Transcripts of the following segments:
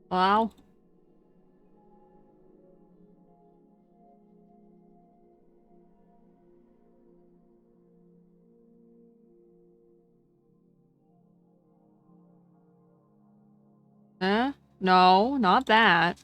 Wow. Eh? No, not that.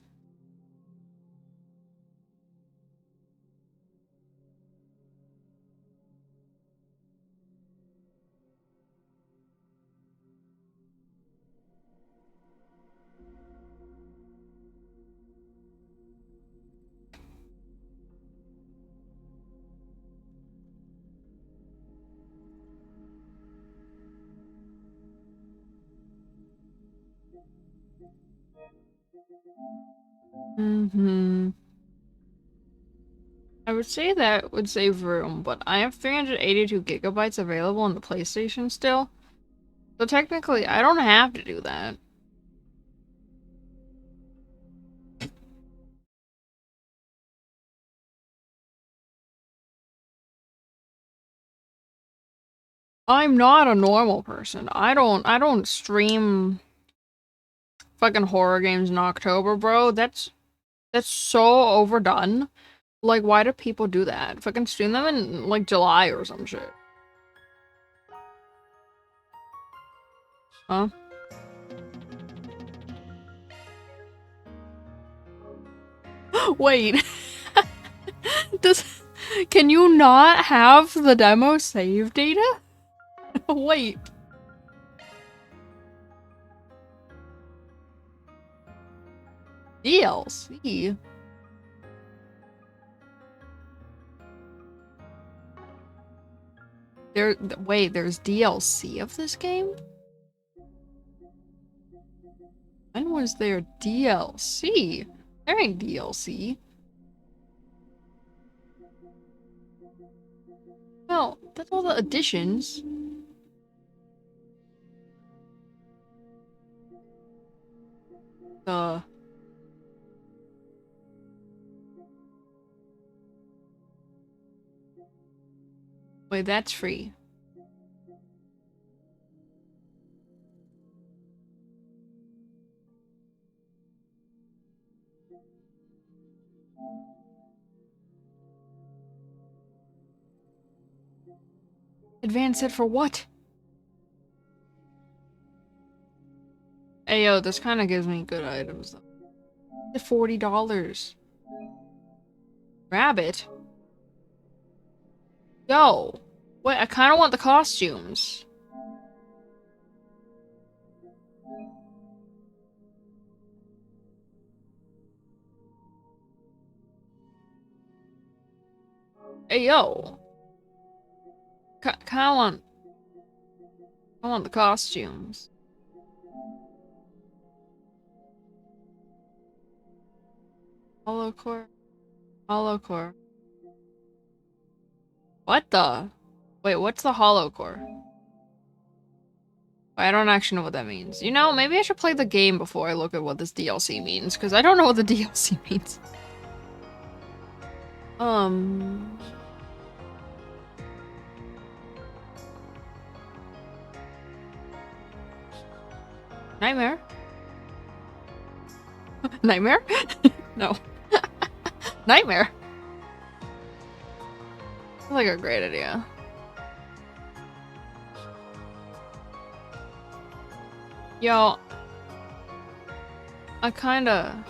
Mm-hmm. I would say that would save room, but I have 382 gigabytes available on the PlayStation still. So technically, I don't have to do that. I'm not a normal person. I don't stream fucking horror games in October, bro. That's so overdone. Like, why do people do that? Fucking stream them in, like, July or some shit. Huh? Wait. Does... Can you not have the demo save data? Wait. DLC? Wait, there's DLC of this game? When was there DLC? There ain't DLC. No, that's all the additions. Uh, wait, that's free. Advance it for what? Ayo, this kind of gives me good items though. $40. Rabbit? Yo! Wait, I kind of want the costumes. Hey yo! Kinda want... I want the costumes. Hollow core? Hollow core. What the? Wait, what's the hollow core? I don't actually know what that means. You know, maybe I should play the game before I look at what this DLC means, because I don't know what the DLC means. Um... Nightmare? Nightmare? No. Nightmare? Sounds like a great idea. Yo, I kinda...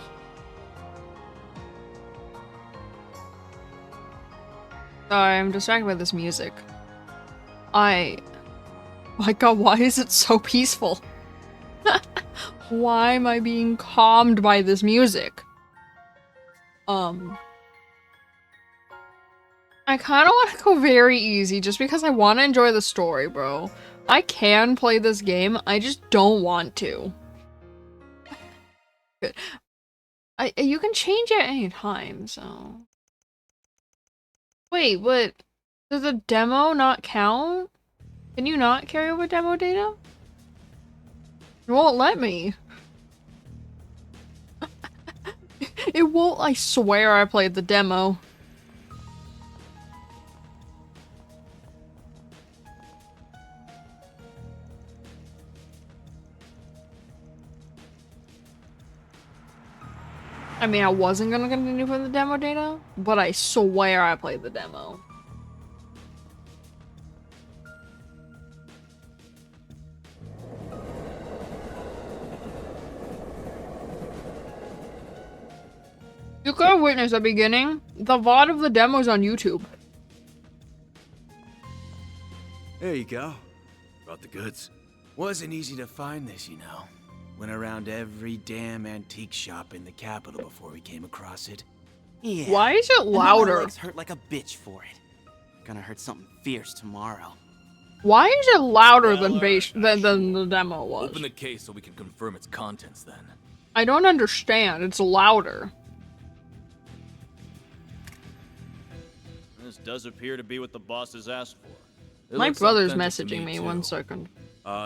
Sorry, I'm distracted by this music. My god, why is it so peaceful? Why am I being calmed by this music? I kinda wanna go very easy just because I wanna enjoy the story, bro. I can play this game, I just don't want to. You can change it any time, so... Wait, what? Does the demo not count? Can you not carry over demo data? It won't let me. It won't, I swear I played the demo. I mean, I wasn't gonna continue for the demo data, but I swear I played the demo. You could have witnessed the beginning. The VOD of the demo's on YouTube. There you go. Brought the goods. Wasn't easy to find this, you know. Went around every damn antique shop in the capital before we came across it. Yeah. Why is it louder? My legs hurt like a bitch for it. Gonna hurt something fierce tomorrow. Why is it louder than the demo was? Open the case so we can confirm its contents then. I don't understand. It's louder. This does appear to be what the boss has asked for. My brother's messaging me. 1 second.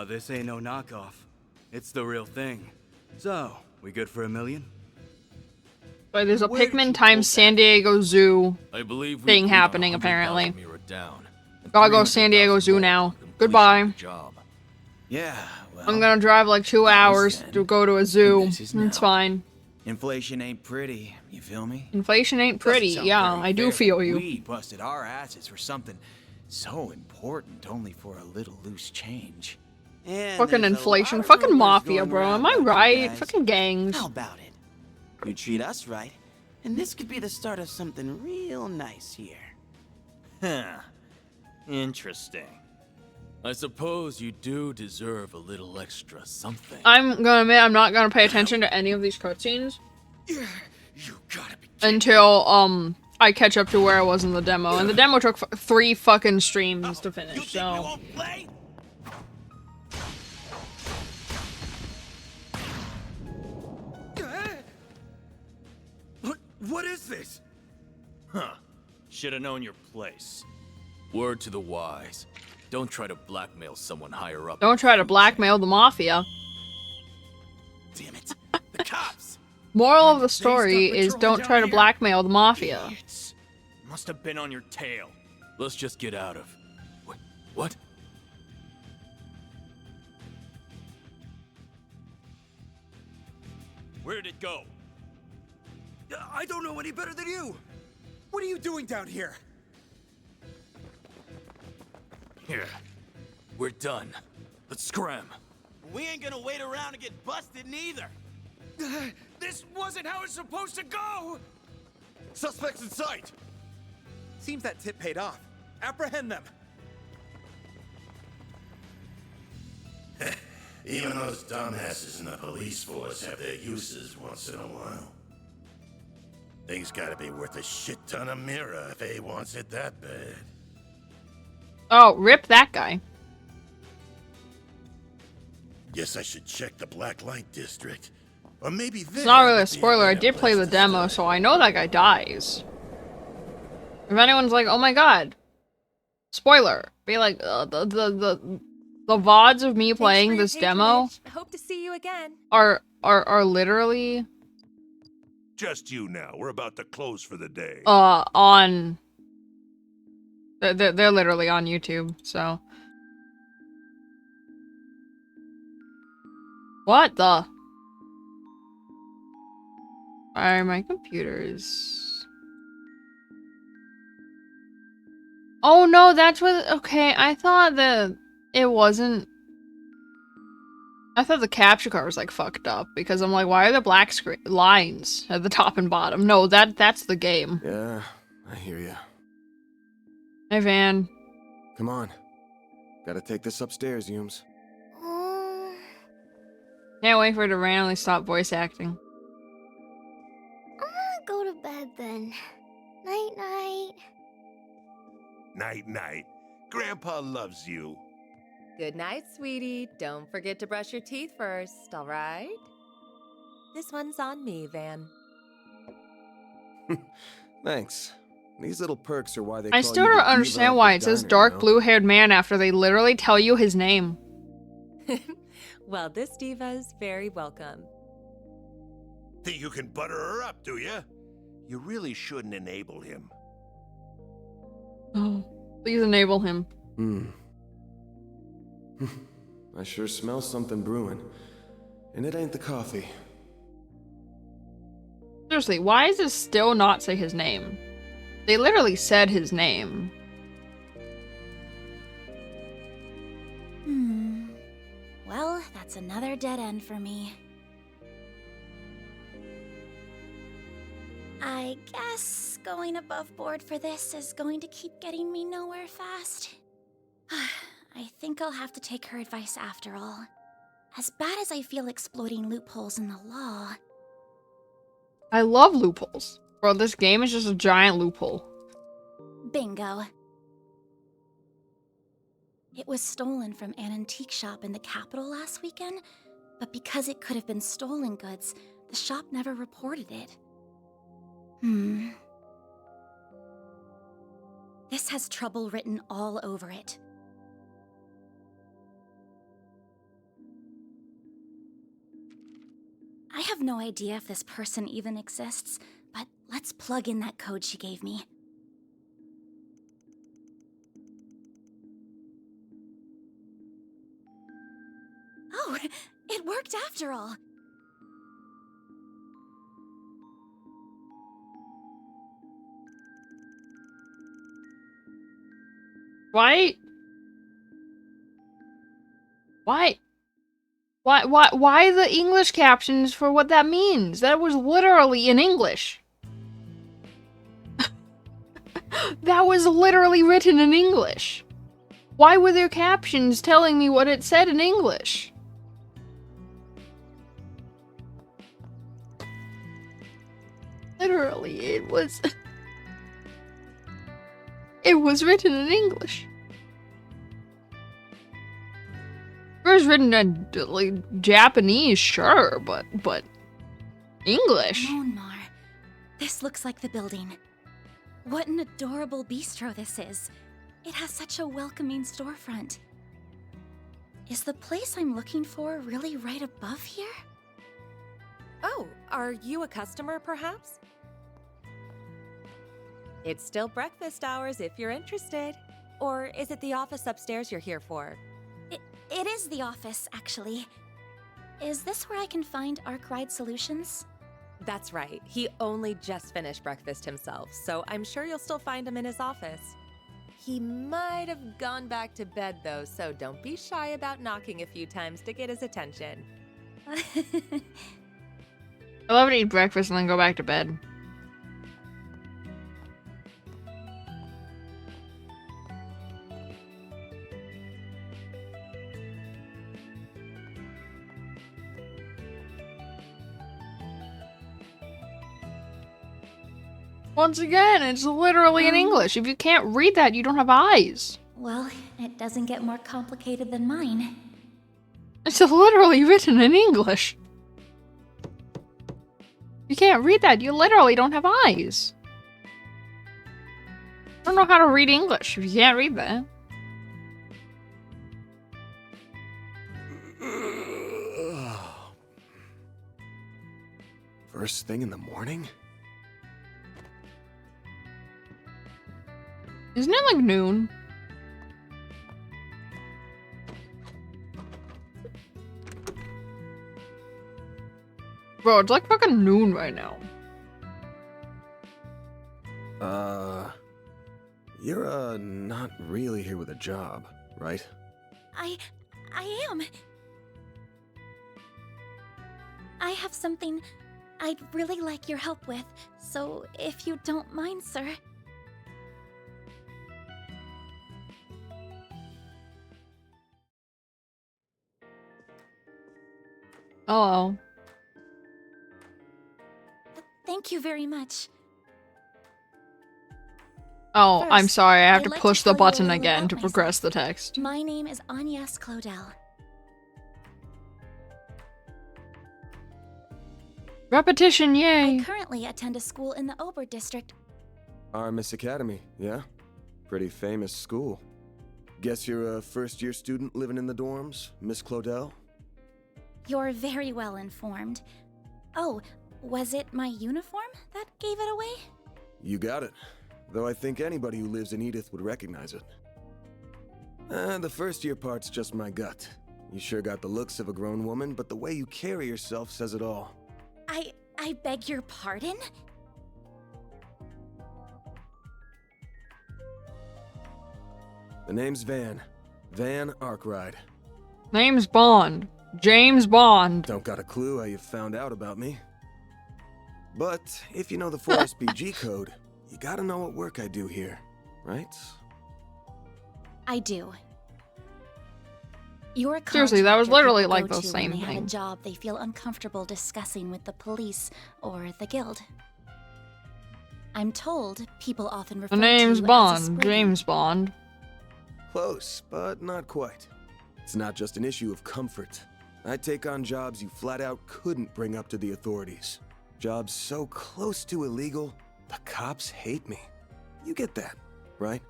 This ain't no knockoff. It's the real thing. So, we good for $1 million? But there's a Pikmin times San Diego Zoo I believe thing happening, apparently. Down, Gotta go San Diego Zoo now. Goodbye. Job. Yeah, well... I'm gonna drive like 2 hours to go to a zoo. It's fine. Inflation ain't pretty, you feel me? Inflation ain't pretty, yeah, I do feel you. We busted our asses for something so important only for a little loose change. And Fucking there's a inflation, lot of fucking rumors mafia, going bro. around Am I about you right? guys. Fucking gangs. How about it? You treat us right, and this could be the start of something real nice here. Huh. Interesting. I suppose you do deserve a little extra something. I'm gonna admit I'm not gonna pay attention to any of these cutscenes You gotta be until I catch up to where I was in the demo, and the demo took 3 fucking streams to finish. So What is this? Huh. Should have known your place. Word to the wise. Don't try to blackmail someone higher up. don't try to blackmail the mafia. Damn it. The cops! Moral of the story is don't try to blackmail the mafia. Idiots. Must have been on your tail. Let's just get out of... What? Where did it go? I don't know any better than you! What are you doing down here? Here. We're done. Let's scram. We ain't gonna wait around and get busted neither. This wasn't how it's supposed to go! Suspects in sight! Seems that tip paid off. Apprehend them! Even those dumbasses in the police force have their uses once in a while. Thing's gotta be worth a shit ton of mirror if A wants it that bad. Oh, rip that guy. Guess I should check the Black Light District. Or maybe It's not really a spoiler. I did play the demo, so I know that guy dies. If anyone's like, "Oh my god," spoiler, be like, the VODs of me playing this demo Hope to see you again. are literally Just you now. We're about to close for the day. on. They're literally on YouTube. So what the? Alright, my computer's. Oh no, that's what. Okay, I thought that it wasn't. I thought the capture card was like fucked up because I'm like, why are there black lines at the top and bottom? No, that's the game. Yeah, I hear you. Hey, Van. Come on. Gotta take this upstairs, Yums. Can't wait for it to randomly stop voice acting. I'm gonna go to bed then. Night night. Night night. Grandpa loves you. Good night, sweetie. Don't forget to brush your teeth first, all right? This one's on me, Van. Thanks. These little perks are why they I call still you the don't diva understand of why the it says diner, dark you know? blue-haired man after they literally tell you his name. Well, this diva's very welcome. Think you can butter her up, do you? You really shouldn't enable him. Oh, please enable him. I sure smell something brewing. And it ain't the coffee. Seriously, why does this still not say his name? They literally said his name. Well, that's another dead end for me. I guess going above board for this is going to keep getting me nowhere fast. I think I'll have to take her advice after all. As bad as I feel exploiting loopholes in the law. I love loopholes. Bro, this game is just a giant loophole. Bingo. It was stolen from an antique shop in the capital last weekend, but because it could have been stolen goods, the shop never reported it. This has trouble written all over it. I have no idea if this person even exists, but let's plug in that code she gave me. Oh, it worked after all. Why the English captions for what that means? That was literally in English. That was literally written in English. Why were there captions telling me what it said in English? Literally, it was written in English. If it was written in like Japanese, sure, but English. Monmar. This looks like the building. What an adorable bistro this is. It has such a welcoming storefront. Is the place I'm looking for really right above here? Oh, are you a customer, perhaps? It's still breakfast hours if you're interested. Or is it the office upstairs you're here for? It is the office, actually. Is this where I can find Arkwright Solutions? That's right. He only just finished breakfast himself, so I'm sure you'll still find him in his office. He might have gone back to bed, though, so don't be shy about knocking a few times to get his attention. I love to eat breakfast and then go back to bed. Once again, it's literally in English. If you can't read that, you don't have eyes. Well, it doesn't get more complicated than mine. It's literally written in English. You can't read that, you literally don't have eyes. I don't know how to read English if you can't read that. First thing in the morning? Isn't it like noon? Bro, it's like fucking noon right now. You're, not really here with a job, right? I am. I have something I'd really like your help with, so if you don't mind, sir. Hello. Thank you very much. Oh, I'm First, sorry, I have I'd to like push to the tell you a button little again about to progress myself. the text. My name is Agnes Claudel. Repetition, yay! I currently attend a school in the Ober district. Miss Academy, yeah? Pretty famous school. Guess you're a first-year student living in the dorms, Miss Claudel? You're very well informed. Oh, was it my uniform that gave it away? You got it. Though I think anybody who lives in Edith would recognize it. The first-year part's just my gut. You sure got the looks of a grown woman, but the way you carry yourself says it all. I beg your pardon? The name's Van. Van Arkwright. Name's Bond. James Bond. Don't got a clue how you found out about me. But if you know the 4SPG code, you gotta know what work I do here, right? I do. You're a Seriously, that was contractor literally people like go the to same when they have a thing. job they feel uncomfortable discussing with the police or the guild. I'm told people often refer The to you name's as a Bond. spriggan. James Bond. Close, but not quite. It's not just an issue of comfort. I take on jobs you flat out couldn't bring up to the authorities. Jobs so close to illegal, the cops hate me. You get that, right?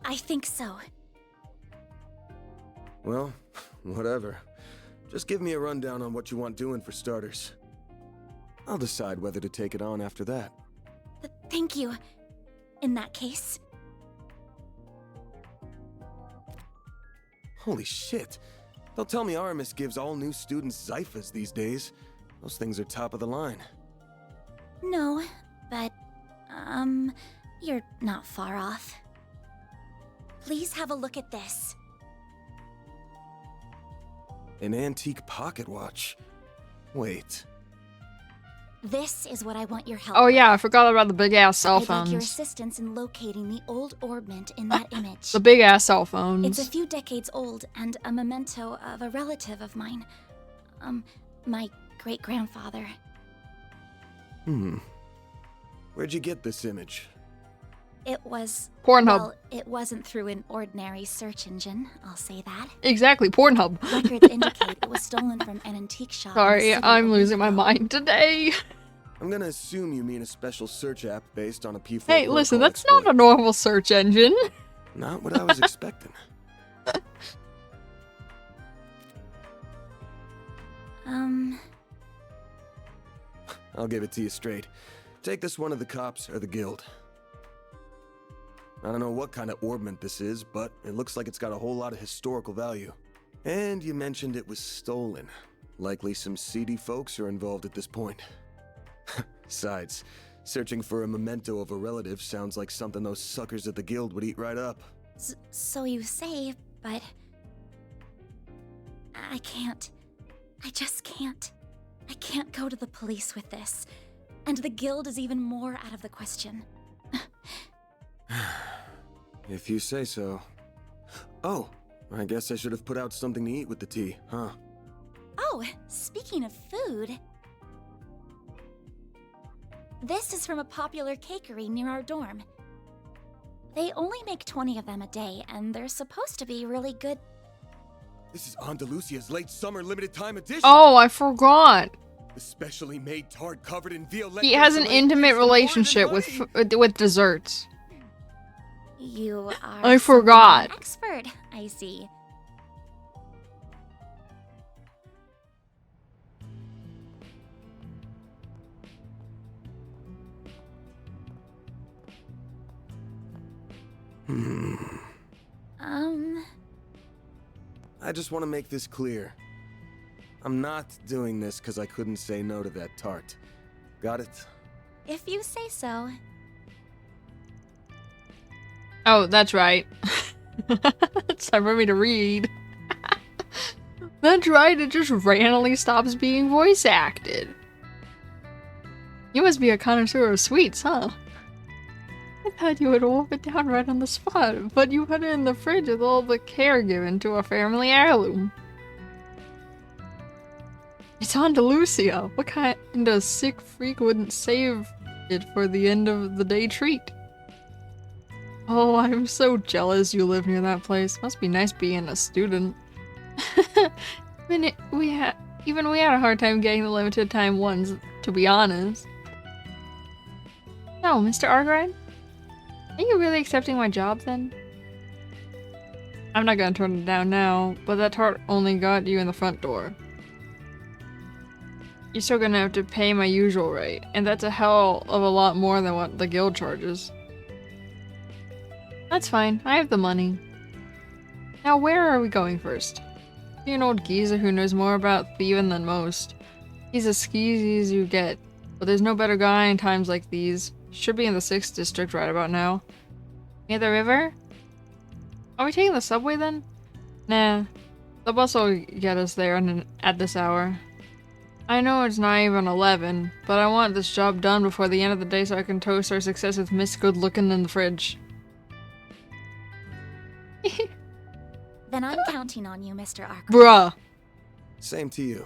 I think so. Well, whatever. Just give me a rundown on what you want doing for starters. I'll decide whether to take it on after that. Thank you. In that case. Holy shit. They'll tell me Aramis gives all new students Zyphas these days. Those things are top of the line. No, but, you're not far off. Please have a look at this. An antique pocket watch. Wait. This is what I want your help Oh with. yeah, I forgot about the big ass cell I'd like your phones. assistance in locating the old orbment in that image. The big ass cell phones. It's a few decades old and a memento of a relative of mine. My great-grandfather. Where'd you get this image? It was... Pornhub. Well, it wasn't through an ordinary search engine, I'll say that. Exactly, Pornhub. Records indicate it was stolen from an antique shop. in the Sorry, city I'm a losing my week ago. mind today. I'm gonna assume you mean a special search app based on a P4 Hey, listen, protocol that's not a exploit. normal search engine. Not what I was expecting. I'll give it to you straight. Take this one to the cops or the guild. I don't know what kind of orbment this is, but it looks like it's got a whole lot of historical value. And you mentioned it was stolen. Likely some seedy folks are involved at this point. Besides, searching for a memento of a relative sounds like something those suckers at the guild would eat right up. So you say, but... I can't. I just can't. I can't go to the police with this. And the guild is even more out of the question. If you say so. Oh, I guess I should have put out something to eat with the tea, huh? Oh, speaking of food... This is from a popular cakery near our dorm. They only make 20 of them a day, and they're supposed to be really good. This is Andalusia's late summer limited time edition. Oh, I forgot. The specially made tart covered in Violette. He has an intimate relationship with desserts. You are I forgot. an expert, I see. I just want to make this clear. I'm not doing this because I couldn't say no to that tart. Got it? If you say so. Oh, that's right. It's time for me to read. That's right, it just randomly stops being voice acted. You must be a connoisseur of sweets, huh? I thought you would wolf it down right on the spot, but you put it in the fridge with all the care given to a family heirloom. It's on to Lucia. What kind of sick freak wouldn't save it for the end of the day treat? Oh, I'm so jealous you live near that place. Must be nice being a student. We had a hard time getting the limited time ones, to be honest. No, Mr. Argyle? Are you really accepting my job then? I'm not gonna turn it down now, but that tart only got you in the front door. You're still gonna have to pay my usual rate, and that's a hell of a lot more than what the guild charges. That's fine, I have the money. Now where are we going first? You're an old geezer who knows more about thieving than most. He's as skeezy as you get, but there's no better guy in times like these. Should be in the 6th district right about now. Near the river? Are we taking the subway then? Nah, the bus will get us there at this hour. I know it's not even 11, but I want this job done before the end of the day so I can toast our success with Miss Good Looking in the fridge. Then I'm counting on you, Mr. Arkwright. Bruh. Same to you.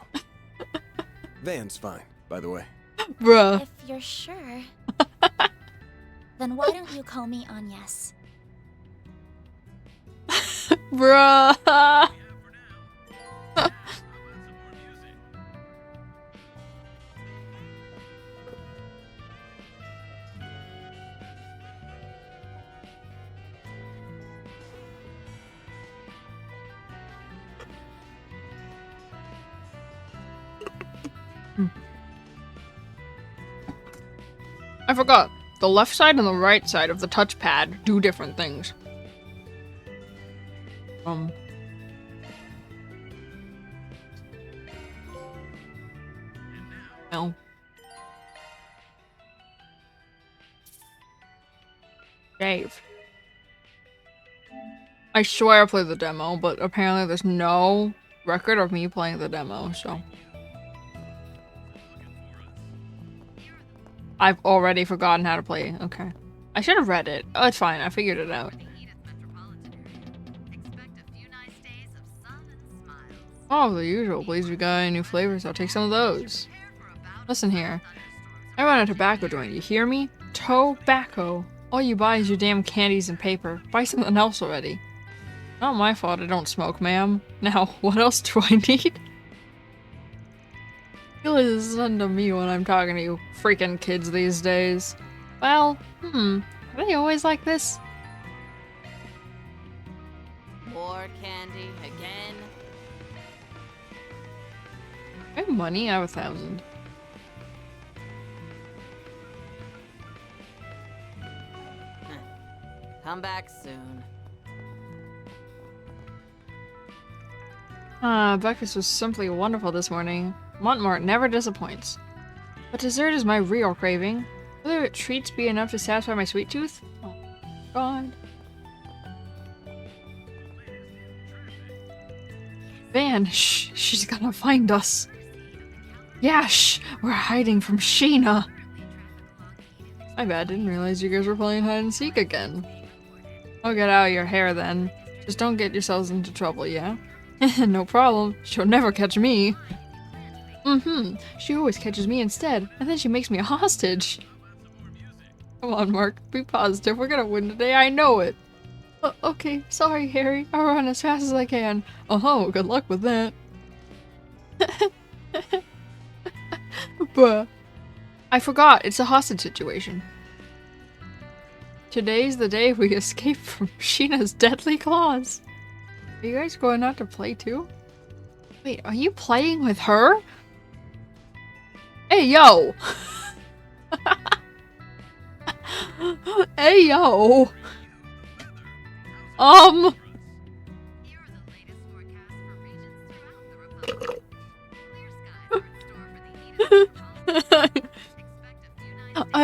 Van's fine, by the way. Bruh. If you're sure, then why don't you call me Agnes? Bruh. I forgot. The left side and the right side of the touchpad do different things. No. Dave. I swear I played the demo, but apparently there's no record of me playing the demo, so. I've already forgotten how to play. Okay. I should have read it. Oh, it's fine. I figured it out. Oh, the usual. Please, we got any new flavors? I'll take some of those. Listen here. I run a tobacco joint. You hear me? Tobacco. All you buy is your damn candies and paper. Buy something else already. Not my fault I don't smoke, ma'am. Now, what else do I need? You listen to me when I'm talking to you freaking kids these days. Well, are they always like this? More candy again. I have money? I have 1,000. Come back soon. Breakfast was simply wonderful this morning. Montmart never disappoints. But dessert is my real craving. Will treats be enough to satisfy my sweet tooth? Oh, God. Van, shh, she's gonna find us. Yeah, shh, we're hiding from Sheena. My bad, didn't realize you guys were playing hide and seek again. I'll get out of your hair then. Just don't get yourselves into trouble, yeah? No problem, she'll never catch me. She always catches me instead, and then she makes me a hostage. Come on, Mark, be positive, we're gonna win today, I know it. Okay, sorry, Harry, I'll run as fast as I can. Oh, good luck with that. Bruh. I forgot, it's a hostage situation. Today's the day we escape from Sheena's deadly claws. Are you guys going out to play too? Wait, are you playing with her? Hey, yo! Hey, yo! I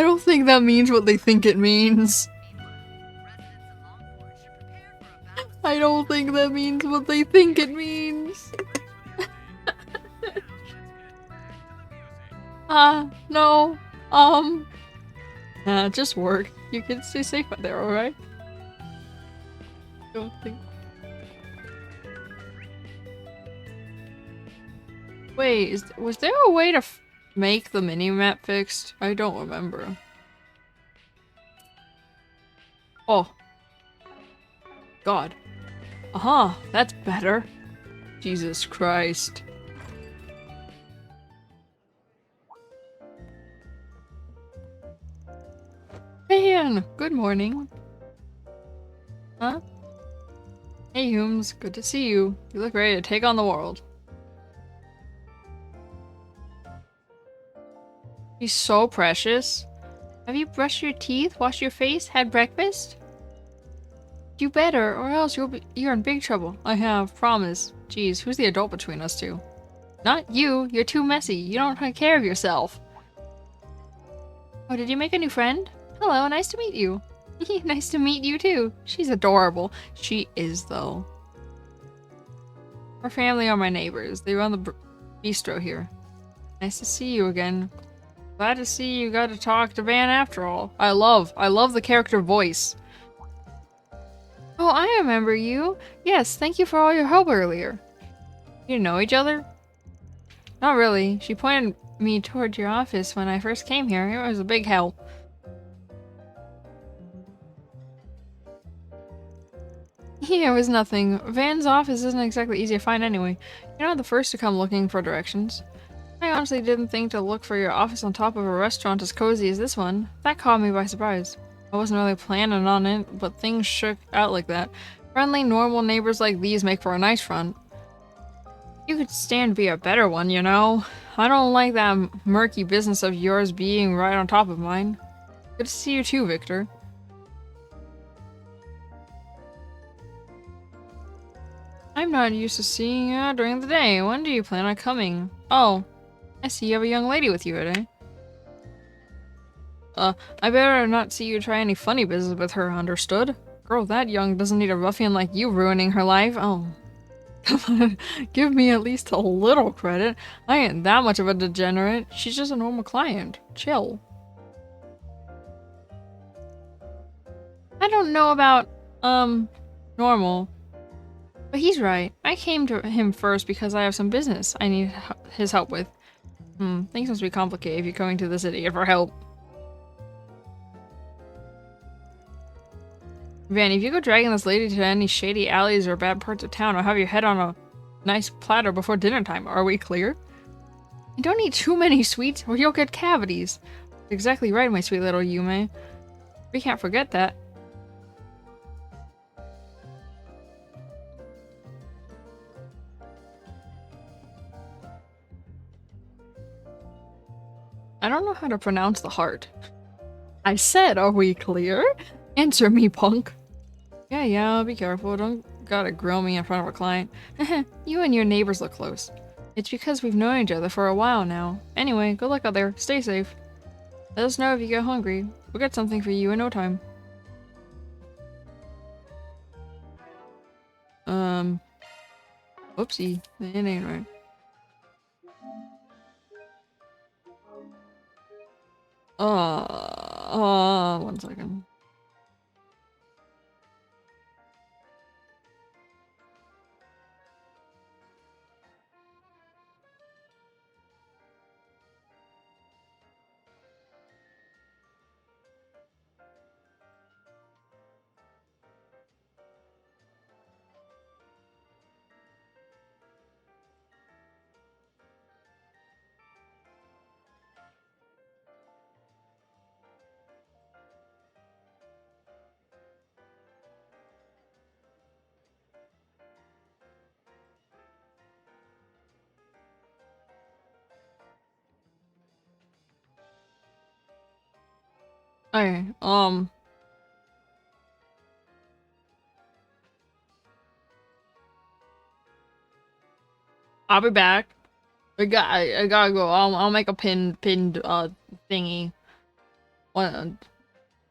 don't think that means what they think it means. I don't think that means what they think it means. No. Just work. You can stay safe out there, alright? Don't think. Wait, was there a way to make the mini-map fixed? I don't remember. Oh. God. Aha, that's better. Jesus Christ. Man, good morning. Huh? Hey, Humes, good to see you. You look ready to take on the world. He's so precious. Have you brushed your teeth, washed your face, had breakfast? You better, or else you're in big trouble. I have, promise. Jeez, who's the adult between us two? Not you, you're too messy. You don't take care of yourself. Oh, did you make a new friend? Hello, nice to meet you. Nice to meet you too. She's adorable. She is, though. Her family are my neighbors. They run the bistro here. Nice to see you again. Glad to see you got to talk to Van after all. I love the character voice. Oh, I remember you. Yes, thank you for all your help earlier. You know each other? Not really. She pointed me toward your office when I first came here. It was a big help. Yeah, it was nothing. Van's office isn't exactly easy to find anyway. You're not the first to come looking for directions. I honestly didn't think to look for your office on top of a restaurant as cozy as this one. That caught me by surprise. I wasn't really planning on it, but things shook out like that. Friendly, normal neighbors like these make for a nice front. You could stand to be a better one, you know? I don't like that murky business of yours being right on top of mine. Good to see you too, Victor. I'm not used to seeing you during the day. When do you plan on coming? Oh, I see you have a young lady with you today. I better not see you try any funny business with her, understood? Girl that young doesn't need a ruffian like you ruining her life. Oh. Come on, give me at least a little credit. I ain't that much of a degenerate. She's just a normal client. Chill. I don't know about, normal. But he's right. I came to him first because I have some business I need his help with. Things must be complicated if you're coming to the city for help. Van, if you go dragging this lady to any shady alleys or bad parts of town, I'll have your head on a nice platter before dinner time. Are we clear? And don't eat too many sweets or you'll get cavities. Exactly right, my sweet little Yume. We can't forget that. I don't know how to pronounce the heart. I said, are we clear? Answer me, punk. Yeah, be careful. Don't gotta grill me in front of a client. You and your neighbors look close. It's because we've known each other for a while now. Anyway, good luck out there. Stay safe. Let us know if you get hungry. We'll get something for you in no time. Whoopsie. It ain't right. One second. Okay, I'll be back. I gotta go. I'll make a pinned thingy.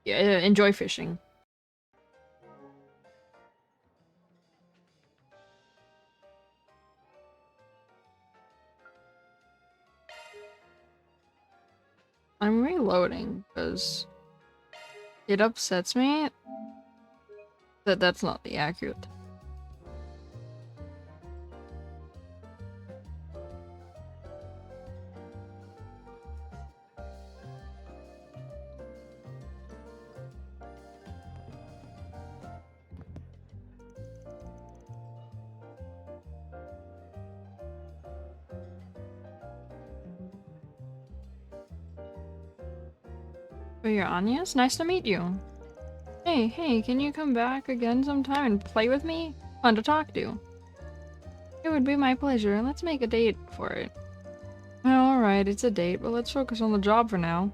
Yeah, enjoy fishing. I'm reloading because It upsets me that that's not the accurate. Oh, you're Anya's? Nice to meet you. Hey, can you come back again sometime and play with me? Fun to talk to. It would be my pleasure. Let's make a date for it. Well, alright, it's a date, but let's focus on the job for now.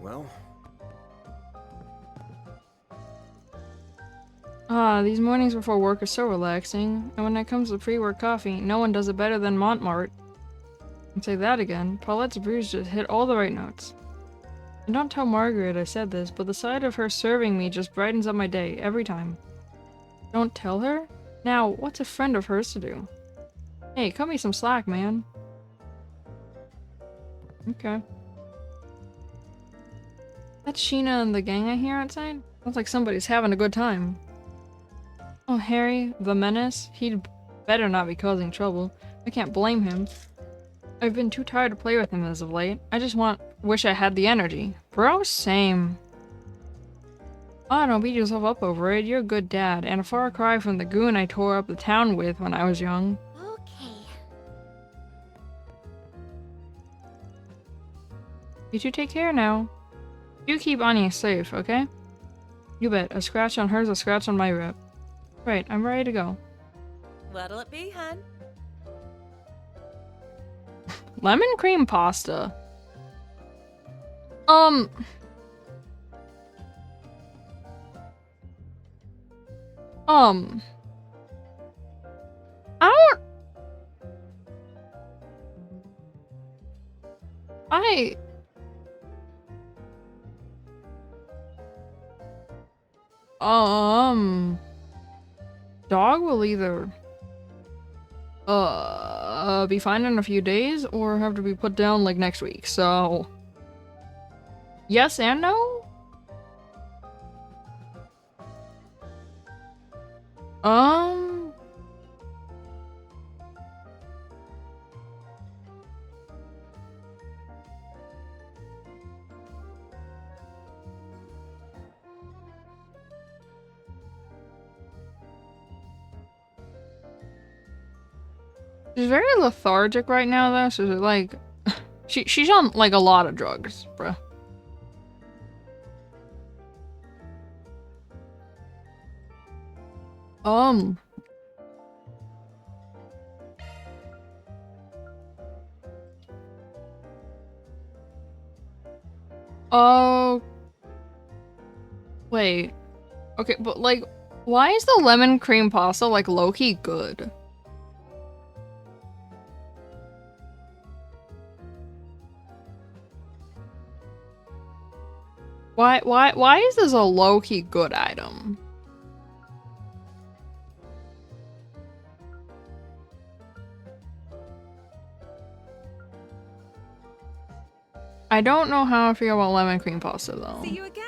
Well... These mornings before work are so relaxing. And when it comes to pre-work coffee, no one does it better than Montmart. And say that again, Paulette's brews just hit all the right notes. And don't tell Margaret I said this, but the sight of her serving me just brightens up my day, every time. Don't tell her? Now, what's a friend of hers to do? Hey, cut me some slack, man. Okay. That's Sheena and the gang I hear outside? Sounds like somebody's having a good time. Oh, Harry, the menace? He'd better not be causing trouble. I can't blame him. I've been too tired to play with him as of late. I just wish I had the energy. Bro, same. Oh, don't beat yourself up over it. You're a good dad, and a far cry from the goon I tore up the town with when I was young. Okay. You two take care now. You keep Anya safe, okay? You bet. A scratch on hers, a scratch on my rep. Right, I'm ready to go. What'll it be, hun? Lemon cream pasta. Dog will either be fine in a few days or have to be put down like next week, so yes and no? She's very lethargic right now though, so like she's on like a lot of drugs, bruh. Oh. Wait. Okay, but like, why is the lemon cream pasta like low-key good? Why is this a low-key good item? I don't know how I feel about lemon cream pasta though. See you again.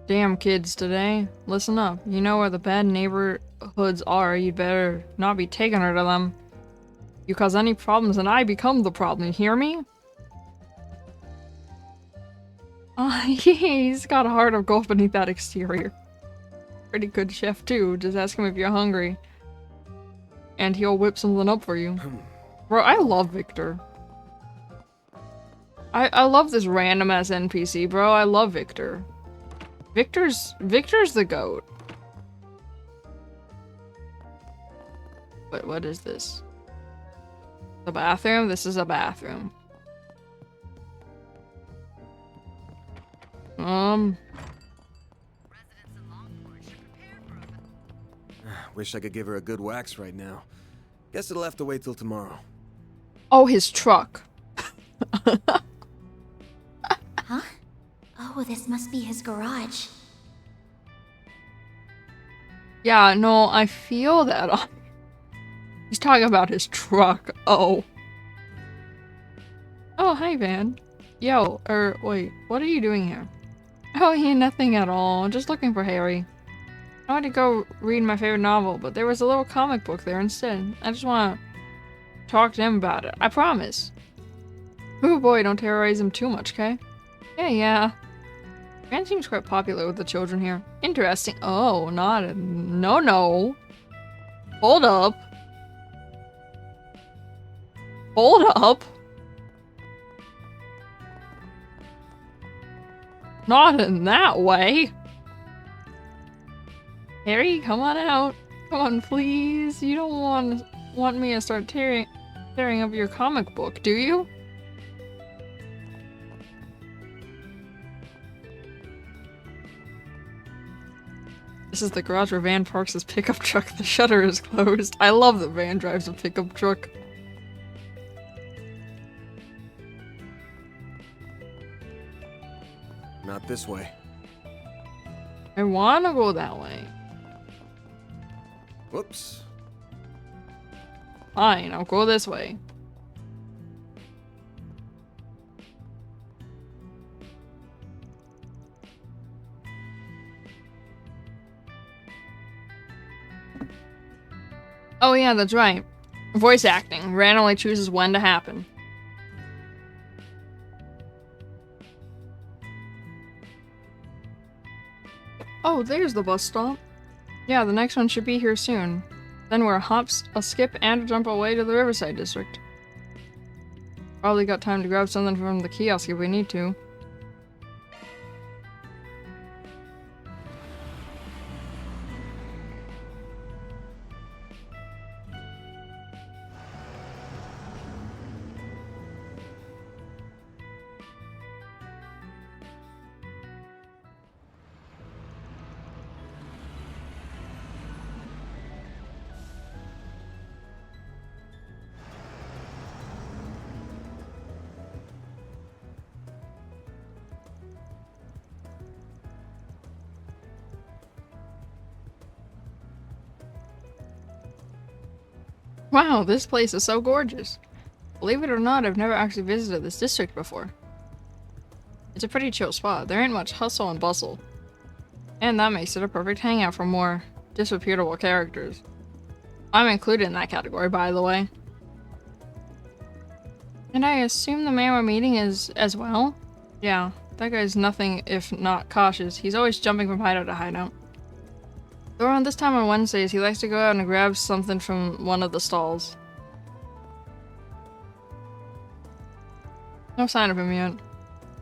Damn kids today. Listen up. You know where the bad neighborhoods are, you'd better not be taking her to them. You cause any problems and I become the problem, you hear me? He's got a heart of gold beneath that exterior. Pretty good chef too, just ask him if you're hungry. And he'll whip something up for you. Bro, I love Victor. I love this random ass NPC, bro. I love Victor. Victor's the goat. What is this? The bathroom? This is a bathroom. Wish I could give her a good wax right now. Guess it'll have to wait till tomorrow. Oh, his truck. Huh? Oh, this must be his garage. Yeah, no, I feel that. He's talking about his truck. Oh. Oh, hi, Van. Yo, wait, what are you doing here? Oh, yeah, nothing at all. Just looking for Harry. I wanted to go read my favorite novel, but there was a little comic book there instead. I just want to talk to him about it. I promise. Oh boy, don't terrorize him too much, okay? Yeah. Van seems quite popular with the children here. Interesting. Oh, not a... No. Hold up. Hold up. Not in that way. Harry, come on out. Come on, please. You don't want me to start tearing up your comic book, do you? This is the garage where Van parks his pickup truck. The shutter is closed. I love that Van drives a pickup truck. Not this way. I wanna go that way. Whoops. Fine, I'll go this way. Oh yeah, that's right. Voice acting randomly chooses when to happen. Oh, there's the bus stop. Yeah, the next one should be here soon. Then we're a hop, a skip, and a jump away to the Riverside District. Probably got time to grab something from the kiosk if we need to. Wow, this place is so gorgeous. Believe it or not, I've never actually visited this district before. It's a pretty chill spot. There ain't much hustle and bustle. And that makes it a perfect hangout for more disreputable characters. I'm included in that category, by the way. And I assume the man we're meeting is as well? Yeah, that guy's nothing if not cautious. He's always jumping from hideout to hideout. Though around this time on Wednesdays, he likes to go out and grab something from one of the stalls. No sign of him yet.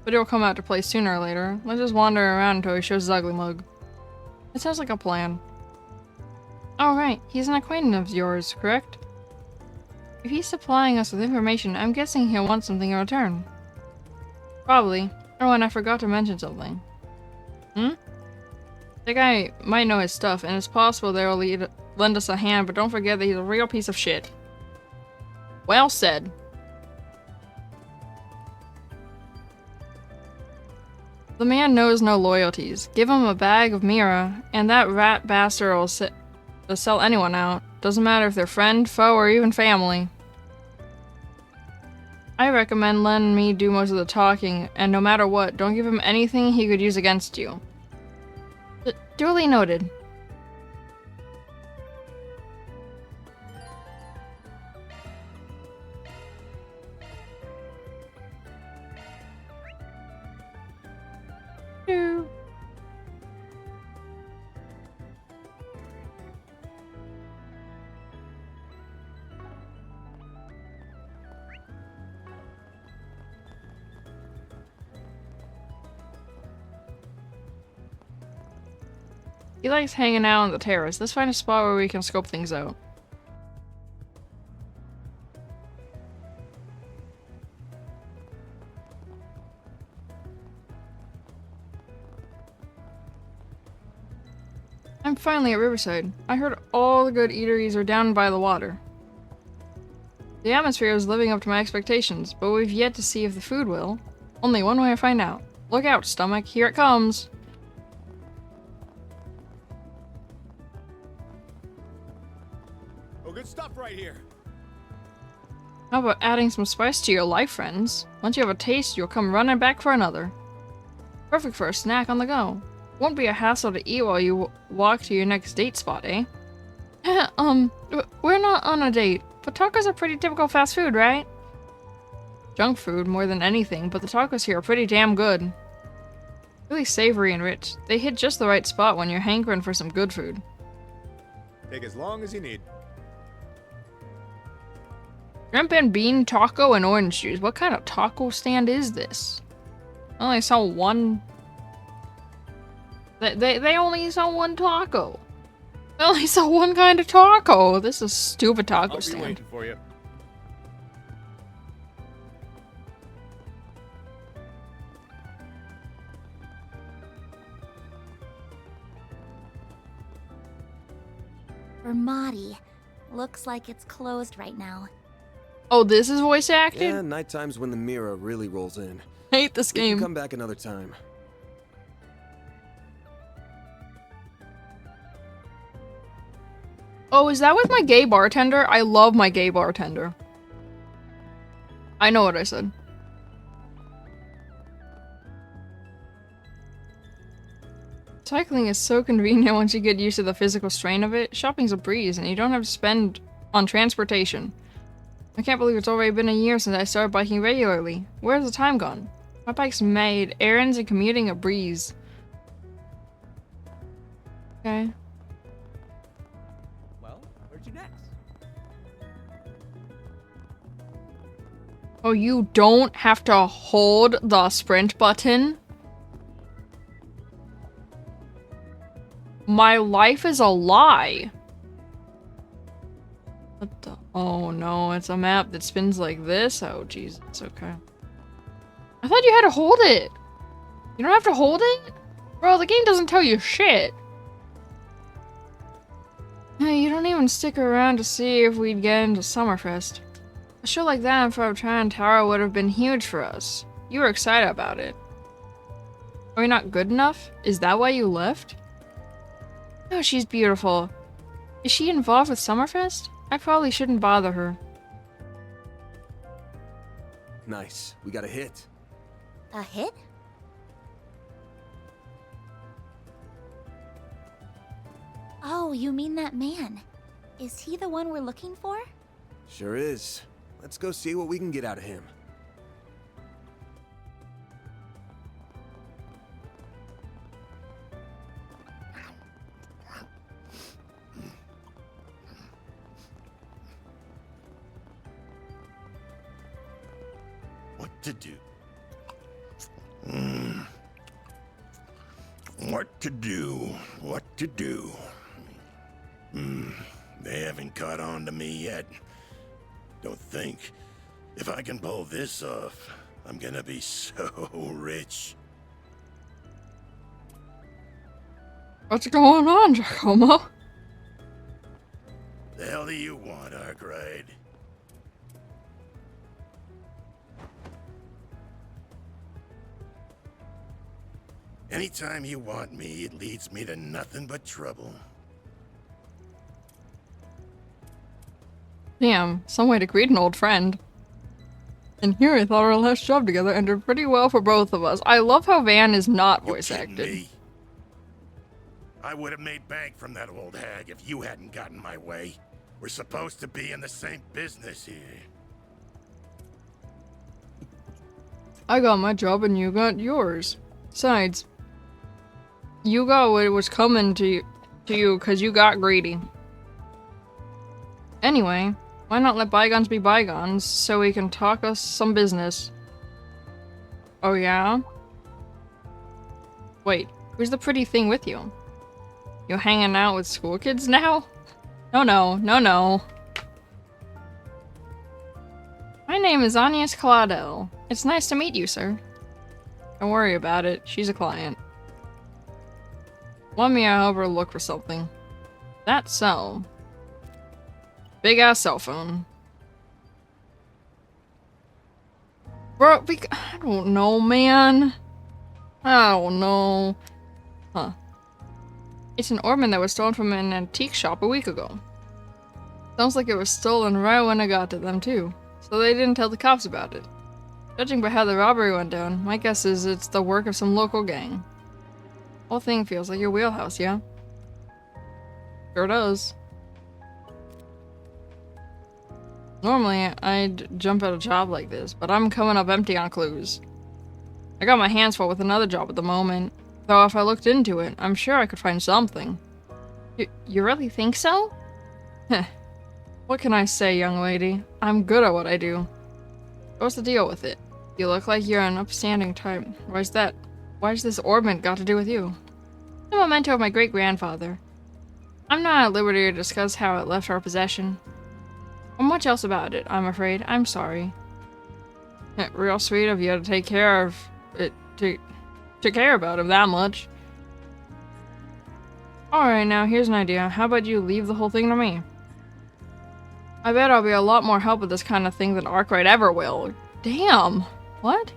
But he'll come out to play sooner or later. Let's just wander around until he shows his ugly mug. It sounds like a plan. Oh right, he's an acquaintance of yours, correct? If he's supplying us with information, I'm guessing he'll want something in return. Probably. Oh, and I forgot to mention something. The guy might know his stuff, and it's possible they'll lend us a hand, but don't forget that he's a real piece of shit. Well said. The man knows no loyalties. Give him a bag of Mira, and that rat bastard will sell anyone out. Doesn't matter if they're friend, foe, or even family. I recommend letting me do most of the talking, and no matter what, don't give him anything he could use against you. Duly noted. He likes hanging out on the terrace. Let's find a spot where we can scope things out. I'm finally at Riverside. I heard all the good eateries are down by the water. The atmosphere is living up to my expectations, but we've yet to see if the food will. Only one way to find out. Look out, stomach. Here it comes. good stuff right here. How about adding some spice to your life, friends? Once you have a taste, you'll come running back for another. Perfect for a snack on the go. Won't be a hassle to eat while you walk to your next date spot, eh? We're not on a date, but tacos are pretty typical fast food, right? Junk food more than anything, but the tacos here are pretty damn good. Really savory and rich. They hit just the right spot when you're hankering for some good food. Take as long as you need. Shrimp and bean taco and orange juice. What kind of taco stand is this? I only saw one. They only saw one taco. I only saw one kind of taco. This is a stupid taco I'll be stand. waiting for you. Ramadi. Looks like it's closed right now. Oh, this is voice acted? Yeah, nighttime's when the mirror really rolls in. Hate this We game. can come back another time. Oh, is that with my gay bartender? I love my gay bartender. I know what I said. Cycling is so convenient once you get used to the physical strain of it. Shopping's a breeze, and you don't have to spend on transportation. I can't believe it's already been a year since I started biking regularly. Where's the time gone? My bike's made errands and commuting a breeze. Okay. Well, where'd you next? Oh, you don't have to hold the sprint button? My life is a lie. What the? Oh no, it's a map that spins like this? Oh Jesus, okay. I thought you had to hold it. You don't have to hold it? Bro, the game doesn't tell you shit. Hey, you don't even stick around to see if we'd get into Summerfest. A show like that in front of Tryon Tower would have been huge for us. You were excited about it. Are we not good enough? Is that why you left? Oh, she's beautiful. Is she involved with Summerfest? I probably shouldn't bother her. Nice. We got a hit. A hit? Oh, you mean that man. Is he the one we're looking for? Sure is. Let's go see what we can get out of him. What to do? What to do? What to do? They haven't caught on to me yet. Don't think. If I can pull this off, I'm gonna be so rich. What's going on, Giacomo? The hell do you want, Arkwright? Anytime you want me, it leads me to nothing but trouble. Damn, some way to greet an old friend. And here I thought our last job together ended pretty well for both of us. I love how Van is not voice acted. Me? I would have made bank from that old hag if you hadn't gotten my way. We're supposed to be in the same business here. I got my job and you got yours. Besides, you got what was coming to you because you got greedy. Anyway, why not let bygones be bygones so we can talk us some business? Oh yeah? Wait, who's the pretty thing with you? You hanging out with school kids now? No. My name is Agnes Claudel. It's nice to meet you, sir. Don't worry about it. She's a client. Want me to help her look for something? That so. Big ass cell phone. Bro, I don't know, man. I don't know. Huh. It's an ornament that was stolen from an antique shop a week ago. Sounds like it was stolen right when I got to them, too. So they didn't tell the cops about it. Judging by how the robbery went down, my guess is it's the work of some local gang. Whole thing feels like your wheelhouse, yeah? Sure does. Normally, I'd jump at a job like this, but I'm coming up empty on clues. I got my hands full with another job at the moment, though if I looked into it, I'm sure I could find something. You really think so? Heh. What can I say, young lady? I'm good at what I do. What's the deal with it? You look like you're an upstanding type. Why's that? Why's this ornament got to do with you? The memento of my great-grandfather. I'm not at liberty to discuss how it left our possession. Or much else about it, I'm afraid. I'm sorry. Real sweet of you to take care of it, to care about him that much. Alright, now here's an idea. How about you leave the whole thing to me? I bet I'll be a lot more help with this kind of thing than Arkwright ever will. Damn! What?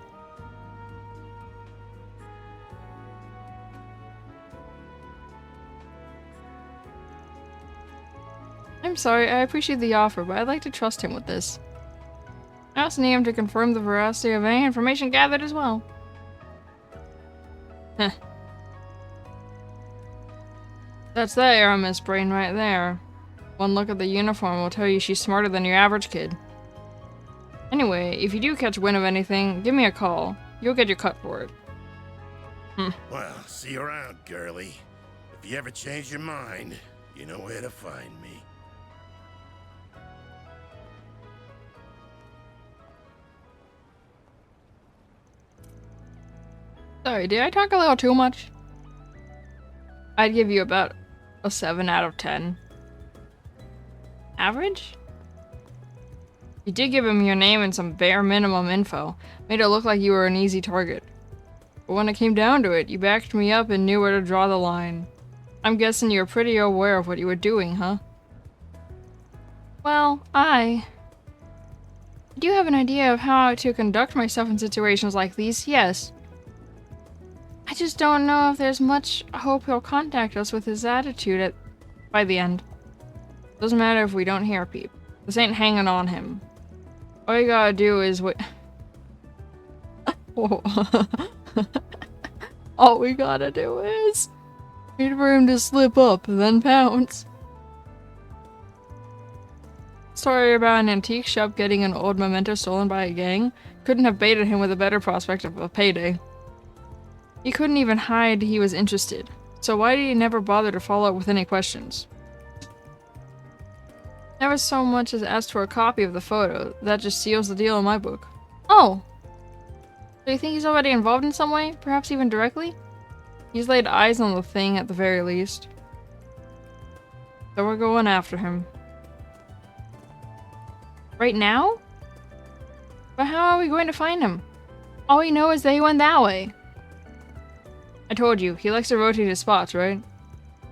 I'm sorry, I appreciate the offer, but I'd like to trust him with this. I also need him to confirm the veracity of any information gathered as well. Heh. That's that Aramis brain right there. One look at the uniform will tell you she's smarter than your average kid. Anyway, if you do catch wind of anything, give me a call. You'll get your cut for it. Well, see you around, girlie. If you ever change your mind, you know where to find me. Sorry, did I talk a little too much? I'd give you about a 7 out of 10. Average? You did give him your name and some bare minimum info. Made it look like you were an easy target. But when it came down to it, you backed me up and knew where to draw the line. I'm guessing you're pretty aware of what you were doing, huh? Well, I do have an idea of how to conduct myself in situations like these, yes. I just don't know if there's much hope he'll contact us with his attitude by the end. Doesn't matter if we don't hear peep. This ain't hanging on him. All you gotta do is wait. All we gotta do is wait for him to slip up and then pounce. Story about an antique shop getting an old memento stolen by a gang couldn't have baited him with a better prospect of a payday. He couldn't even hide he was interested, so why did he never bother to follow up with any questions? Never so much as asked for a copy of the photo. That just seals the deal in my book. Oh! So you think he's already involved in some way? Perhaps even directly? He's laid eyes on the thing at the very least. So we're going after him. Right now? But how are we going to find him? All we know is that he went that way. I told you, he likes to rotate his spots, right?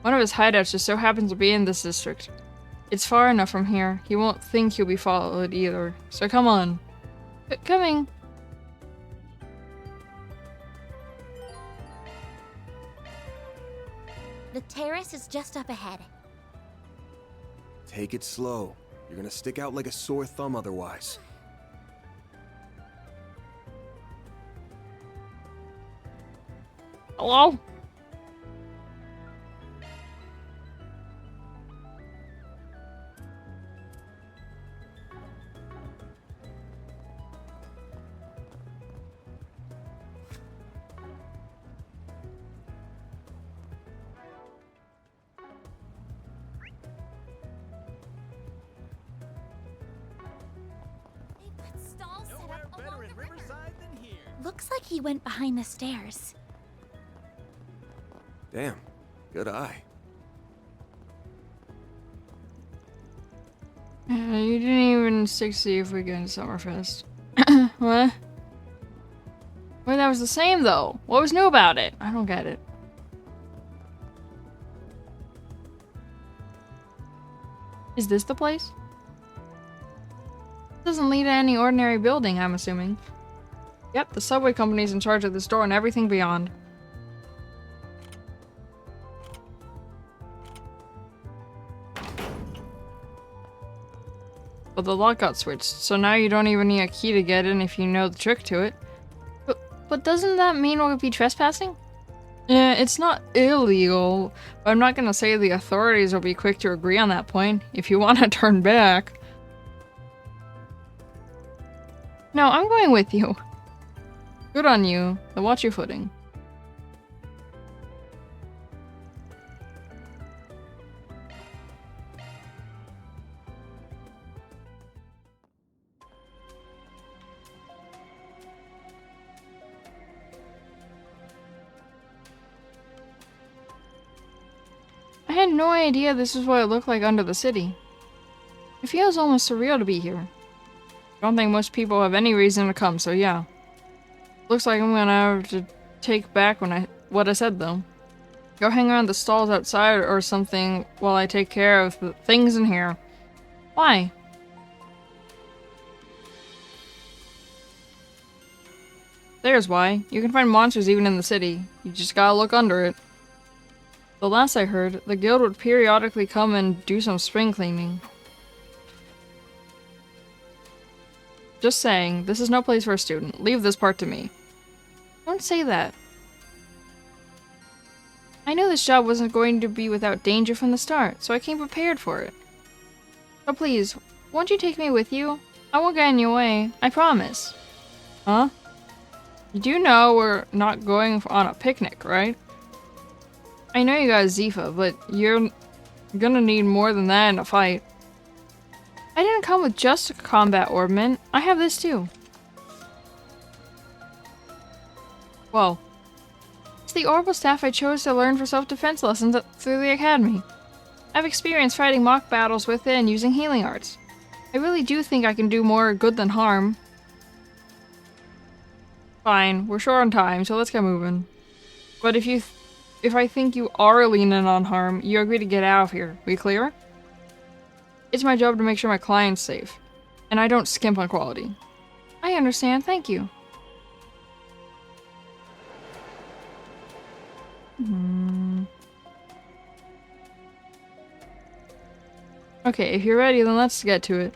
One of his hideouts just so happens to be in this district. It's far enough from here. He won't think he'll be followed either. So come on. Coming. The terrace is just up ahead. Take it slow. You're gonna stick out like a sore thumb otherwise. Hello? Looks like he went behind the stairs. Damn, good eye. You didn't even stick to see if we get into Summerfest. What? Wait, that was the same though. What was new about it? I don't get it. Is this the place? Doesn't lead to any ordinary building, I'm assuming. Yep, the subway company's in charge of this door and everything beyond. But the lock got switched, so now you don't even need a key to get in if you know the trick to it. But doesn't that mean we'll be trespassing? Yeah, it's not illegal, but I'm not gonna say the authorities will be quick to agree on that point if you want to turn back. No, I'm going with you. Good on you. Now watch your footing. I had no idea this is what it looked like under the city. It feels almost surreal to be here. I don't think most people have any reason to come, so yeah. Looks like I'm gonna have to take back what I said though. Go hang around the stalls outside or something while I take care of the things in here. Why? There's why. You can find monsters even in the city. You just gotta look under it. The last I heard, the guild would periodically come and do some spring cleaning. Just saying, this is no place for a student. Leave this part to me. Don't say that. I knew this job wasn't going to be without danger from the start, so I came prepared for it. But please, won't you take me with you? I won't get in your way, I promise. Huh? You do know we're not going on a picnic, right? I know you got a Zifa, but you're gonna need more than that in a fight. I didn't come with just a combat ornament. I have this too. Well, it's the orbital staff I chose to learn for self-defense lessons through the academy. I've experienced fighting mock battles with it and using healing arts. I really do think I can do more good than harm. Fine, we're short on time, so let's get moving. But if I think you are leaning on harm, you agree to get out of here. We clear? It's my job to make sure my client's safe, and I don't skimp on quality. I understand, thank you. Okay, if you're ready, then let's get to it.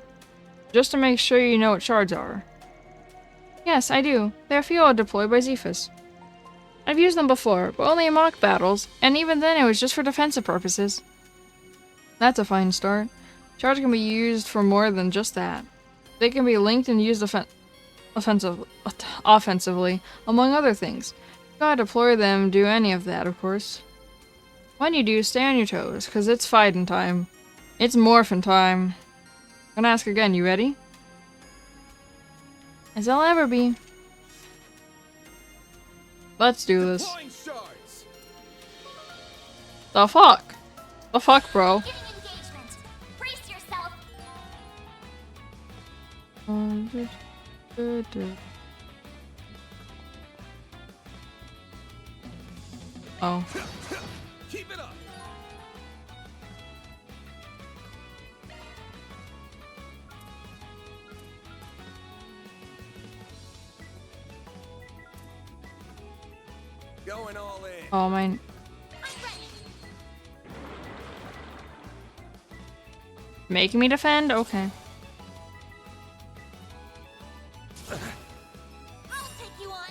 Just to make sure you know what shards are. Yes, I do. They're fuel deployed by Zephas. I've used them before, but only in mock battles, and even then it was just for defensive purposes. That's a fine start. Shards can be used for more than just that. They can be linked and used offensively, among other things. You gotta deploy them, do any of that, of course. When you do, stay on your toes, cause it's fighting time. It's morphin' time. I'm gonna ask again, you ready? As I'll ever be. Let's do this. The fuck? The fuck, bro? Oh. Keep it up. Going all in. Oh, mine. Making me defend? Okay. I'll take you on.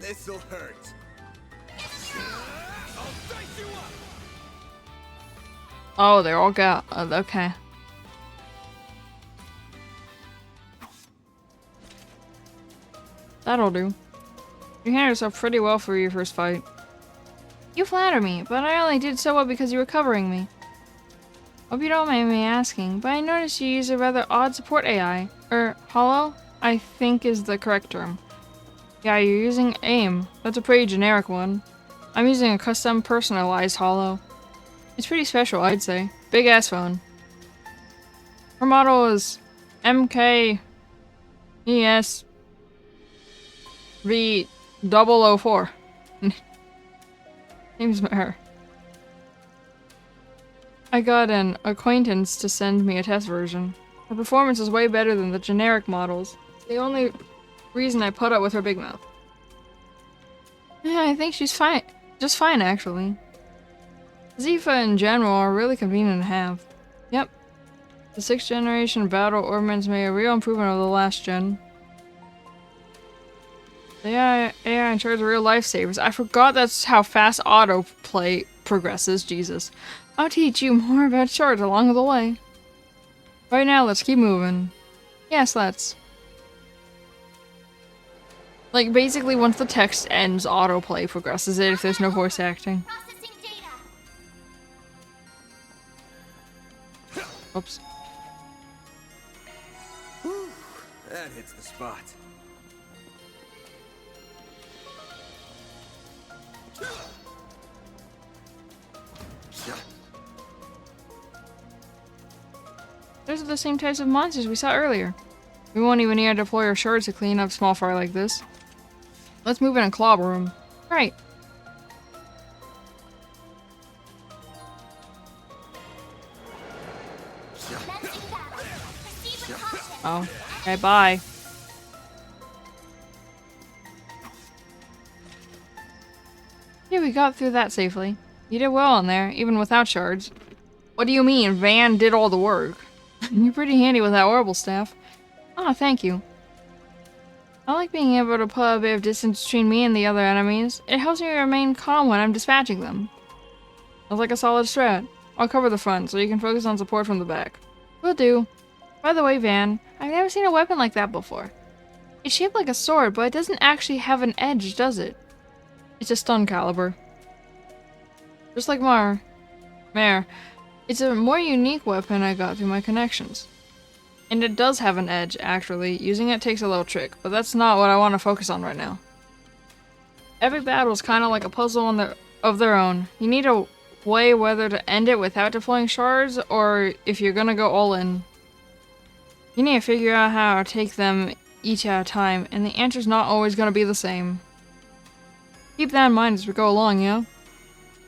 This'll hurt. I'll dice you up. Oh, they're all got. Okay. That'll do. You handled yourself pretty well for your first fight. You flatter me, but I only did so well because you were covering me. Hope you don't mind me asking, but I noticed you use a rather odd support AI. Hollow? I think is the correct term. Yeah, you're using AIM. That's a pretty generic one. I'm using a custom personalized Hollow. It's pretty special, I'd say. Big ass phone. Her model is MKES V004. Name's her. I got an acquaintance to send me a test version. Her performance is way better than the generic models. The only reason I put up with her big mouth. Yeah, I think she's fine. Just fine, actually. Zifa in general are really convenient to have. Yep. The 6th generation battle ornaments made a real improvement over the last gen. The AI and charge are real lifesavers. I forgot that's how fast autoplay progresses. Jesus. I'll teach you more about charge along the way. Right now, let's keep moving. Yes, let's. Like, basically, once the text ends, autoplay progresses it if there's no voice acting. Oops. Whew, that hits the spot. Those are the same types of monsters we saw earlier. We won't even need to deploy our shards to clean up small fry like this. Let's move in and clobber them. Right. Oh. Okay, bye. Yeah, we got through that safely. You did well in there, even without shards. What do you mean? Van did all the work. You're pretty handy with that orbital staff. Ah, thank you. I like being able to put a bit of distance between me and the other enemies. It helps me remain calm when I'm dispatching them. Sounds like a solid strat. I'll cover the front so you can focus on support from the back. Will do. By the way, Van, I've never seen a weapon like that before. It's shaped like a sword, but it doesn't actually have an edge, does it? It's a stun caliber. Just like Mare. It's a more unique weapon I got through my connections. And it does have an edge, actually. Using it takes a little trick, but that's not what I want to focus on right now. Every battle is kind of like a puzzle of their own. You need to weigh whether to end it without deploying shards, or if you're gonna go all in. You need to figure out how to take them each at a time, and the answer's not always gonna be the same. Keep that in mind as we go along, yeah?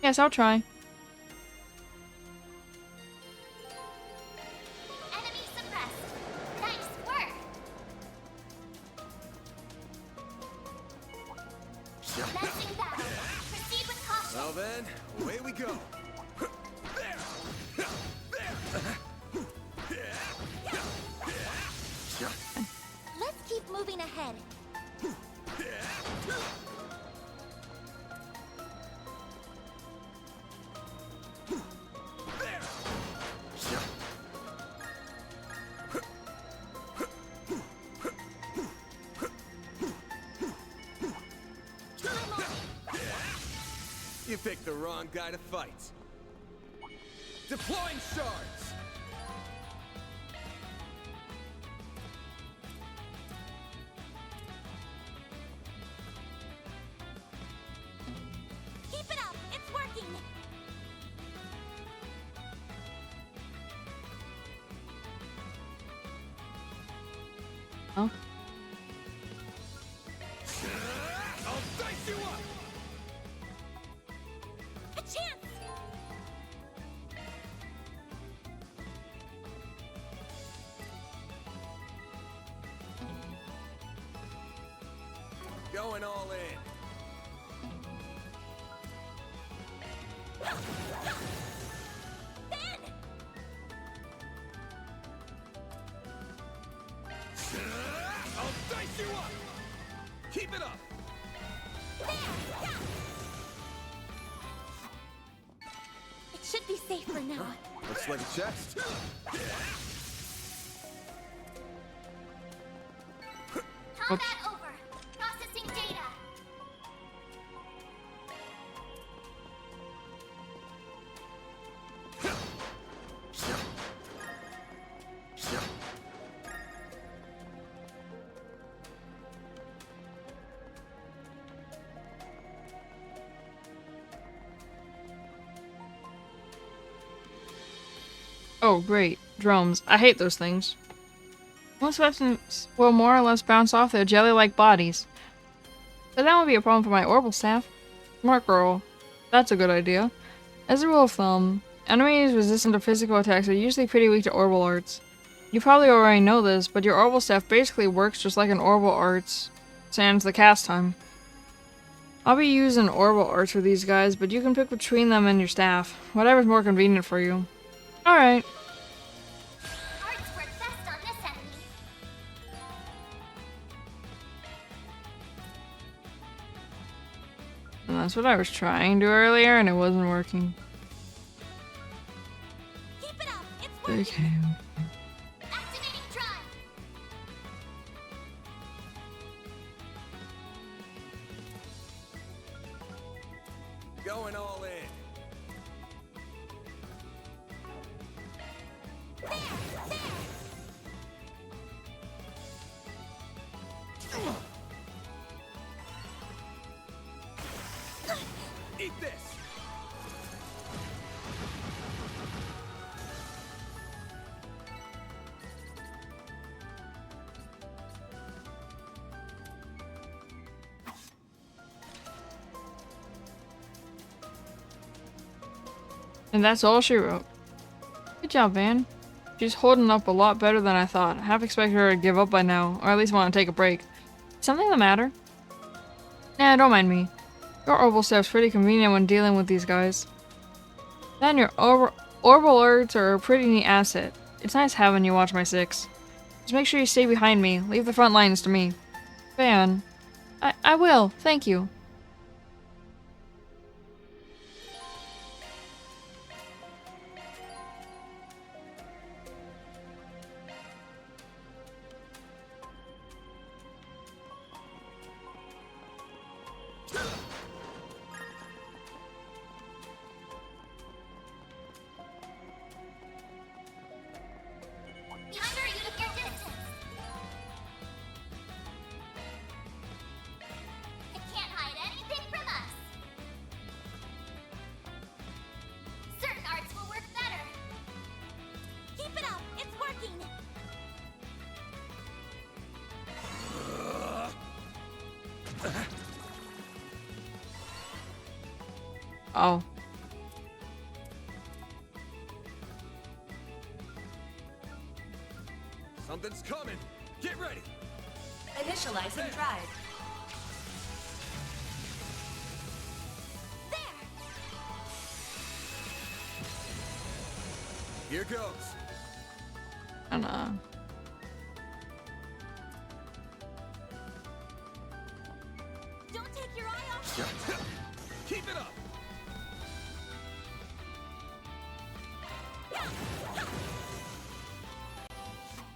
Yes, I'll try. Enemy suppressed. Nice work. Commencing battle. Proceed with caution. Well then, away we go. Let's keep moving ahead. You picked the wrong guy to fight. Deploying shards. Keep it up. It's working. Oh. I'll dice you up. A chance. Going all in. I'll dice you up. Keep it up. It should be safe for now. Looks like a chest. Combat over. Processing data. Oh, great. Drones. I hate those things. Most weapons will more or less bounce off their jelly-like bodies. But that won't be a problem for my orbital staff. Smart girl. That's a good idea. As a rule of thumb, enemies resistant to physical attacks are usually pretty weak to orbital arts. You probably already know this, but your orbital staff basically works just like an orbital arts, sans the cast time. I'll be using orbital arts for these guys, but you can pick between them and your staff. Whatever's more convenient for you. Alright. Arts work best on this enemy. And that's what I was trying to do earlier, and it wasn't working. Keep it up. It's working. Okay. Activating drive. Going all in. Eat this. And that's all she wrote. Good job, Van. She's holding up a lot better than I thought. I half expected her to give up by now, or at least want to take a break. Something the matter? Nah, don't mind me. Your orbital staff's pretty convenient when dealing with these guys. Then your orbital arts are a pretty neat asset. It's nice having you watch my six. Just make sure you stay behind me. Leave the front lines to me. Van. I will. Thank you. Behind her, you get distance. It can't hide anything from us. Certain arts will work better. Keep it up. It's working. Oh. Something's coming. Get ready. Initializing drive. Here goes. And Don't take your eye off. Keep it up.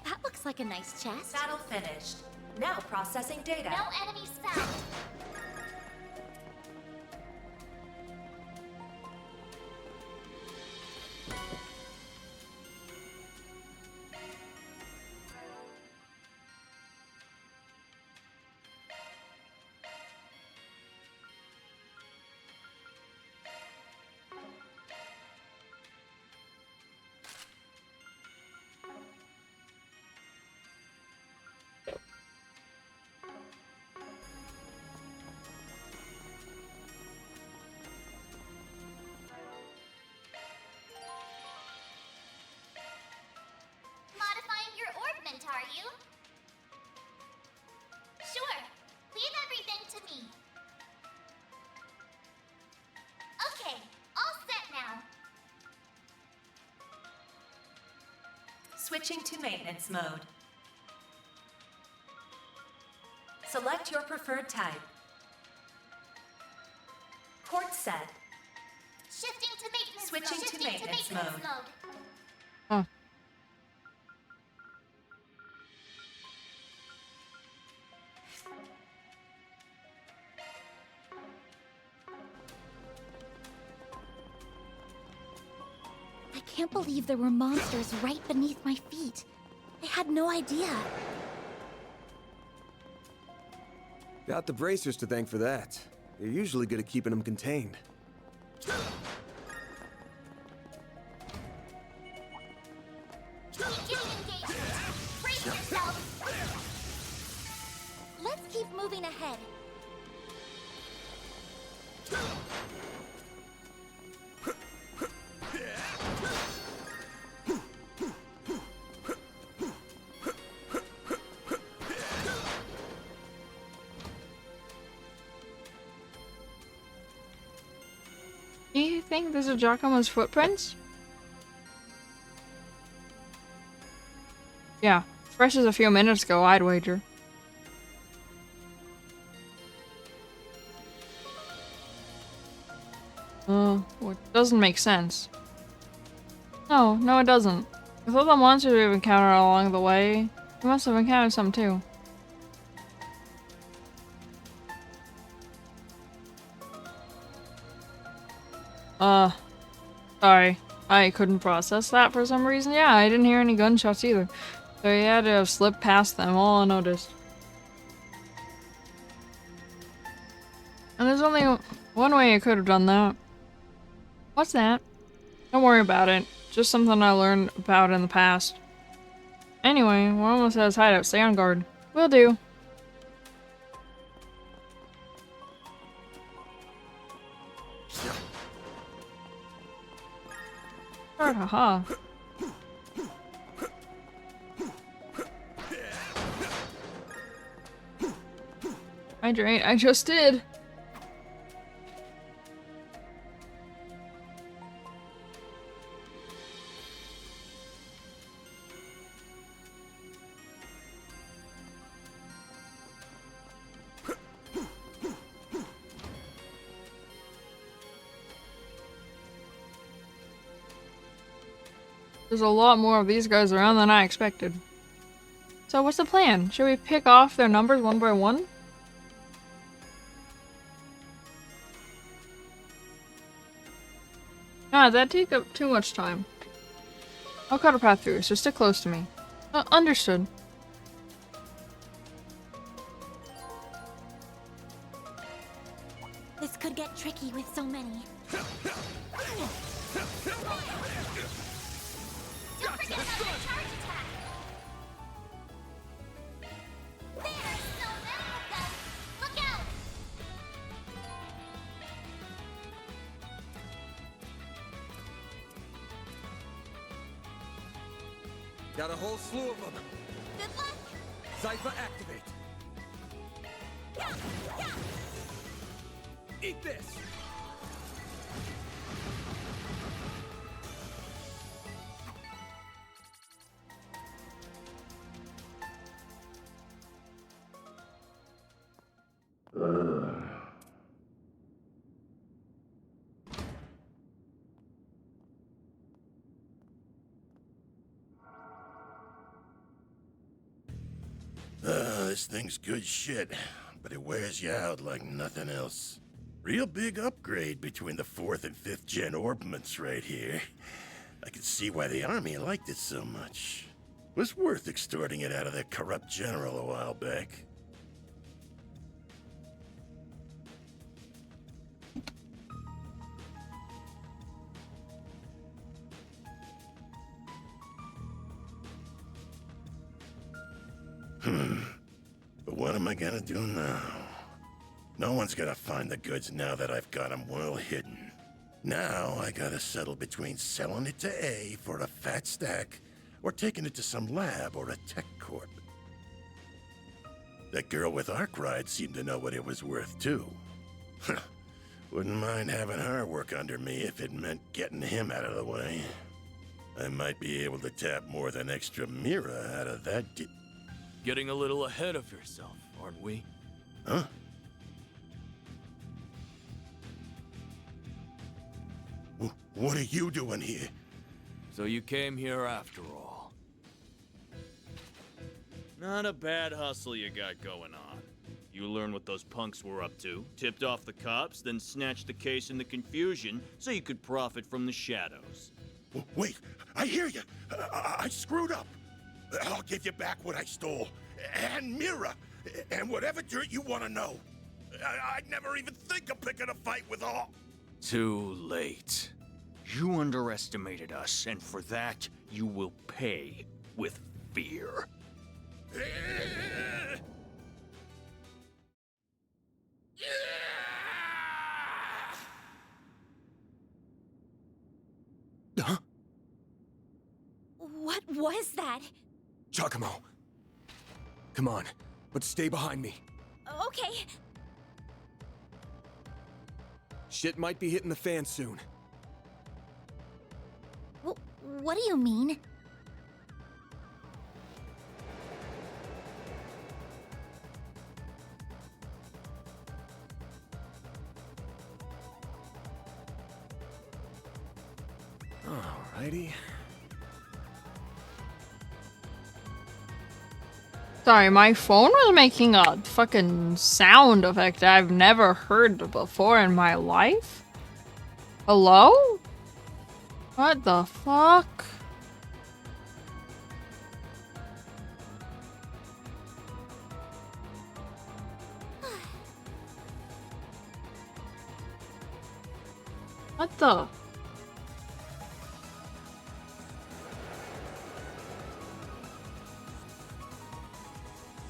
That looks like a nice chest. Battle finished. Now processing data. No enemies found. Modifying your orbment, are you? Sure. Leave everything to me. Okay, all set now. Switching to maintenance mode. Select your preferred type. Port set. Shifting to maintenance Switching mode. to maintenance mode. oh. I can't believe there were monsters right beneath my feet. I had no idea. Got the bracers to thank for that. You're usually good at keeping them contained. Beginning engagement. Brace yourself. Let's keep moving ahead. think these are Giacomo's footprints? Yeah, fresh as a few minutes ago, I'd wager. What doesn't make sense. No, it doesn't. With all the monsters we've encountered along the way, we must have encountered some too. Sorry. I couldn't process that for some reason. Yeah, I didn't hear any gunshots either. So he had to have slipped past them all unnoticed. And there's only one way I could have done that. What's that? Don't worry about it. Just something I learned about in the past. Anyway, we're almost at his hideout. Stay on guard. Will do. Haha. Hydrate, I just did. There's a lot more of these guys around than I expected. So what's the plan? Should we pick off their numbers one by one? Nah, that'd take up too much time. I'll cut a path through, so stick close to me. Understood. This could get tricky with so many. Don't forget about the charge attack! There's so many of them! Look out! Got a whole slew of them. Good luck! Zypher activate. Eat this! This thing's good shit, but it wears you out like nothing else. Real big upgrade between the 4th and 5th gen orbments right here. I can see why the army liked it so much. Was worth extorting it out of that corrupt general a while back. But what am I gonna do now? No one's gonna find the goods now that I've got them well hidden. Now I gotta settle between selling it to A for a fat stack, or taking it to some lab or a tech corp. That girl with Arkwright seemed to know what it was worth too. Wouldn't mind having her work under me if it meant getting him out of the way. I might be able to tap more than extra Mira out of that Getting a little ahead of yourself, aren't we? Huh? What are you doing here? So you came here after all. Not a bad hustle you got going on. You learned what those punks were up to, tipped off the cops, then snatched the case in the confusion so you could profit from the shadows. Wait, I hear you. I screwed up. I'll give you back what I stole. And Mira. And whatever dirt you want to know. I'd never even think of picking a fight with all. Too late. You underestimated us, and for that, you will pay with fear. Huh? What was that? Giacomo. Come on, but stay behind me. Okay. Shit might be hitting the fan soon. What do you mean? Alrighty. Sorry, my phone was making a fucking sound effect I've never heard before in my life. Hello? What the fuck? What the?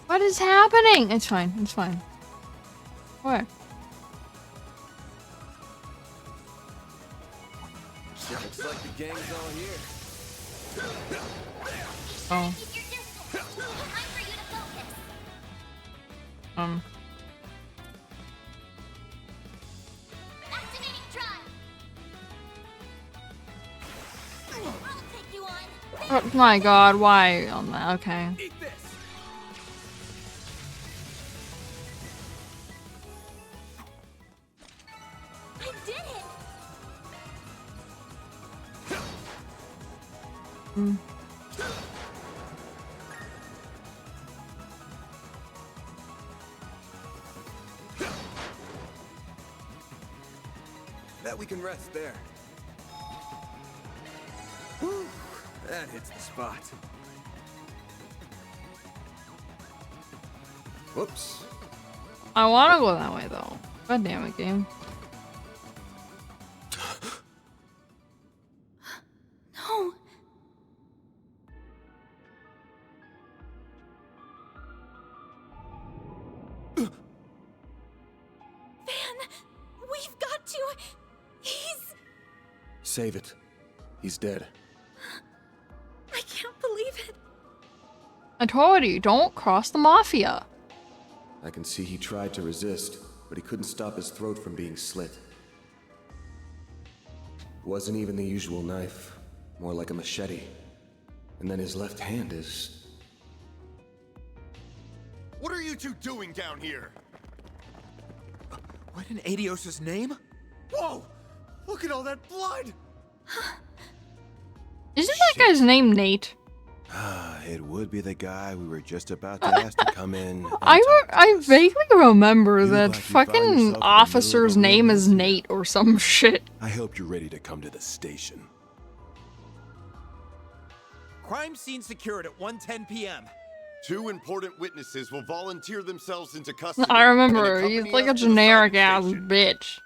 What is happening? It's fine, it's fine. What? Looks like the gang's all here. Oh. Activating drive. I'll take you on. Oh my god, why on that? Okay. Eat this. I did it. Bet we can rest there. Whew, that hits the spot. Whoops. I wanna go that way though. God damn it, game. No. Van, we've got to. He's. Save it. He's dead. I can't believe it. I told you, don't cross the mafia. I can see he tried to resist, but he couldn't stop his throat from being slit. Wasn't even the usual knife, more like a machete. And then his left hand is... What are you two doing down here? What in Adios' name? Whoa! Look at all that blood! Isn't that guy's name Nate? It would be the guy we were just about to ask to come in. I vaguely remember You that look like you found yourself in fucking the middle officer's of a name is romance Nate or some shit. I hope you're ready to come to the station. Crime scene secured at 1:10 p.m. 2 important witnesses will volunteer themselves into custody. I remember, and he's accompany like a us to the generic sighting ass station. bitch.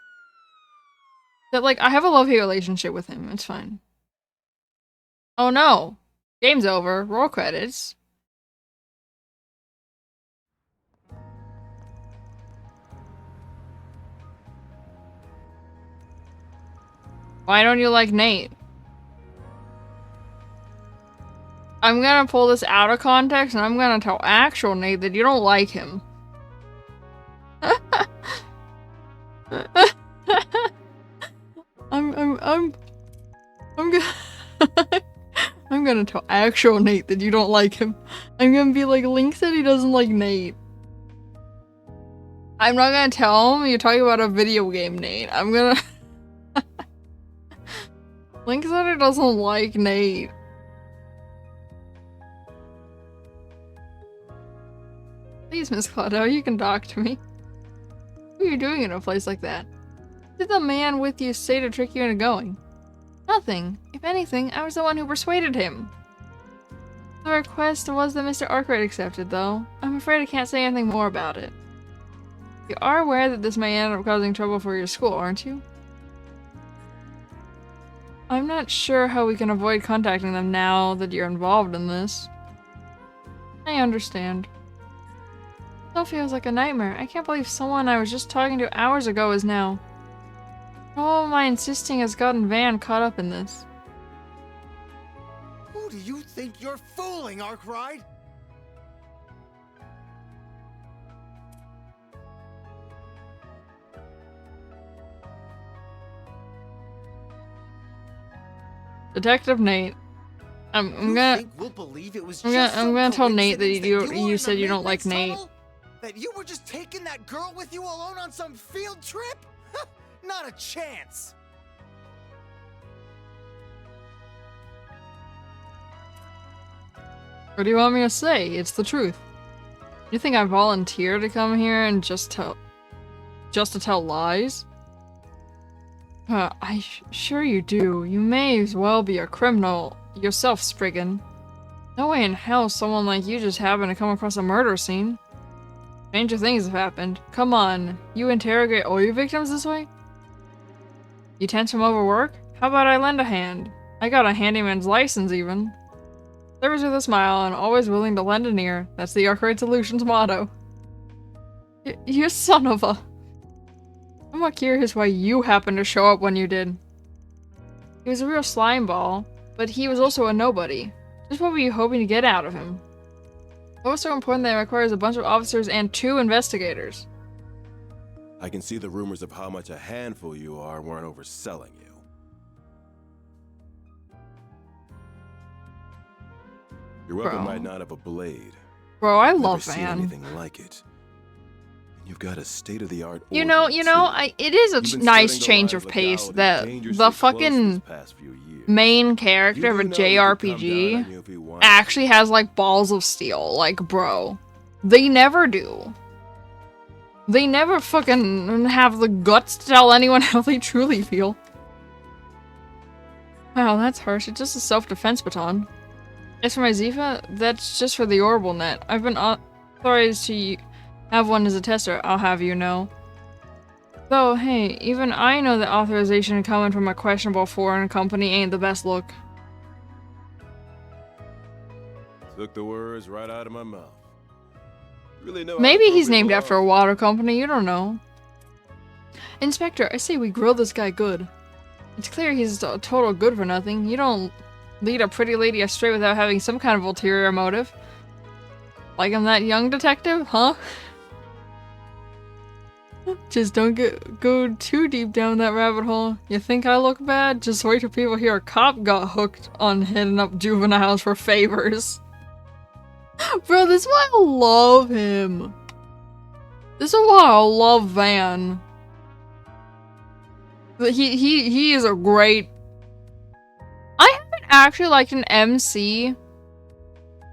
That like, I have a love-hate relationship with him, it's fine. Oh no. Game's over. Roll credits. Why don't you like Nate? I'm gonna pull this out of context and I'm gonna tell actual Nate that you don't like him. I'm gonna I'm gonna tell actual Nate that you don't like him. I'm gonna be like, Link said he doesn't like Nate. I'm not gonna tell him you're talking about a video game, Nate. I'm gonna Link said he doesn't like Nate. Please, Miss Claudio, you can talk to me. What are you doing in a place like that? What did the man with you say to trick you into going? Nothing. If anything, I was the one who persuaded him. The request was that Mr. Arkwright accepted, though. I'm afraid I can't say anything more about it. You are aware that this may end up causing trouble for your school, aren't you? I'm not sure how we can avoid contacting them now that you're involved in this. I understand. It still feels like a nightmare. I can't believe someone I was just talking to hours ago is now. All my insisting has gotten Van caught up in this. Who do you think you're fooling, Arkwright? Detective Nate. I'm gonna think we'll believe it was I'm gonna tell Nate that you said you don't like Nate. That you were just taking that girl with you alone on some field trip? Not a chance. What do you want me to say? It's the truth. You think I volunteered to come here and just to tell lies? Sure you do. You may as well be a criminal yourself, Spriggan. No way in hell someone like you just happened to come across a murder scene. Stranger things have happened. Come on, you interrogate all your victims this way? You tense from overwork? How about I lend a hand? I got a handyman's license even. Service with a smile and always willing to lend an ear. That's the Arcade Solutions motto. You son of a... I'm not curious why you happened to show up when you did. He was a real slime ball, but he was also a nobody. Just what were you hoping to get out of him? What was so important that it requires a bunch of officers and 2 investigators? I can see the rumors of how much a handful you are weren't overselling you. Your weapon might not have a blade. Bro, I I've love never seen Van. anything like it. And you've got a state-of-the-art. You know, it is a nice change of pace that the fucking main character of a JRPG actually has like balls of steel. Like, bro, they never do. They never fucking have the guts to tell anyone how they truly feel. Wow, that's harsh. It's just a self-defense baton. As for my Zifa, that's just for the orbital net. I've been authorized to have one as a tester, I'll have you know. Though, hey, even I know that authorization coming from a questionable foreign company ain't the best look. Took the words right out of my mouth. Really know Maybe he's named after a water company, you don't know. Inspector, I say we grill this guy good. It's clear he's a total good for nothing. You don't lead a pretty lady astray without having some kind of ulterior motive. Like I'm that young detective, huh? Just don't go too deep down that rabbit hole. You think I look bad? Just wait till people hear a cop got hooked on hitting up juveniles for favors. Bro, this is why I love him. This is why I love Van. He is a great... I haven't actually liked an MC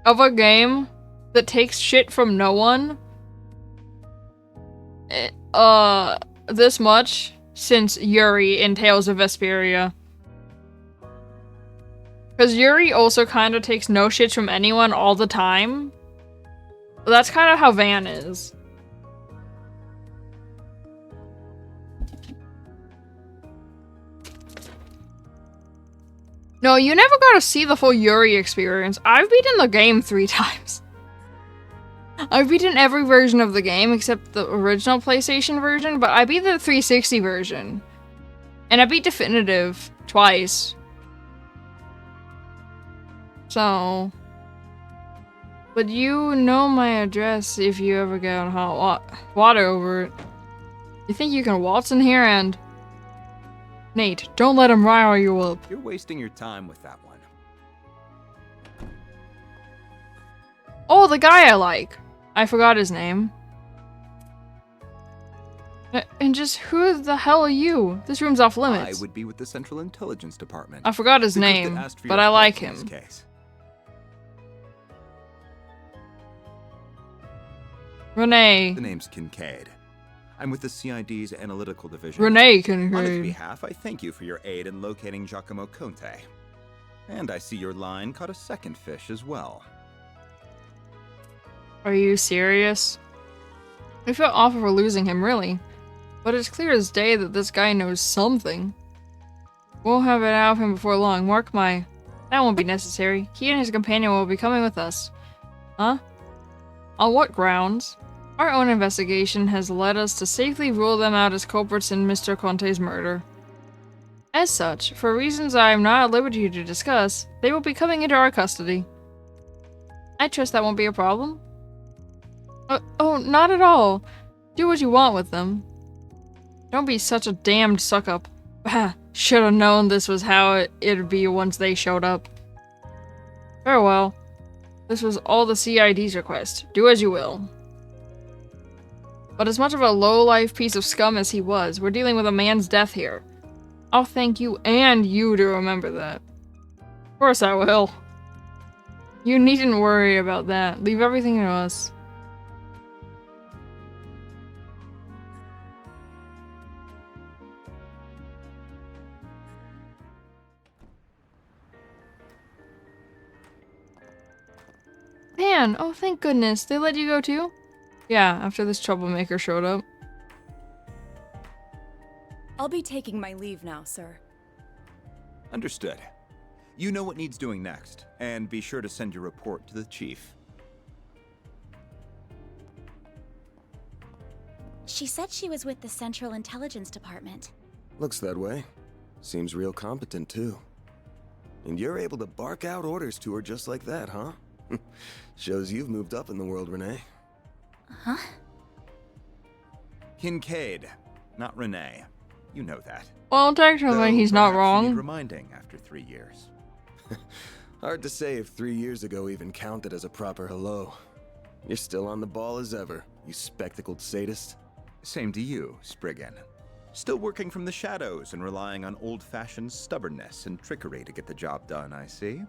of a game that takes shit from no one this much since Yuri in Tales of Vesperia. Because Yuri also kind of takes no shits from anyone all the time. But that's kind of how Van is. No, you never got to see the full Yuri experience. I've beaten the game 3 times. I've beaten every version of the game except the original PlayStation version, but I beat the 360 version. And I beat Definitive twice. So... But you know my address if you ever get on hot water over it. You think you can waltz in here and... Nate, don't let him rile you up. You're wasting your time with that one. Oh, the guy I like. I forgot his name. And just who the hell are you? This room's off limits. I would be with the Central Intelligence Department. I forgot his name, but I like him. Renee. The name's Kincaid. I'm with the CID's Analytical Division. Renee Kincaid. On his behalf, I thank you for your aid in locating Giacomo Conte. And I see your line caught a second fish as well. Are you serious? I feel awful for losing him, really. But it's clear as day that this guy knows something. We'll have it out of him before long, mark my... That won't be necessary. He and his companion will be coming with us. Huh? On what grounds? Our own investigation has led us to safely rule them out as culprits in Mr. Conte's murder. As such, for reasons I am not at liberty to discuss, they will be coming into our custody. I trust that won't be a problem. Oh, not at all. Do what you want with them. Don't be such a damned suck-up. Should have known this was how it'd be once they showed up. Farewell. This was all the CID's request. Do as you will. But as much of a low-life piece of scum as he was, we're dealing with a man's death here. I'll thank you and you to remember that. Of course I will. You needn't worry about that. Leave everything to us. Man, oh thank goodness. They let you go too? Yeah, after this troublemaker showed up. I'll be taking my leave now, sir. Understood. You know what needs doing next, and be sure to send your report to the chief. She said she was with the Central Intelligence Department. Looks that way. Seems real competent, too. And you're able to bark out orders to her just like that, huh? Shows you've moved up in the world, Renee. Huh? Kincaid, not Renee. You know that. Well, technically he's not wrong. You need reminding after 3 years. Hard to say if 3 years ago even counted as a proper hello. You're still on the ball as ever, you spectacled sadist. Same to you, Spriggan. Still working from the shadows and relying on old-fashioned stubbornness and trickery to get the job done, I see.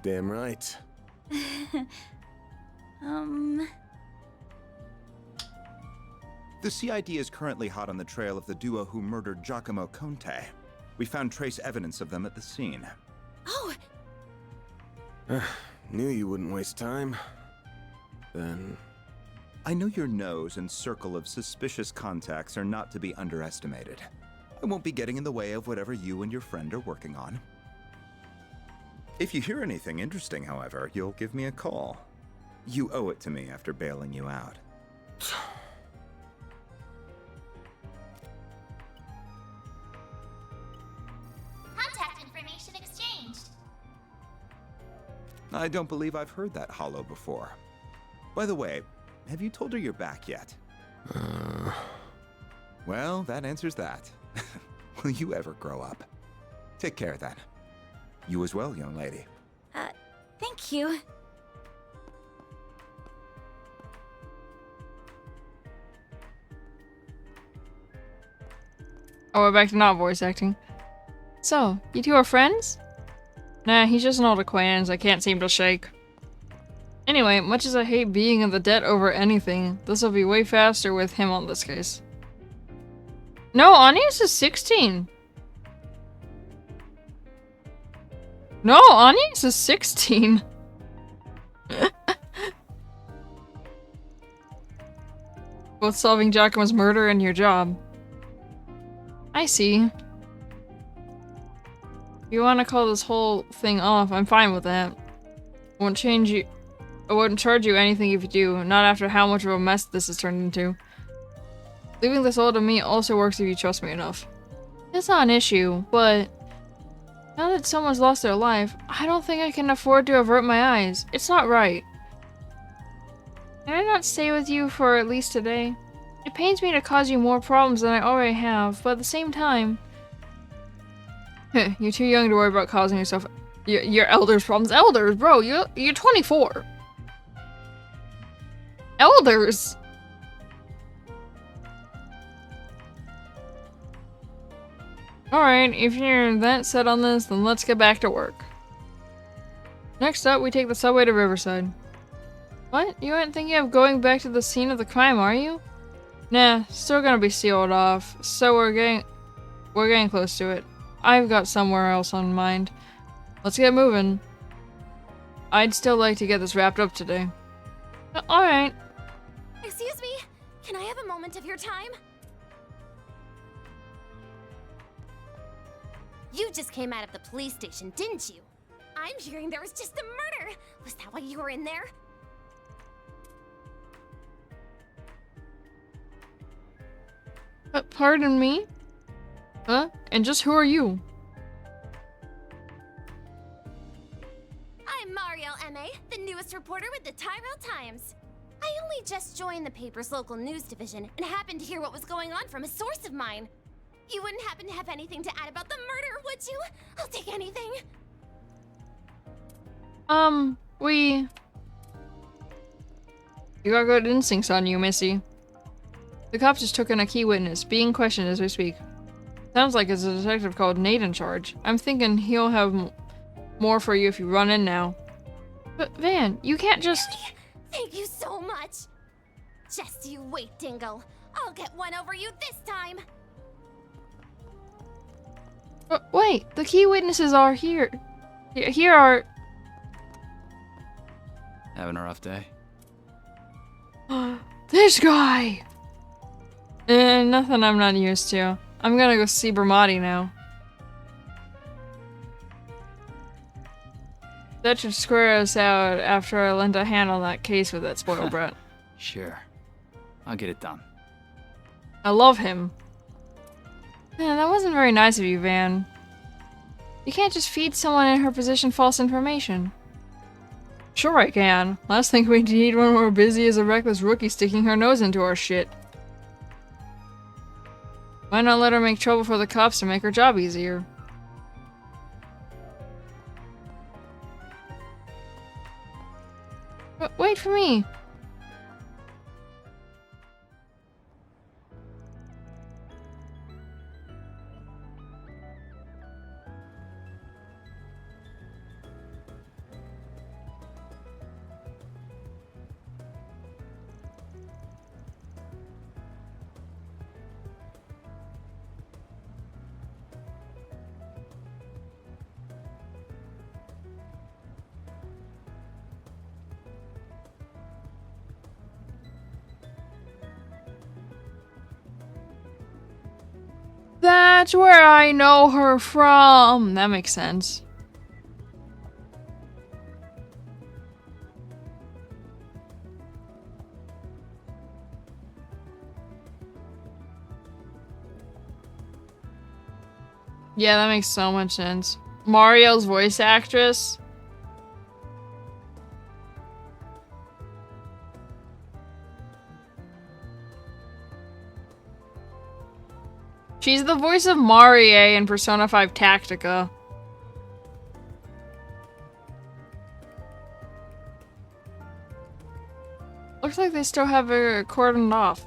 Damn right. The CID is currently hot on the trail of the duo who murdered Giacomo Conte. We found trace evidence of them at the scene. Oh! Knew you wouldn't waste time. Then... I know your nose and circle of suspicious contacts are not to be underestimated. I won't be getting in the way of whatever you and your friend are working on. If you hear anything interesting, however, you'll give me a call. You owe it to me after bailing you out. Contact information exchanged. I don't believe I've heard that hollow before. By the way, have you told her you're back yet? Well, that answers that. Will you ever grow up? Take care then. You as well, young lady. Thank you. Oh, we're back to not voice acting. So, you two are friends? Nah, he's just an old acquaintance I can't seem to shake. Anyway, much as I hate being in the debt over anything, this will be way faster with him on this case. No, Anius is 16. No, Anius is 16. Both solving Giacomo's murder and your job. I see. If you want to call this whole thing off, I'm fine with that. I won't charge you anything if you do, not after how much of a mess this has turned into. Leaving this all to me also works if you trust me enough. It's not an issue, but now that someone's lost their life, I don't think I can afford to avert my eyes. It's not right. Can I not stay with you for at least today? It pains me to cause you more problems than I already have, but at the same time... You're too young to worry about causing yourself your elders problems. Elders, bro, you're 24. Elders! Alright, if you're that set on this, then let's get back to work. Next up, we take the subway to Riverside. What? You aren't thinking of going back to the scene of the crime, are you? Nah, still gonna be sealed off, so we're getting close to it. I've got somewhere else on mind. Let's get moving. I'd still like to get this wrapped up today. Alright. Excuse me, can I have a moment of your time? You just came out of the police station, didn't you? I'm hearing there was just a murder. Was that why you were in there? Pardon me? Huh? And just who are you? I'm Marielle M.A., the newest reporter with the Tyrell Times. I only just joined the paper's local news division and happened to hear what was going on from a source of mine. You wouldn't happen to have anything to add about the murder, would you? I'll take anything. You got good instincts on you, Missy. The cops just took in a key witness, being questioned as we speak. Sounds like it's a detective called Nate in charge. I'm thinking he'll have more for you if you run in now. But Van, you can't just... Thank you so much! Just you wait, Dingle. I'll get one over you this time! Wait, the key witnesses are here. Here are... Having a rough day? This guy! Nothing I'm not used to. I'm gonna go see Bramati now. That should square us out after I learn to handle that case with that spoiled brat. Sure. I'll get it done. I love him. Man, that wasn't very nice of you, Van. You can't just feed someone in her position false information. Sure I can. Last thing we need when we're busy is a reckless rookie sticking her nose into our shit. Why not let her make trouble for the cops to make her job easier? Wait for me! That's where I know her from. That makes sense. Yeah, that makes so much sense. Mario's voice actress. She's the voice of Marie in Persona 5 Tactica. Looks like they still have it cordoned off.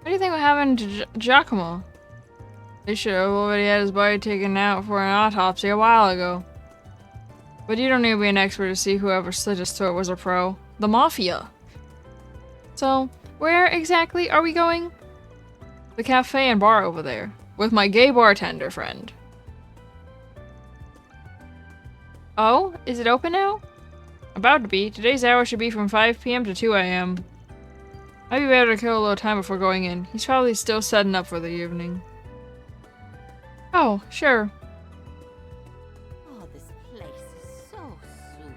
What do you think would happen to Giacomo? They should have already had his body taken out for an autopsy a while ago. But you don't need to be an expert to see whoever slit his throat was a pro. The Mafia. So, where exactly are we going? The cafe and bar over there, with my gay bartender friend. Oh, is it open now? About to be. Today's hour should be from 5 p.m. to 2 a.m. Might be better to kill a little time before going in. He's probably still setting up for the evening. Oh, sure. Oh, this place is so soothing.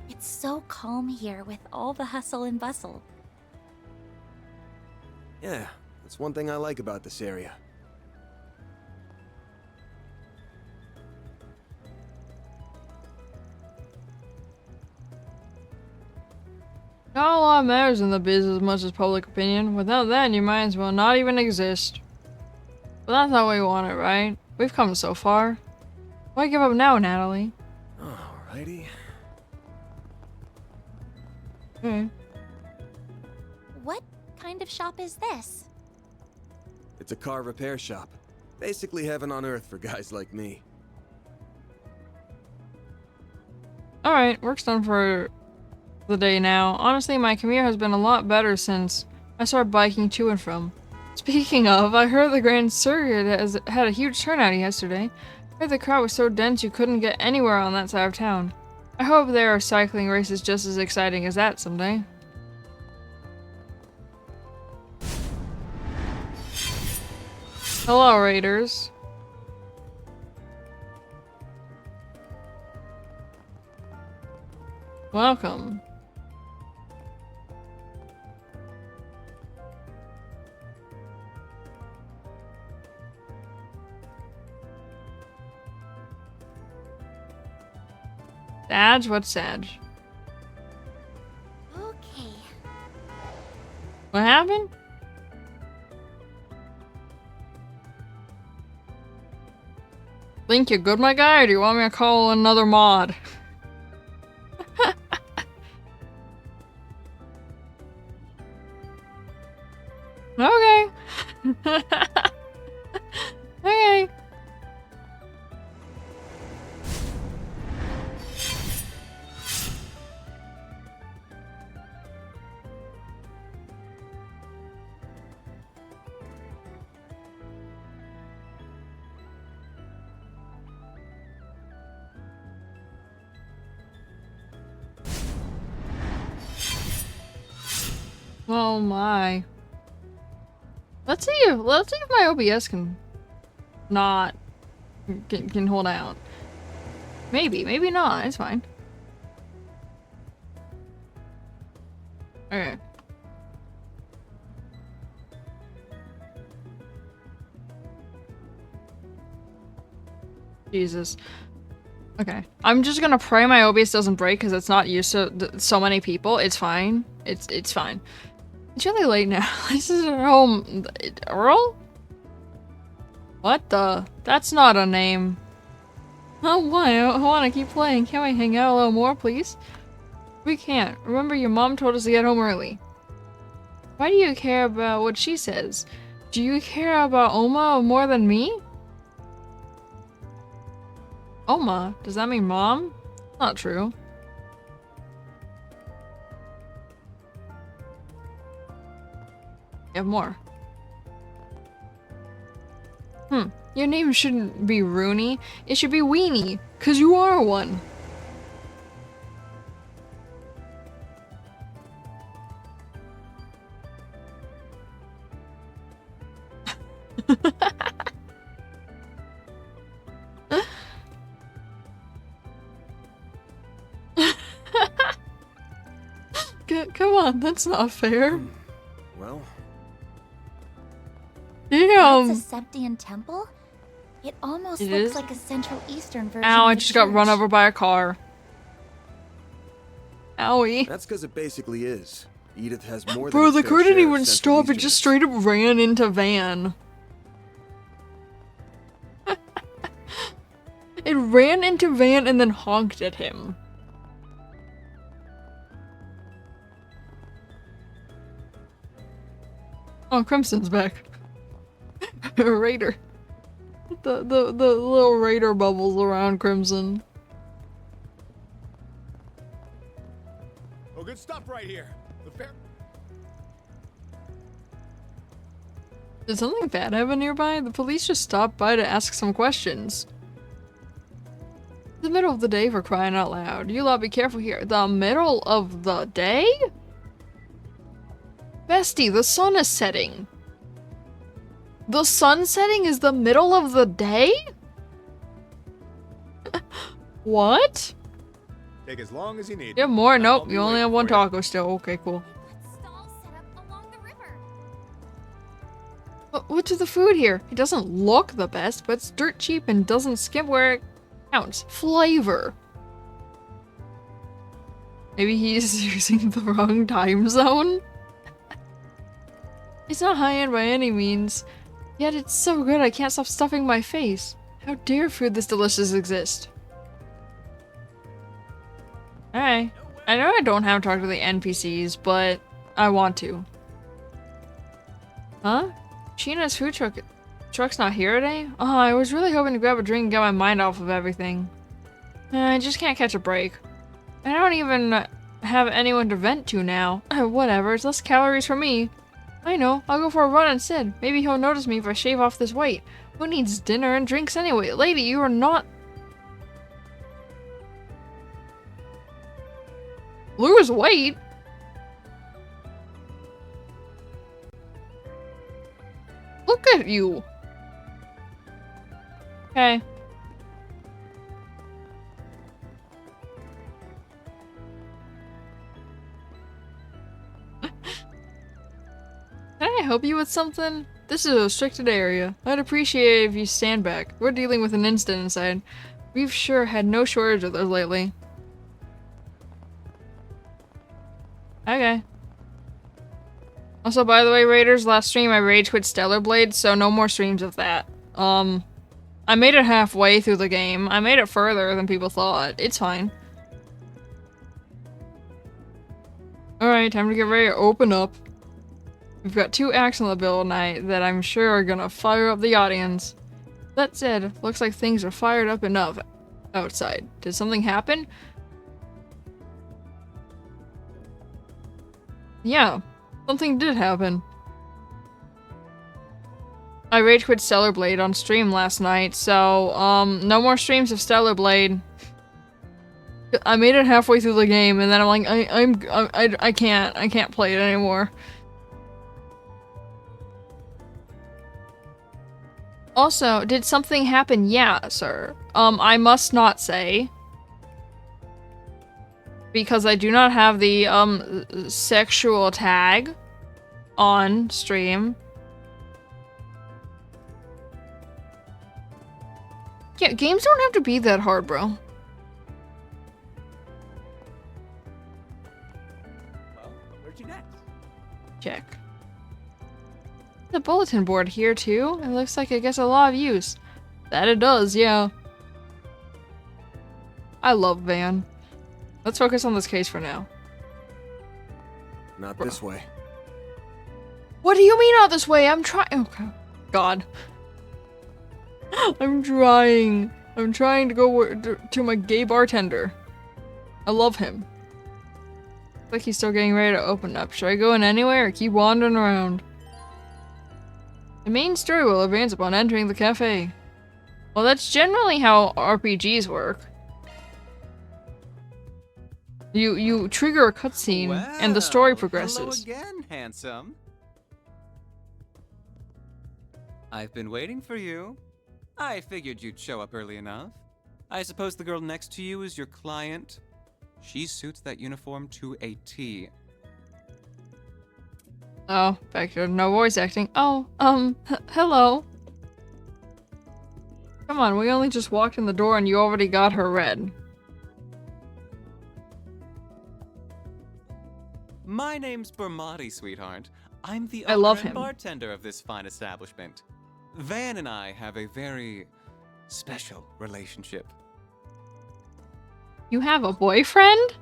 It's so calm here with all the hustle and bustle. Yeah, that's one thing I like about this area. Not a lot matters in the biz as much as public opinion. Without that, you might as well not even exist. But that's how we want it, right? We've come so far. Why give up now, Natalie? Alrighty. Okay. What kind of shop is this? It's a car repair shop. Basically heaven on earth for guys like me. Alright, work's done for the day now. Honestly, my commute has been a lot better since I started biking to and from. Speaking of, I heard the Grand Circuit has had a huge turnout yesterday. I heard the crowd was so dense you couldn't get anywhere on that side of town. I hope there are cycling races just as exciting as that someday. Hello, Raiders. Welcome. Sag? What's Sag? Okay. What happened? Link, you good, my guy, or do you want me to call another mod? Okay. Okay. Oh my. Let's see if my OBS can not can hold out. Maybe not. It's fine. Okay. Jesus. Okay. I'm just gonna pray my OBS doesn't break because it's not used to so many people. It's fine. It's fine. It's really late now. This is home. Earl? What the? That's not a name. Oh, why? I want to keep playing. Can't we hang out a little more, please? We can't. Remember, your mom told us to get home early. Why do you care about what she says? Do you care about Oma more than me? Oma? Does that mean mom? Not true. You have more. Your name shouldn't be Rooney. It should be Weenie, 'cause you are one. Come on, that's not fair. Well... Damn! That's a Septian temple? It almost It looks is? like a Central Eastern version Ow, I of the just got run church. over by a car. Owie. That's because it basically is. Edith has more Bro, than the its car fair didn't share of even Central stop, it just straight up ran into Van. It ran into Van and then honked at him. Oh, Crimson's back. Raider. The little Raider bubbles around Crimson. Oh, good stuff right here. The fair. Did something bad happen nearby? The police just stopped by to ask some questions. The middle of the day, for crying out loud. You lot be careful here. The middle of the day? Bestie, the sun is setting. The sun setting is the middle of the day? What? Take as long as you need. You have more? I'll Nope, be you only waiting have one for you. taco still. Okay, cool. What's with the food here? It doesn't look the best, but it's dirt cheap and doesn't skip where it counts. Flavor. Maybe he's using the wrong time zone? It's not high-end by any means, yet it's so good I can't stop stuffing my face. How dare food this delicious exist? Alright. I know I don't have to talk to the NPCs, but I want to. Huh? China's food truck's not here today? Oh, I was really hoping to grab a drink and get my mind off of everything. I just can't catch a break. I don't even have anyone to vent to now. Whatever, it's less calories for me. I know, I'll go for a run instead. Maybe he'll notice me if I shave off this weight. Who needs dinner and drinks anyway? Lady, you are not... Lose weight? Look at you. Okay. Can I help you with something? This is a restricted area. I'd appreciate it if you stand back. We're dealing with an incident inside. We've sure had no shortage of those lately. Okay. Also, by the way, Raiders, last stream I rage quit Stellar Blade, so no more streams of that. I made it halfway through the game. I made it further than people thought. It's fine. Alright, time to get ready to open up. We've got 2 acts on the bill tonight that I'm sure are gonna fire up the audience. That said, looks like things are fired up enough outside. Did something happen? Yeah, something did happen. I rage quit Stellar Blade on stream last night, so, no more streams of Stellar Blade. I made it halfway through the game, and then I'm like, I can't play it anymore. Also, did something happen? Yeah, sir. I must not say. Because I do not have the, sexual tag on stream. Yeah, games don't have to be that hard, bro. Well, where'd you next? Check. The bulletin board here, too. It looks like it gets a lot of use. That it does, yeah. I love Van. Let's focus on this case for now. Not this way. What do you mean not this way? I'm trying. Okay. God. I'm trying. I'm trying to go to my gay bartender. I love him. Looks like he's still getting ready to open up. Should I go in anywhere or keep wandering around? The main story will advance upon entering the cafe. Well, that's generally how RPGs work. You trigger a cutscene and the story progresses. Hello again, handsome. I've been waiting for you. I figured you'd show up early enough. I suppose the girl next to you is your client. She suits that uniform to a T. Oh, back to no voice acting. Oh, hello. Come on, we only just walked in the door and you already got her red. My name's Bermati, sweetheart. I'm the I love owner and him. bartender of this fine establishment. Van and I have a very special relationship. You have a boyfriend?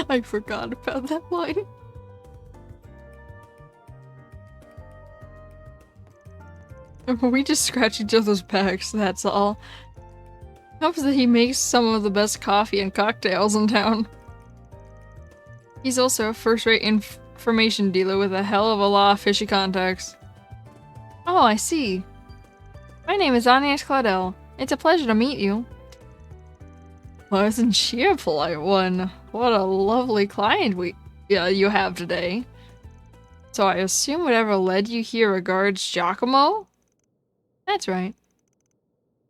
I forgot about that line. We just scratch each other's backs, that's all. Helps that he makes some of the best coffee and cocktails in town. He's also a first-rate information dealer with a hell of a lot of fishy contacts. Oh, I see. My name is Agnes Claudel. It's a pleasure to meet you. Well, isn't she a polite one? What a lovely client you have today. So I assume whatever led you here regards Giacomo? That's right.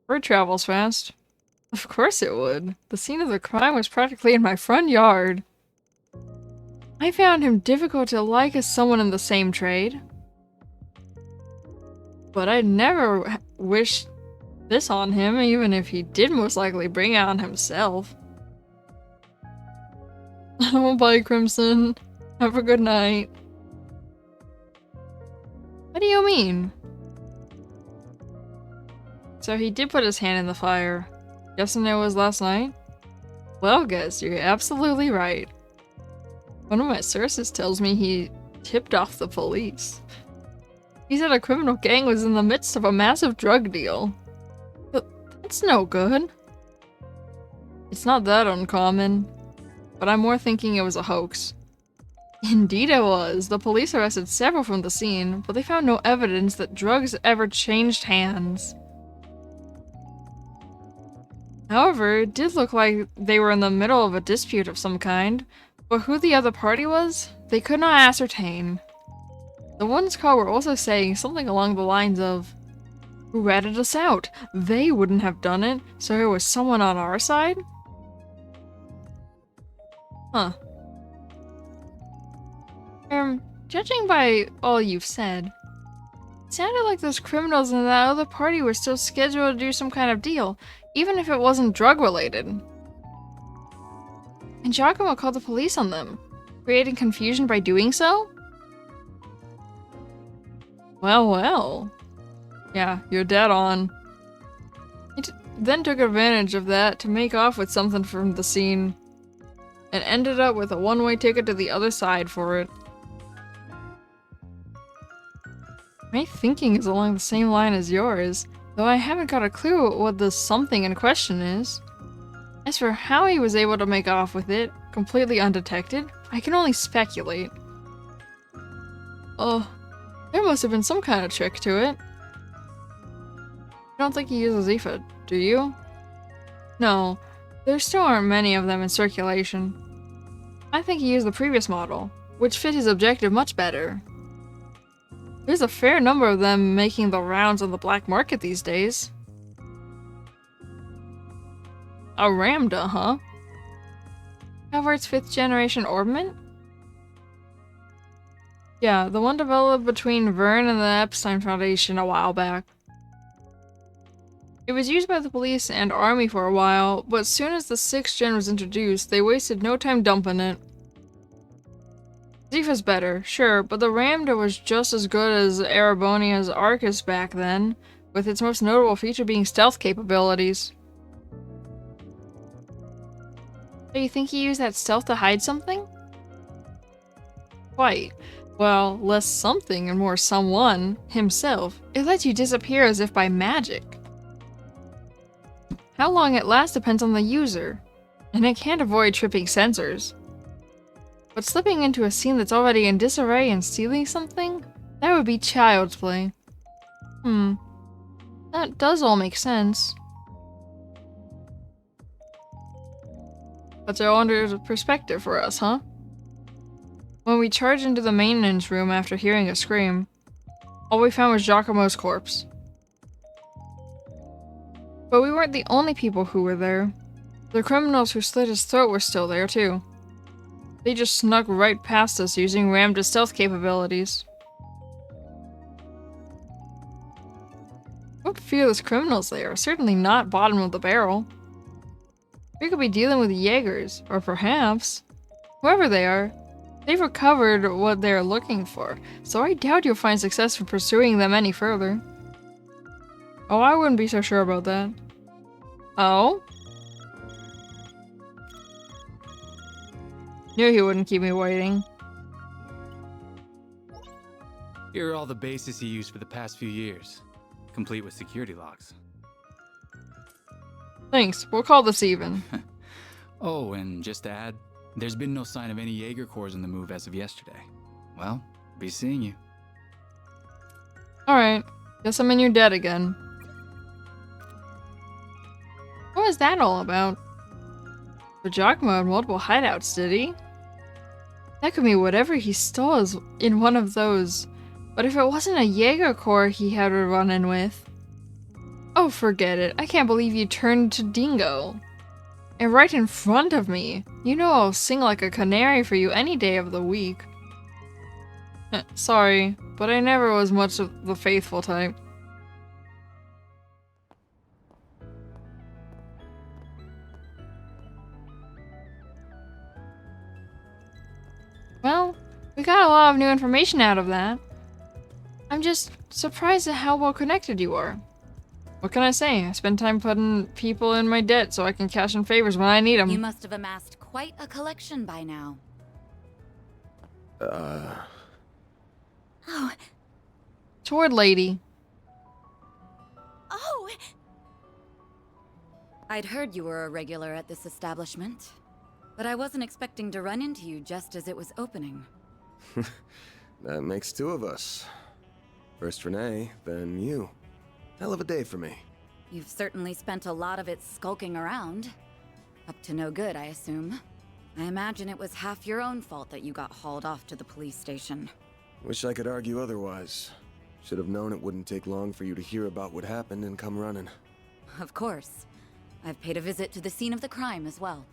Word travels fast. Of course it would. The scene of the crime was practically in my front yard. I found him difficult to like as someone in the same trade. But I'd never wish this on him, even if he did most likely bring it on himself. Oh, bye, Crimson. Have a good night. What do you mean? So he did put his hand in the fire. Guessing it was last night? Well, guess you're absolutely right. One of my sources tells me he tipped off the police. He said a criminal gang was in the midst of a massive drug deal. But that's no good. It's not that uncommon. But I'm more thinking it was a hoax. Indeed it was. The police arrested several from the scene, but they found no evidence that drugs ever changed hands. However, it did look like they were in the middle of a dispute of some kind, but who the other party was, they could not ascertain. The ones called were also saying something along the lines of, "Who ratted us out? They wouldn't have done it, so it was someone on our side?" Huh. Judging by all you've said, it sounded like those criminals in that other party were still scheduled to do some kind of deal, even if it wasn't drug-related. And Giacomo called the police on them. creating confusion by doing so? Well, well. Yeah, you're dead on. He then took advantage of that to make off with something from the scene, and ended up with a one-way ticket to the other side for it. My thinking is along the same line as yours, though I haven't got a clue what the something in question is. As for how he was able to make off with it, completely undetected, I can only speculate. Oh, there must have been some kind of trick to it. I don't think he uses Zifa, do you? No, there still aren't many of them in circulation. I think he used the previous model, which fit his objective much better. There's a fair number of them making the rounds on the black market these days. A Ramda, huh? Calvart's 5th generation orbment? Yeah, the one developed between Vern and the Epstein Foundation a while back. It was used by the police and army for a while, but as soon as the 6th gen was introduced, they wasted no time dumping it. Zifa's better, sure, but the Ramda was just as good as Erebonia's Arcus back then, with its most notable feature being stealth capabilities. So you think he used that stealth to hide something? Quite. Well, less something and more someone, himself. It lets you disappear as if by magic. How long it lasts depends on the user, and it can't avoid tripping sensors. But slipping into a scene that's already in disarray and stealing something? That would be child's play. That does all make sense. That's all under perspective for us, huh? When we charged into the maintenance room after hearing a scream, all we found was Giacomo's corpse. But we weren't the only people who were there. The criminals who slit his throat were still there, too. They just snuck right past us using Ramda's stealth capabilities. What fearless criminals they are, certainly not bottom of the barrel. We could be dealing with Jaegers, or perhaps, whoever they are, they've recovered what they're looking for, so I doubt you'll find success in pursuing them any further. Oh, I wouldn't be so sure about that. Oh? Knew he wouldn't keep me waiting. Here are all the bases he used for the past few years, complete with security logs. Thanks, we'll call this even. Oh, and just to add, there's been no sign of any Jaeger Corps in the move as of yesterday. Well, be seeing you. Alright, guess I'm in your debt again. What was that all about? The Giacomo had multiple hideouts, did he? That could mean whatever he stole is in one of those. But if it wasn't a Jaeger Corps he had a run-in with... Oh, forget it. I can't believe you turned to Dingo. And right in front of me. You know I'll sing like a canary for you any day of the week. Sorry, but I never was much of the faithful type. Well, we got a lot of new information out of that. I'm just surprised at how well connected you are. What can I say? I spend time putting people in my debt so I can cash in favors when I need them. You must have amassed quite a collection by now. Oh. Toward lady. Oh! I'd heard you were a regular at this establishment, but I wasn't expecting to run into you just as it was opening. That makes two of us. First Renee, then you. Hell of a day for me. You've certainly spent a lot of it skulking around. Up to no good, I assume. I imagine it was half your own fault that you got hauled off to the police station. Wish I could argue otherwise. Should have known it wouldn't take long for you to hear about what happened and come running. Of course. I've paid a visit to the scene of the crime as well.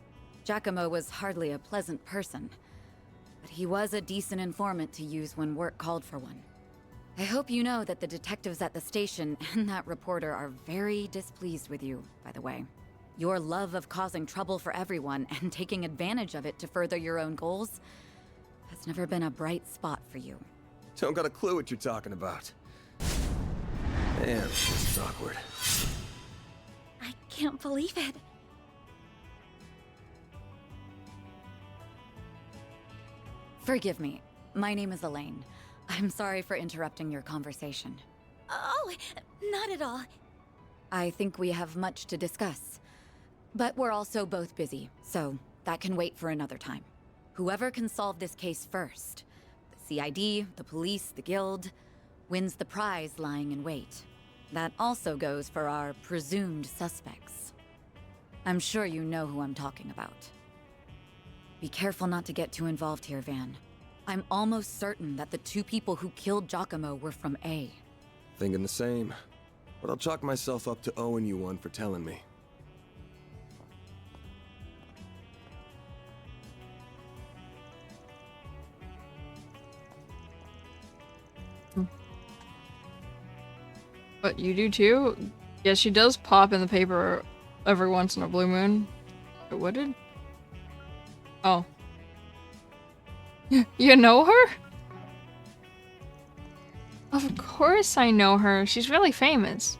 Giacomo was hardly a pleasant person, but he was a decent informant to use when work called for one. I hope you know that the detectives at the station and that reporter are very displeased with you, by the way. Your love of causing trouble for everyone and taking advantage of it to further your own goals, has never been a bright spot for you. Don't got a clue what you're talking about. Damn, this is awkward. I can't believe it. Forgive me. My name is Elaine. I'm sorry for interrupting your conversation. Oh, not at all. I think we have much to discuss. But we're also both busy, so that can wait for another time. Whoever can solve this case first, the CID, the police, the guild, wins the prize lying in wait. That also goes for our presumed suspects. I'm sure you know who I'm talking about. Be careful not to get too involved here, Van. I'm almost certain that the two people who killed Giacomo were from A. Thinking the same. But I'll chalk myself up to owing you one for telling me. But you do too? Yeah, she does pop in the paper every once in a blue moon. Wait, what did? Oh. You know her? Of course I know her. She's really famous.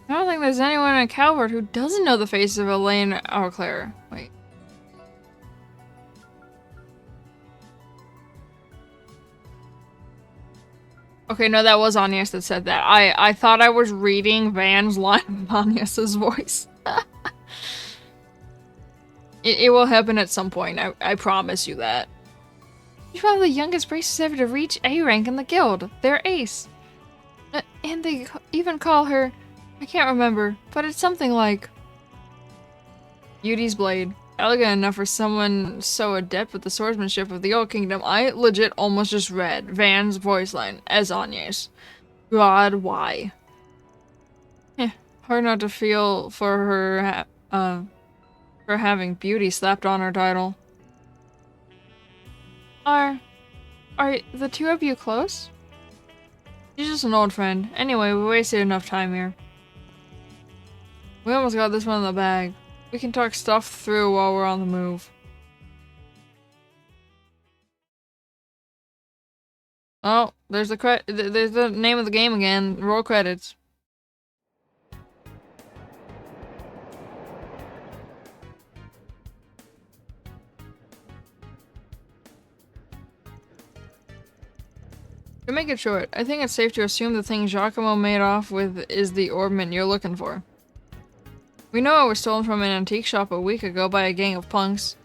I don't think there's anyone in Calvert who doesn't know the face of Elaine Auclair. Wait. Okay, no, that was Agnes that said that. I thought I was reading Van's line of Agnes's voice. It will happen at some point, I promise you that. You're one of the youngest bracers ever to reach A rank in the guild. They're ace. And they even call her... I can't remember, but it's something like... Beauty's Blade. Elegant enough for someone so adept with the swordsmanship of the Old Kingdom. I legit almost just read Van's voice line as Agnes. God, why? Hard not to feel for her, for having beauty slapped on her title. Are the two of you close? She's just an old friend. Anyway, we wasted enough time here. We almost got this one in the bag. We can talk stuff through while we're on the move. Oh, there's the name of the game again. Roll credits. To make it short, I think it's safe to assume the thing Giacomo made off with is the orbment you're looking for. We know it was stolen from an antique shop a week ago by a gang of punks.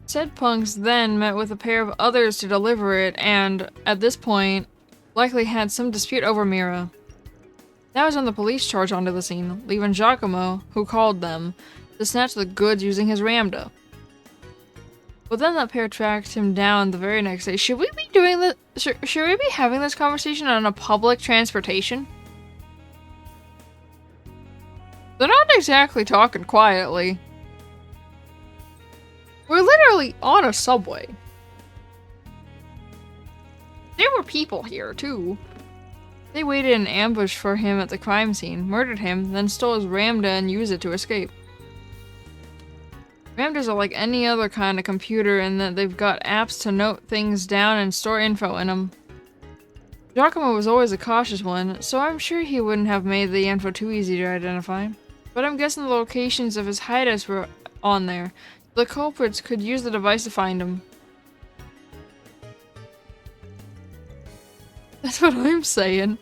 Said punks then met with a pair of others to deliver it and, at this point, likely had some dispute over Mira. That was when the police charged onto the scene, leaving Giacomo, who called them, to snatch the goods using his ramda. But then that pair tracked him down the very next day. Should we be doing this? Should we be having this conversation on a public transportation? They're not exactly talking quietly. We're literally on a subway. There were people here, too. They waited in ambush for him at the crime scene, murdered him, then stole his ramda and used it to escape. Ramdas are like any other kind of computer in that they've got apps to note things down and store info in them. Giacomo was always a cautious one, so I'm sure he wouldn't have made the info too easy to identify. But I'm guessing the locations of his hideouts were on there. The culprits could use the device to find him. That's what I'm saying.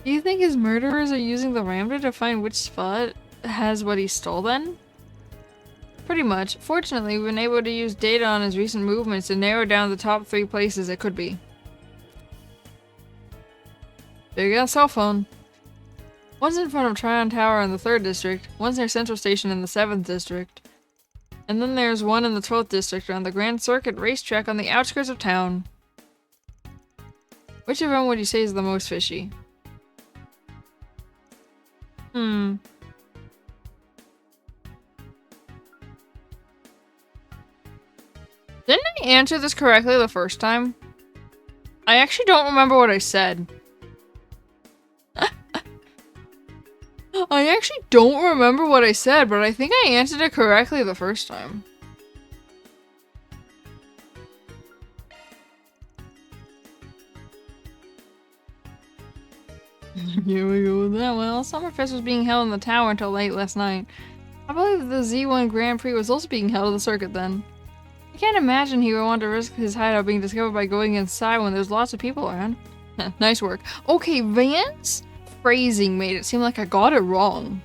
Do you think his murderers are using the ramda to find which spot has what he stole then? Pretty much. Fortunately, we've been able to use data on his recent movements to narrow down the top 3 places it could be. Big ass cell phone. One's in front of Tryon Tower in the 3rd district, one's near Central Station in the 7th district, and then there's one in the 12th district around the Grand Circuit racetrack on the outskirts of town. Which of them would you say is the most fishy? Didn't I answer this correctly the first time? I actually don't remember what I said. I actually don't remember what I said, but I think I answered it correctly the first time. Here we go with that. Well, Summerfest was being held in the tower until late last night. I believe the Z1 Grand Prix was also being held at the circuit then. I can't imagine he would want to risk his hideout being discovered by going inside when there's lots of people around. Nice work. Okay, Van's phrasing made it seem like I got it wrong.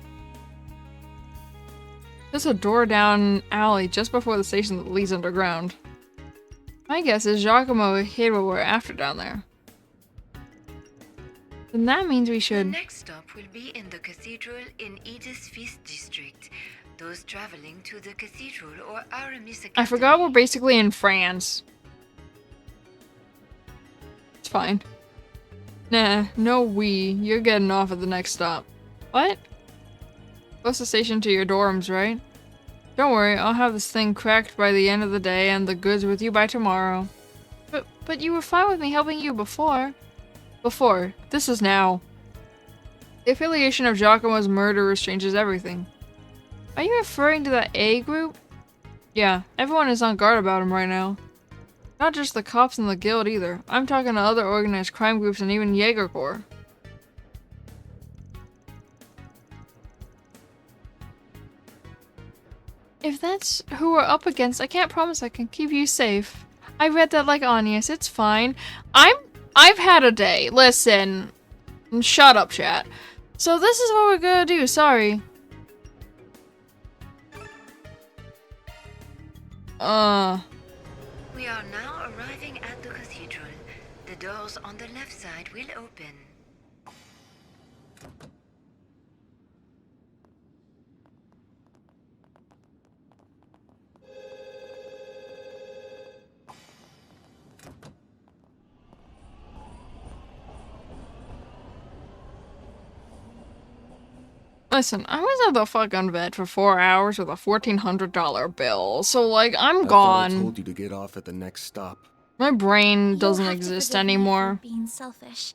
There's a door down an alley just before the station that leads underground. My guess is Giacomo hid what we're after down there. Then that means we should... The next stop will be in the cathedral in Edith's Feast District. Those traveling to the cathedral or Aramis Academy. I forgot we're basically in France. It's fine. Nah, no we. You're getting off at the next stop. What? Close the station to your dorms, right? Don't worry, I'll have this thing cracked by the end of the day and the goods with you by tomorrow. But you were fine with me helping you before. Before. This is now. The affiliation of Giacomo's murderers changes everything. Are you referring to that A group? Yeah, everyone is on guard about him right now. Not just the cops and the guild either. I'm talking to other organized crime groups and even Jaeger Corps. If that's who we're up against, I can't promise I can keep you safe. I read that like Agnes, it's fine. I've had a day. Listen. Shut up, chat. So this is what we're gonna do, sorry. We are now arriving at the cathedral. The doors on the left side will open. Listen, I was at the fucking vet for 4 hours with a $1,400 bill, so like, I'm gone. I told you to get off at the next stop. My brain doesn't exist anymore. Being selfish,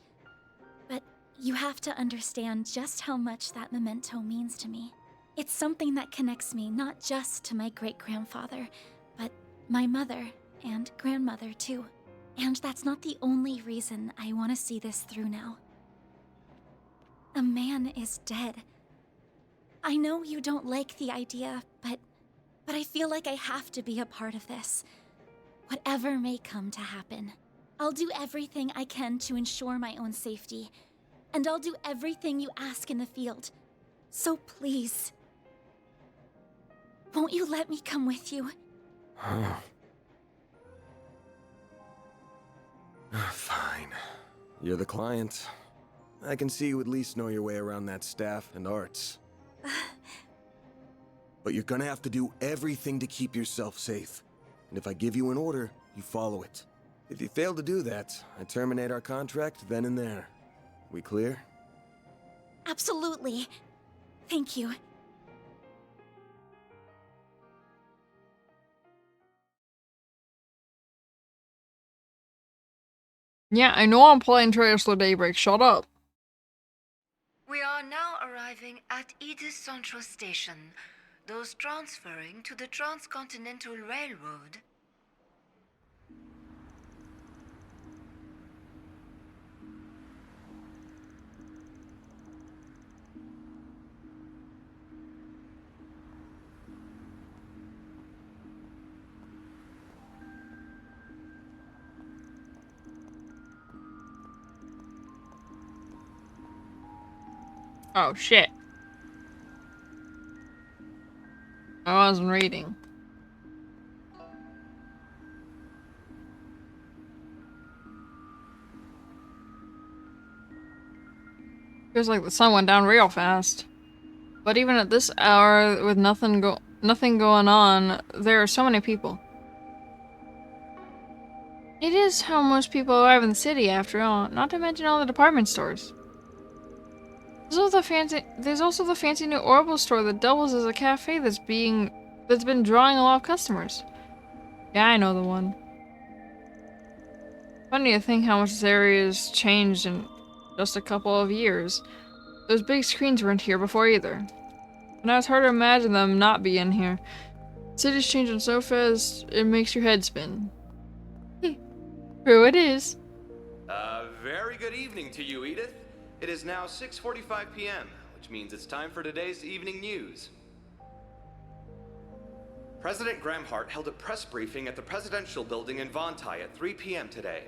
but you have to understand just how much that memento means to me. It's something that connects me not just to my great-grandfather, but my mother and grandmother too. And that's not the only reason I want to see this through now. A man is dead. I know you don't like the idea, but I feel like I have to be a part of this. Whatever may come to happen, I'll do everything I can to ensure my own safety, and I'll do everything you ask in the field. So please, won't you let me come with you? Fine. You're the client. I can see you at least know your way around that staff and arts. But you're gonna have to do everything to keep yourself safe. And if I give you an order, you follow it. If you fail to do that, I terminate our contract then and there. We clear? Absolutely. Thank you. Yeah, I know I'm playing Trails to Daybreak, shut up. We are now arriving at Edith Central Station. Those transferring to the Transcontinental Railroad. Oh shit. I wasn't reading. Feels like the sun went down real fast. But even at this hour, with nothing going on, there are so many people. It is how most people arrive in the city, after all, not to mention all the department stores. There's also the fancy new Orbital store that doubles as a cafe that's been drawing a lot of customers. Yeah, I know the one. Funny to think how much this area has changed in just a couple of years. Those big screens weren't here before either. Now it's hard to imagine them not being here. The city's changing so fast, it makes your head spin. True it is. Very good evening to you, Edith. It is now 6:45 p.m., which means it's time for today's evening news. President Graham Hart held a press briefing at the Presidential Building in Vontai at 3 p.m. today.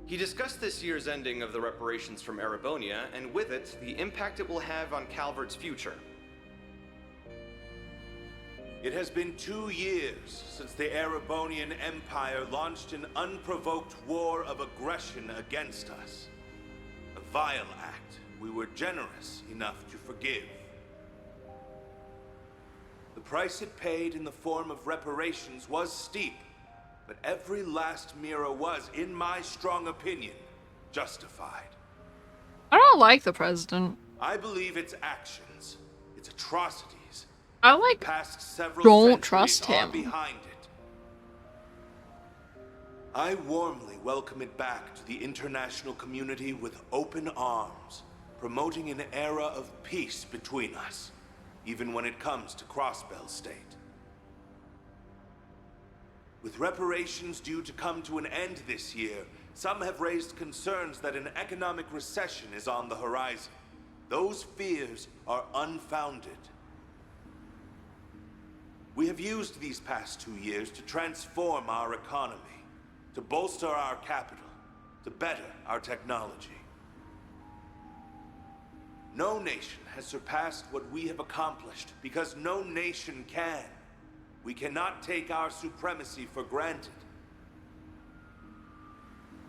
He discussed this year's ending of the reparations from Erebonia, and with it, the impact it will have on Calvert's future. It has been 2 years since the Erebonian Empire launched an unprovoked war of aggression against us. A vile act we were generous enough to forgive. The price it paid in the form of reparations was steep, but every last Mira was, in my strong opinion, justified. I don't like the president. I believe its actions, its atrocities, I like past several don't trust him. Behind it. I warmly welcome it back to the international community with open arms, promoting an era of peace between us, even when it comes to Crossbell State. With reparations due to come to an end this year, some have raised concerns that an economic recession is on the horizon. Those fears are unfounded. We have used these past 2 years to transform our economy, to bolster our capital, to better our technology. No nation has surpassed what we have accomplished because no nation can. We cannot take our supremacy for granted.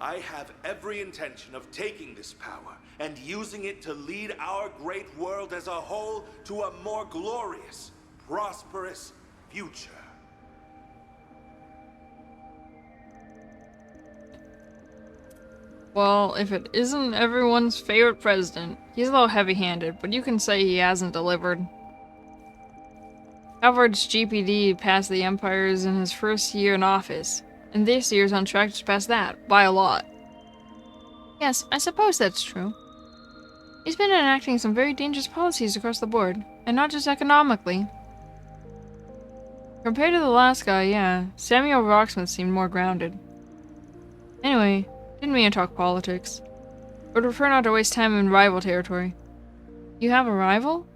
I have every intention of taking this power and using it to lead our great world as a whole to a more glorious, prosperous future. Well, if it isn't everyone's favorite president, he's a little heavy-handed, but you can say he hasn't delivered. Calvert's GPD passed the Empire's in his first year in office, and this year's on track to pass that, by a lot. Yes, I suppose that's true. He's been enacting some very dangerous policies across the board, and not just economically. Compared to the last guy, yeah, Samuel Rocksmith seemed more grounded. Anyway, didn't mean to talk politics. Would prefer not to waste time in rival territory. You have a rival?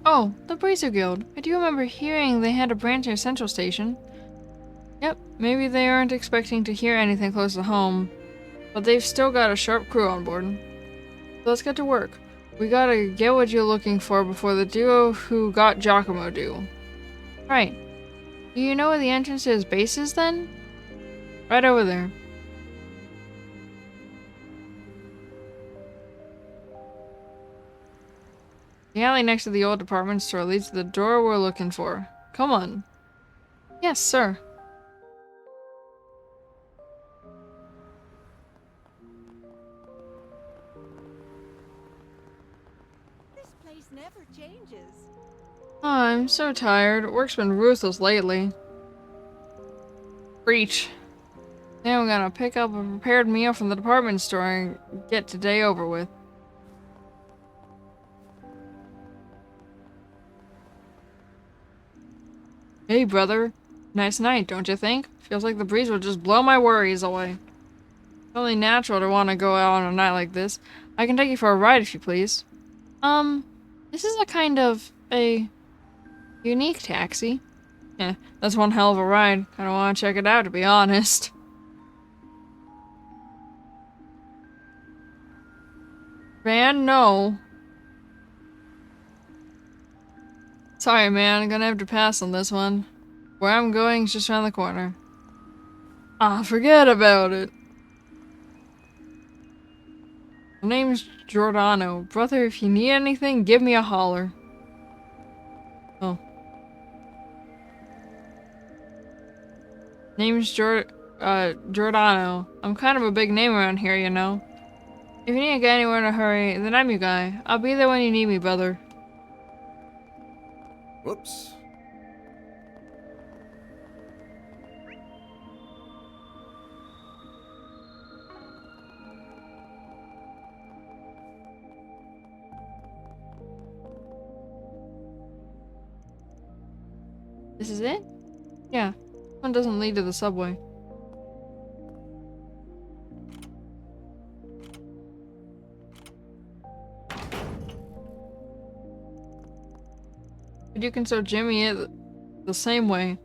Oh, the Brazier Guild. I do remember hearing they had a branch near Central Station. Yep, maybe they aren't expecting to hear anything close to home, but they've still got a sharp crew on board. So let's get to work. We gotta get what you're looking for before the duo who got Giacomo do. Right. Do you know where the entrance to his base is then? Right over there. The alley next to the old department store leads to the door we're looking for. Come on. Yes, sir. This place never changes. Oh, I'm so tired. Work's been ruthless lately. Preach. Now I'm gonna pick up a prepared meal from the department store and get today over with. Hey, brother. Nice night, don't you think? Feels like the breeze will just blow my worries away. It's only natural to want to go out on a night like this. I can take you for a ride if you please. This is a kind of a unique taxi. Yeah, that's one hell of a ride. Kinda wanna check it out, to be honest. Man, no. Sorry, man, I'm gonna have to pass on this one. Where I'm going is just around the corner. Ah, forget about it. My name's Giordano. Brother, if you need anything, give me a holler. Oh. Name's Giordano. I'm kind of a big name around here, you know. If you need to get anywhere in a hurry, then I'm your guy. I'll be there when you need me, brother. Whoops. This is it? Yeah, one doesn't lead to the subway. But you can show Jimmy it the same way.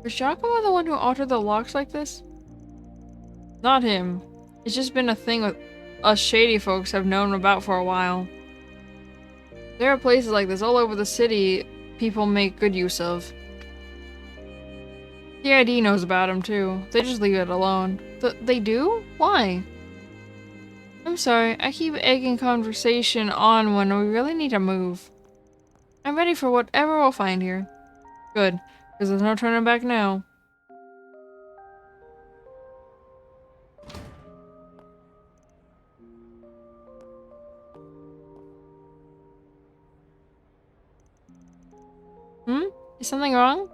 Was Giacomo the one who altered the locks like this? Not him. It's just been a thing with us shady folks have known about for a while. There are places like this all over the city people make good use of. The ID knows about them too. They just leave it alone. They do? Why? I'm sorry, I keep egging conversation on when we really need to move. I'm ready for whatever we'll find here. Good, because there's no turning back now. Is something wrong?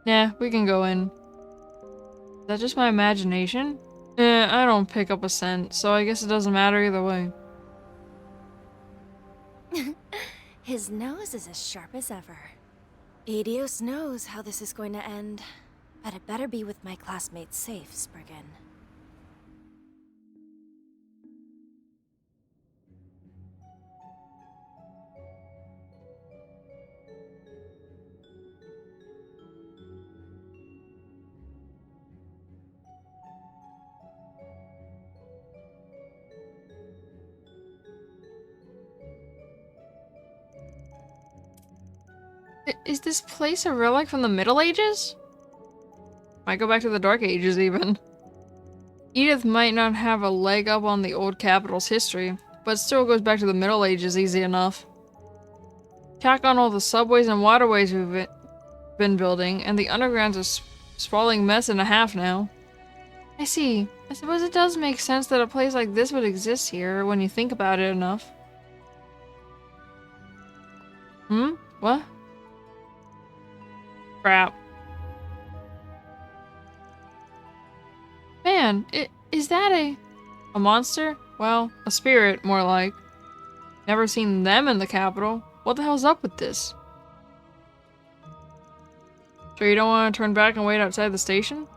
Nah, we can go in. Is that just my imagination? I don't pick up a scent, so I guess it doesn't matter either way. His nose is as sharp as ever. Adios knows how this is going to end, but it better be with my classmates safe, Spriggan. Is this place a relic from the Middle Ages? Might go back to the Dark Ages, even. Edith might not have a leg up on the old capital's history, but still goes back to the Middle Ages easy enough. Tack on all the subways and waterways we've been building, and the underground's a sprawling mess and a half now. I see. I suppose it does make sense that a place like this would exist here when you think about it enough. What? Crap. Man, is that a monster? Well, a spirit, more like. Never seen them in the capital. What the hell's up with this? Sure you don't want to turn back and wait outside the station?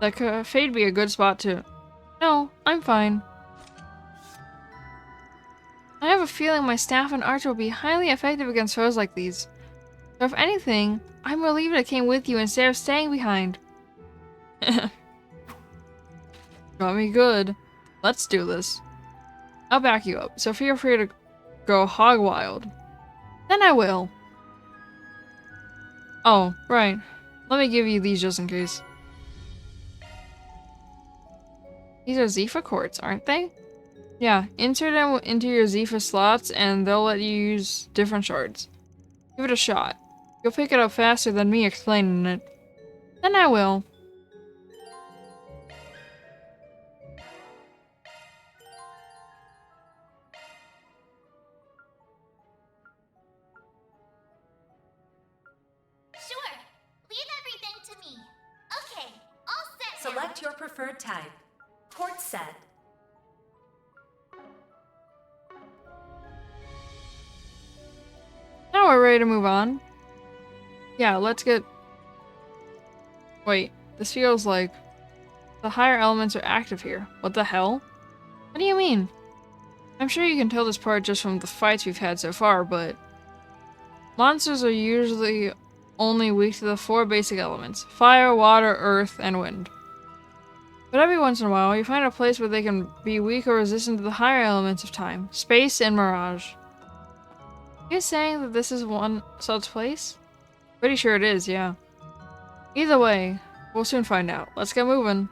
That cafe'd be a good spot too. No, I'm fine. I have a feeling my staff and archer will be highly effective against foes like these. So if anything, I'm relieved I came with you instead of staying behind. Got me good. Let's do this. I'll back you up, so feel free to go hog wild. Then I will. Oh, right. Let me give you these just in case. These are Zephyr quartz, aren't they? Yeah, insert them into your Zephyr slots and they'll let you use different shards. Give it a shot. You'll pick it up faster than me explaining it. Then I will. Sure. Leave everything to me. Okay, all set now. Select your preferred type. Port set. Now we're ready to move on. Yeah, let's get... Wait, this feels like... The higher elements are active here. What the hell? What do you mean? I'm sure you can tell this part just from the fights we've had so far, but... Monsters are usually only weak to the 4 basic elements. Fire, water, earth, and wind. But every once in a while, you find a place where they can be weak or resistant to the higher elements of time. Space and mirage. Are you saying that this is one such place? Pretty sure it is, yeah. Either way, we'll soon find out. Let's get moving.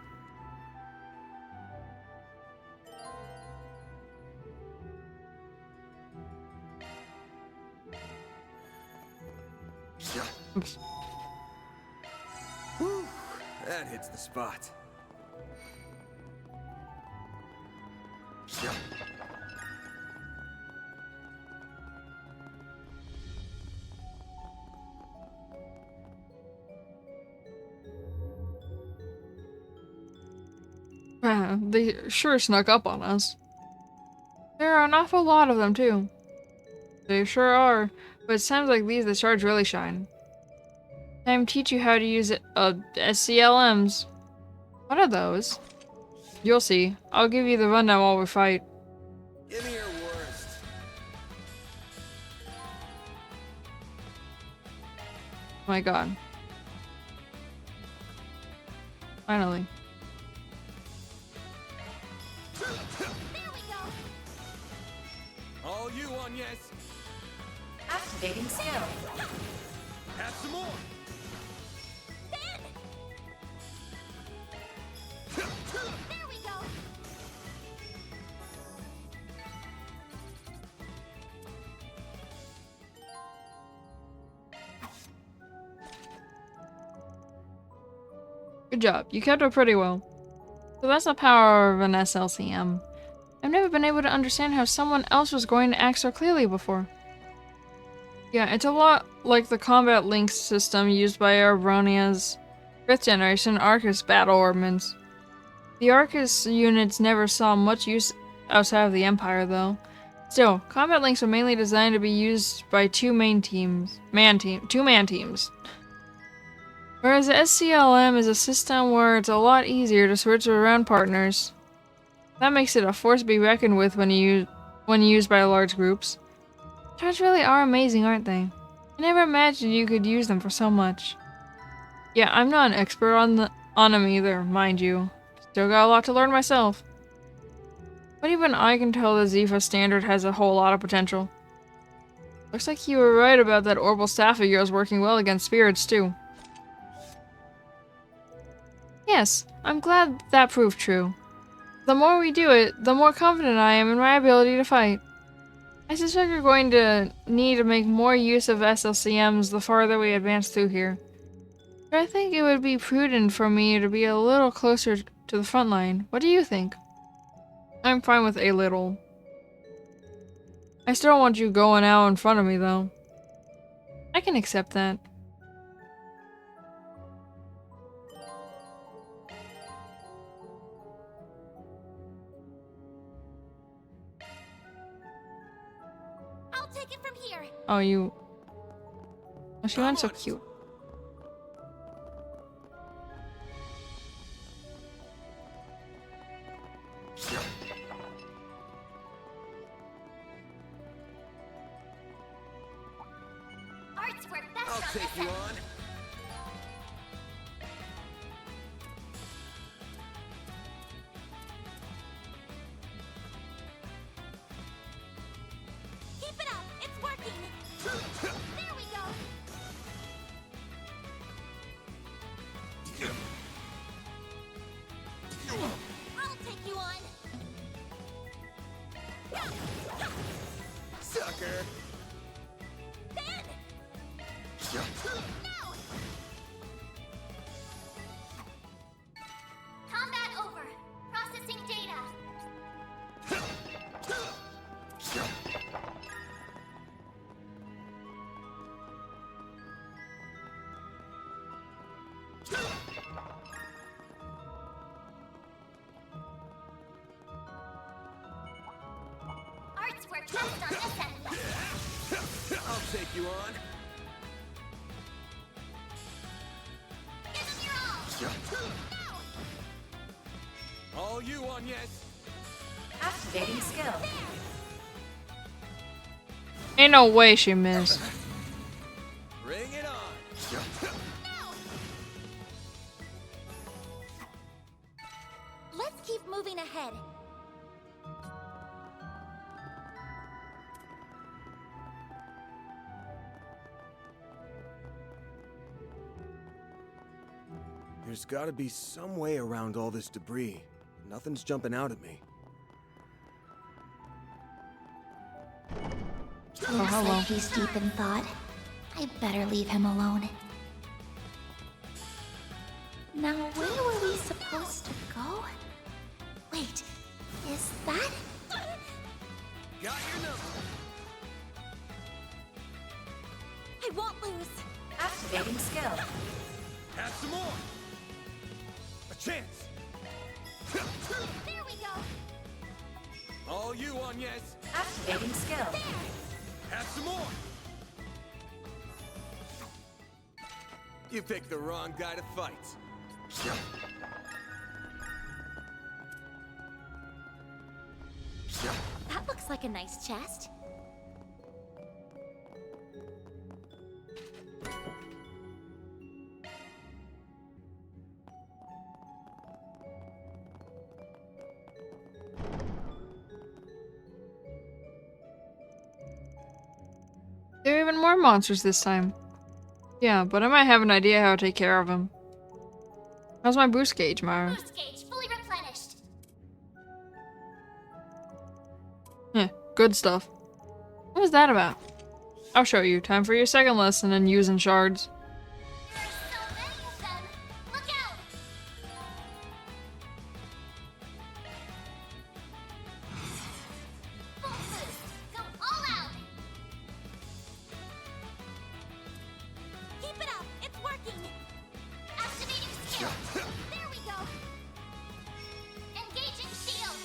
Oops. Whew, that hits the spot. They sure snuck up on us. There are an awful lot of them, too. They sure are, but it sounds like these the shards really shine. Time to teach you how to use it. SCLMs. What are those? You'll see. I'll give you the rundown while we fight. Give me your worst. Oh my god. Finally. There we go. All you on, yes. Activating skill. Have some more. There we go. Good job. You kept up pretty well. So that's the power of an SLCM. I've never been able to understand how someone else was going to act so clearly before. Yeah, it's a lot like the combat links system used by Erebonia's 5th generation Arcus battle ordnance. The Arcus units never saw much use outside of the Empire, though. Still, combat links are mainly designed to be used by two man teams. Whereas the SCLM is a system where it's a lot easier to switch around partners. That makes it a force to be reckoned with when used by large groups. Charts really are amazing, aren't they? I never imagined you could use them for so much. Yeah, I'm not an expert on them either, mind you. Still got a lot to learn myself. But even I can tell the Zifa standard has a whole lot of potential. Looks like you were right about that orbital staff of yours working well against spirits too. Yes, I'm glad that proved true. The more we do it, the more confident I am in my ability to fight. I suspect we're going to need to make more use of SLCMs the farther we advance through here. But I think it would be prudent for me to be a little closer to the front line. What do you think? I'm fine with a little. I still don't want you going out in front of me, though. I can accept that. I'll take it from here. Oh, you... Oh, she went so cute. Art's work best I'll take you on. Keep it up. It's working. There we go. I'll take you on. Sucker. Ben! No! Combat over. Processing data. Art's work best on this end. I'll take you on. Give him your all. No! All you on, yes. Activating skill. Ain't no way she missed. Bring it on. Let's keep moving ahead. There's gotta be some way around all this debris. Nothing's jumping out at me. Looks like he's deep in thought. I better leave him alone. Now, where were we supposed to go? Wait, is that? Got your number. I won't lose. Activating skill. Have some more. A chance. There we go. All you on, yes. Activating skill. Have some more. You picked the wrong guy to fight. That looks like a nice chest. There are even more monsters this time. Yeah, but I might have an idea how to take care of them. How's my boost gauge, Myra? Boost gauge fully replenished. Yeah, good stuff. What was that about? I'll show you. Time for your second lesson in using shards. There are so many of them. Look out! Full boost. Go all out. Keep it up. It's working. Activating skill. There we go. Engaging shield.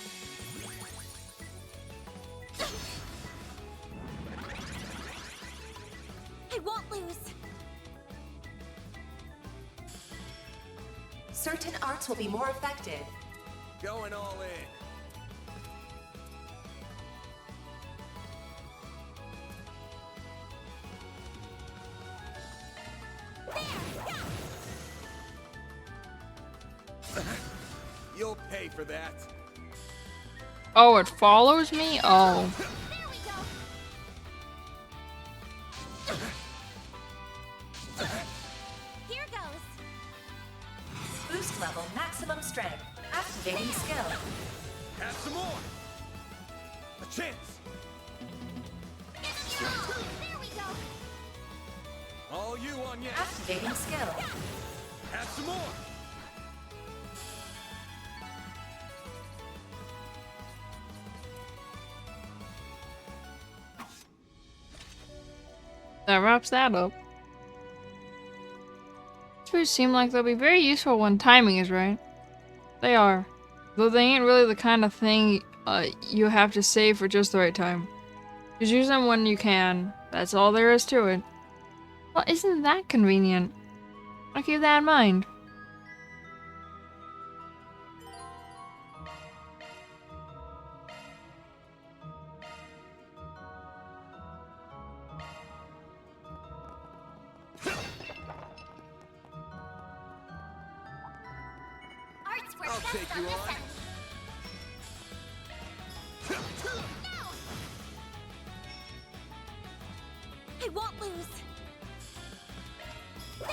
I won't lose. Certain arts will be more effective. Going all in. You'll pay for that. Oh, it follows me? Oh. There we go. Here goes. Boost level maximum strength. Activating skill. Have some more. A chance. There we go. All you on yes. Activating skill. Have some more. That wraps that up. These seem like they'll be very useful when timing is right. They are. Though they ain't really the kind of thing you have to save for just the right time. Just use them when you can. That's all there is to it. Well, isn't that convenient? I'll keep that in mind. Arts work I'll best take on you this on. end. I won't lose. There!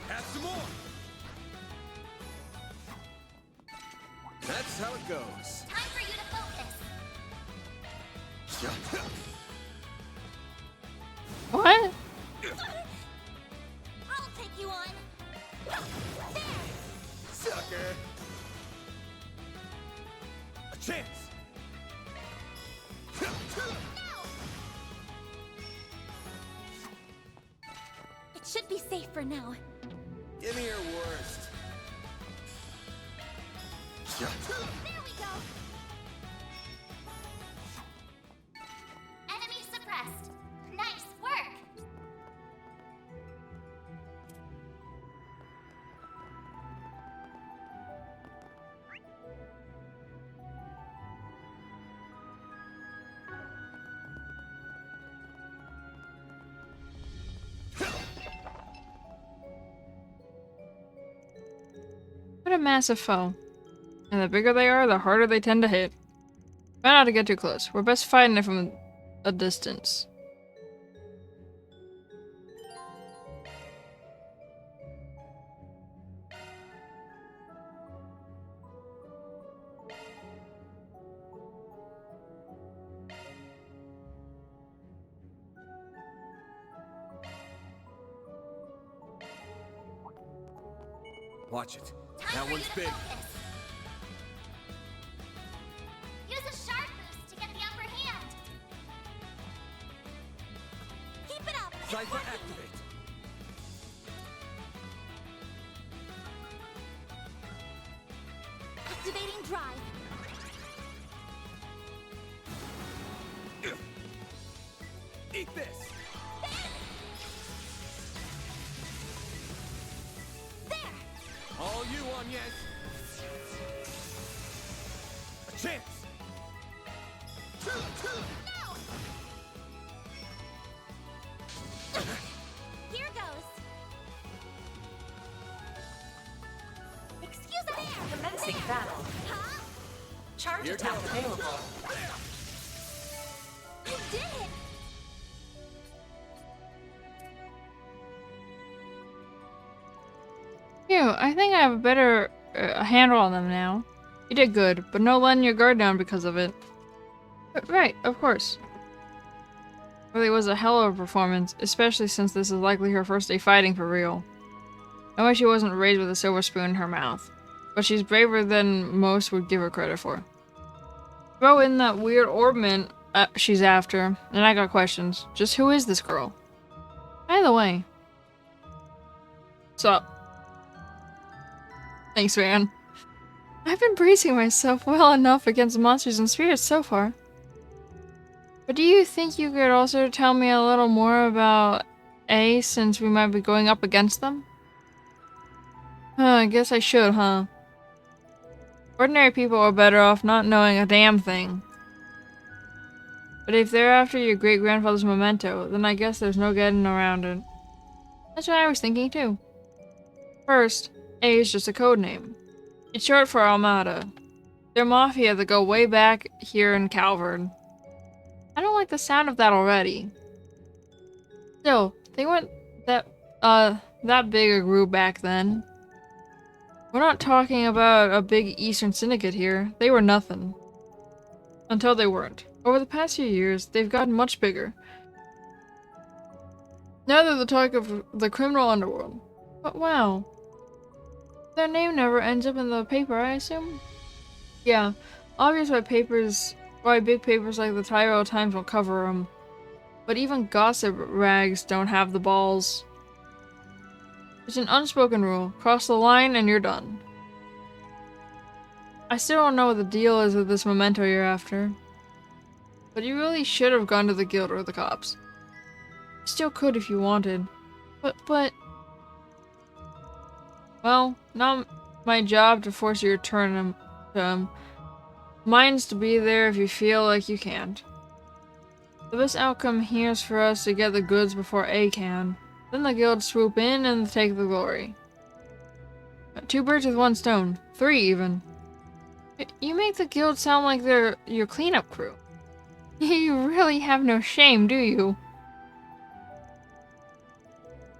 Have some more. That's how it goes. Time for you to focus. What? I'll take you on. Sucker. A chance. It should be safe for now. Give me your worst. There we go. Enemy suppressed. Nice work. What a massive foe. And the bigger they are, the harder they tend to hit. Try not to get too close. We're best fighting it from a distance. Watch it. That one's big. Use a sharp boost to get the upper hand. Keep it up. It's Cypher working. activate. Activating drive. Eat this. on, yes. A chance. Here goes. Excuse me. Commencing battle. Huh? Charge Here attack goes. available. You did it. Phew, I think I have a better handle on them now. You did good, but no letting your guard down because of it. Right, of course. Really was a hell of a performance, especially since this is likely her first day fighting for real. I wish she wasn't raised with a silver spoon in her mouth, but she's braver than most would give her credit for. Throw in that weird orbment she's after, and I got questions. Just who is this girl? By the way. Sup? Thanks, man. I've been bracing myself well enough against monsters and spirits so far. But do you think you could also tell me a little more about A, since we might be going up against them? I guess I should, huh? Ordinary people are better off not knowing a damn thing. But if they're after your great-grandfather's memento, then I guess there's no getting around it. That's what I was thinking too. First, A is just a code name. It's short for Armada. They're mafia that go way back here in Calvard. I don't like the sound of that already. Still, they weren't that big a group back then. We're not talking about a big Eastern Syndicate here. They were nothing. Until they weren't. Over the past few years, they've gotten much bigger. Now they're the talk of the criminal underworld. But wow. Their name never ends up in the paper, I assume? Yeah, obvious why big papers like the Tyrell Times won't cover them. But even gossip rags don't have the balls. It's an unspoken rule. Cross the line and you're done. I still don't know what the deal is with this memento you're after. But you really should have gone to the guild or the cops. You still could if you wanted. But... Well, not my job to force you to turn them. Mine's to be there if you feel like you can't. The best outcome here is for us to get the goods before A can. Then the guild swoop in and take the glory. 2 birds with 1 stone. 3 even. You make the guild sound like they're your cleanup crew. You really have no shame, do you?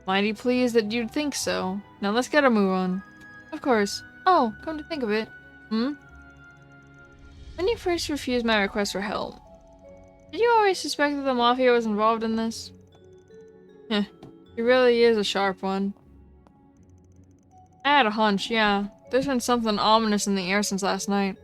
Mighty pleased that you'd think so. Now let's get a move on. Of course. Oh, come to think of it. When you first refused my request for help, did you always suspect that the Mafia was involved in this? Heh, he really is a sharp one. I had a hunch, yeah. There's been something ominous in the air since last night.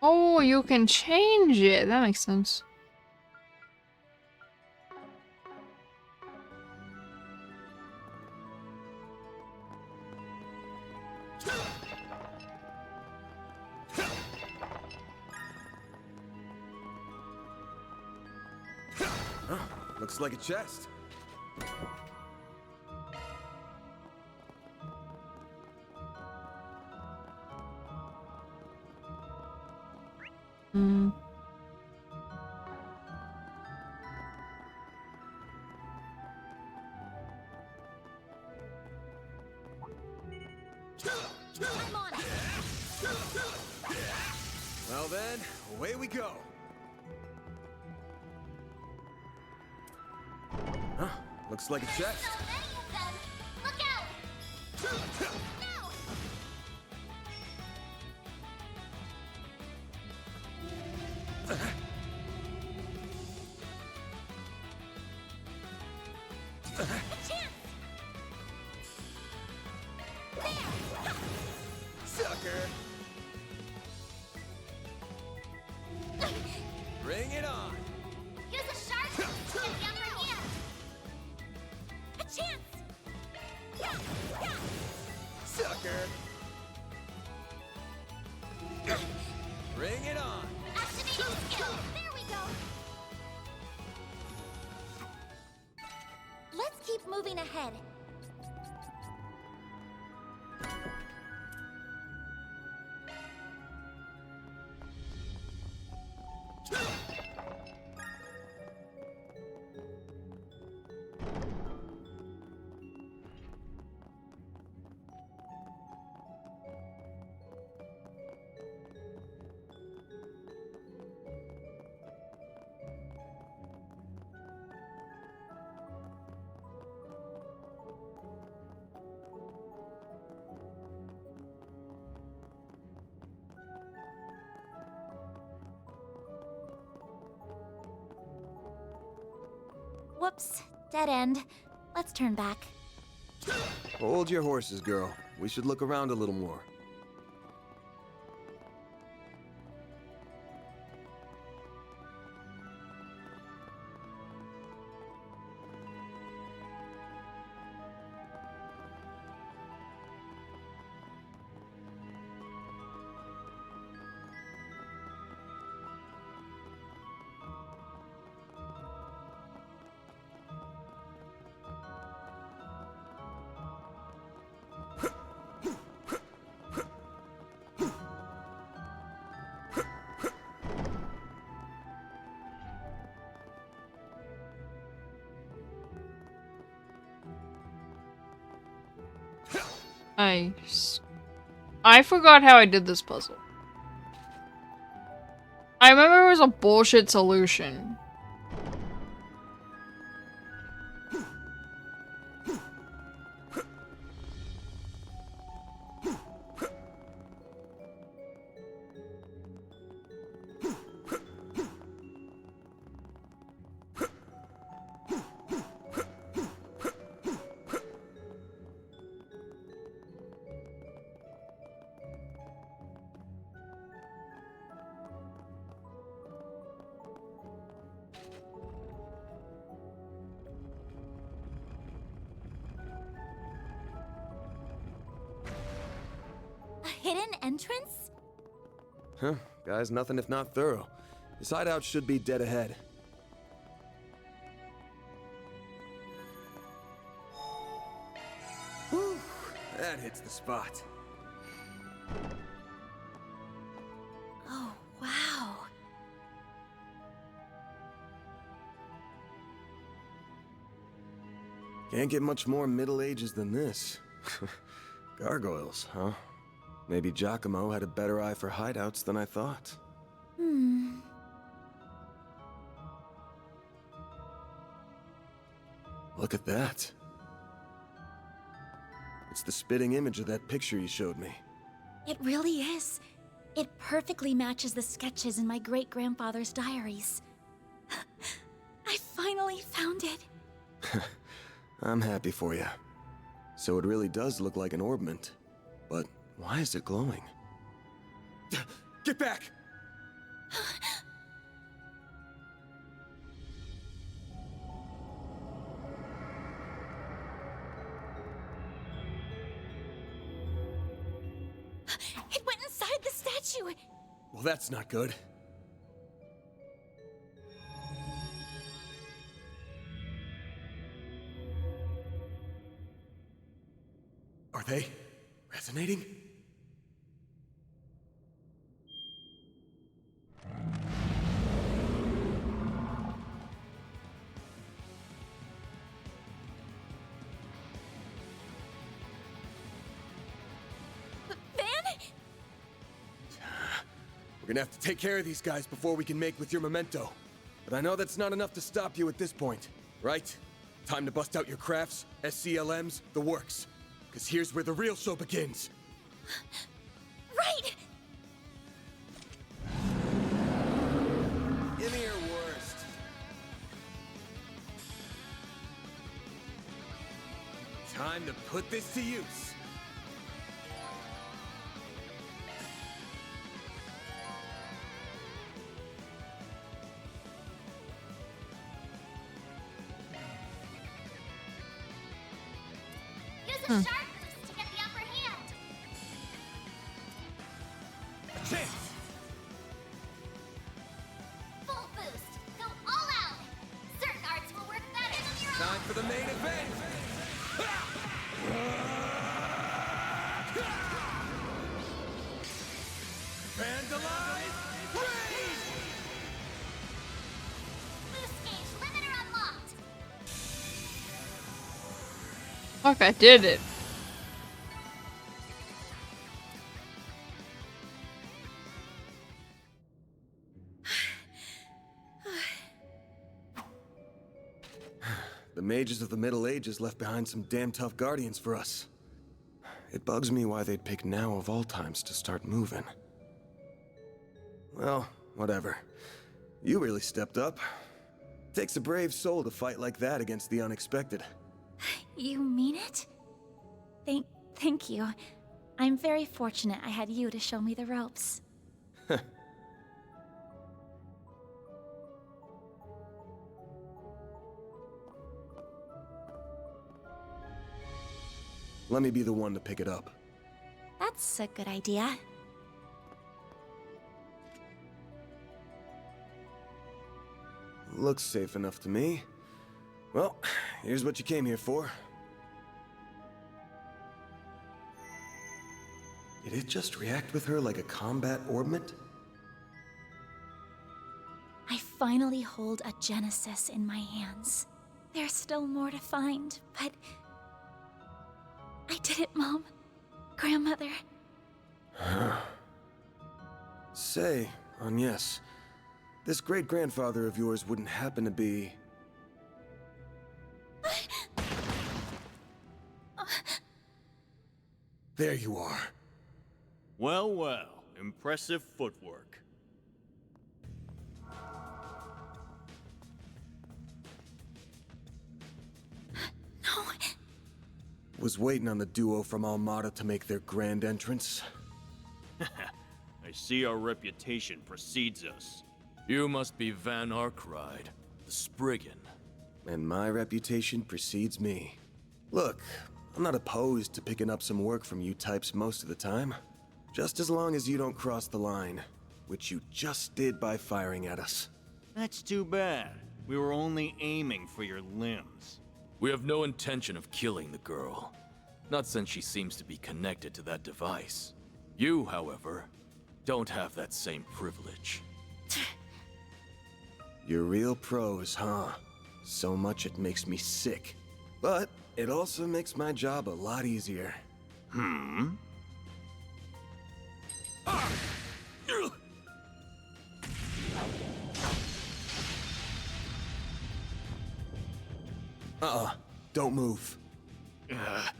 Oh, you can change it. That makes sense. Looks like a chest. Well then, away we go. Huh, looks like a chest. Look out! Sucker! Whoops, dead end. Let's turn back. Hold your horses, girl. We should look around a little more. I forgot how I did this puzzle. I remember it was a bullshit solution. A hidden entrance? Huh, guy's nothing if not thorough. This hideout should be dead ahead. Whew, that hits the spot. Oh, wow. Can't get much more Middle Ages than this. Gargoyles, huh? Maybe Giacomo had a better eye for hideouts than I thought. Look at that. It's the spitting image of that picture you showed me. It really is. It perfectly matches the sketches in my great-grandfather's diaries. I finally found it. I'm happy for you. So it really does look like an orbment. But why is it glowing? Get back! It went inside the statue! Well, that's not good. Are they resonating? We're gonna have to take care of these guys before we can make with your memento. But I know that's not enough to stop you at this point, right? Time to bust out your crafts, SCLMs, the works. Because here's where the real show begins. Right! Give me your worst. Time to put this to use. Use a sharp boost to get the upper hand. Chance! Full boost. Go all out. Certain arts will work better than your Time for the main event! Vandalize! Raid! boost gauge limiter unlocked. Fuck, I did it. The mages of the Middle Ages left behind some damn tough guardians for us. It bugs me why they'd pick now of all times to start moving. Well, whatever. You really stepped up. Takes a brave soul to fight like that against the unexpected. You mean it? Thank you. I'm very fortunate I had you to show me the ropes. Let me be the one to pick it up. That's a good idea. Looks safe enough to me. Well, here's what you came here for. Did it just react with her like a combat orbment? I finally hold a Genesis in my hands. There's still more to find, but... I did it, Mom. Grandmother. Say, Agnes, this great-grandfather of yours wouldn't happen to be... There you are. Well, well. Impressive footwork. No. Was waiting on the duo from Almada to make their grand entrance. I see our reputation precedes us. You must be Van Arkride, the Spriggan. And my reputation precedes me. Look, I'm not opposed to picking up some work from you types most of the time. Just as long as you don't cross the line, which you just did by firing at us. That's too bad. We were only aiming for your limbs. We have no intention of killing the girl. Not since she seems to be connected to that device. You, however, don't have that same privilege. You're real pros, huh? So much it makes me sick. But it also makes my job a lot easier. Don't move. A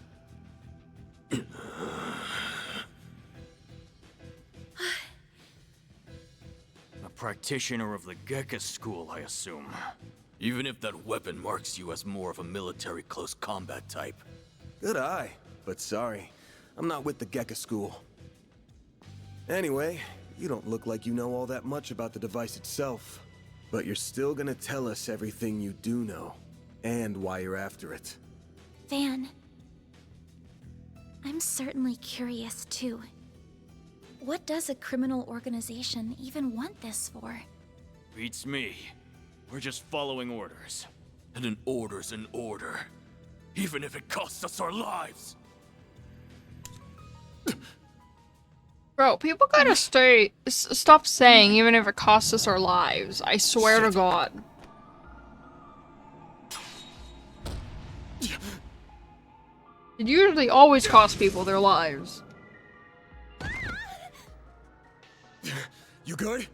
practitioner of the Gekka school, I assume. Even if that weapon marks you as more of a military close combat type. Good eye, but sorry. I'm not with the Gekka school. Anyway, you don't look like you know all that much about the device itself. But you're still gonna tell us everything you do know. And why you're after it. Van. I'm certainly curious, too. What does a criminal organization even want this for? Beats me. We're just following orders. And an order's an order. Even if it costs us our lives. Bro, people gotta stop saying even if it costs us our lives. I swear to God. It usually always costs people their lives. You good?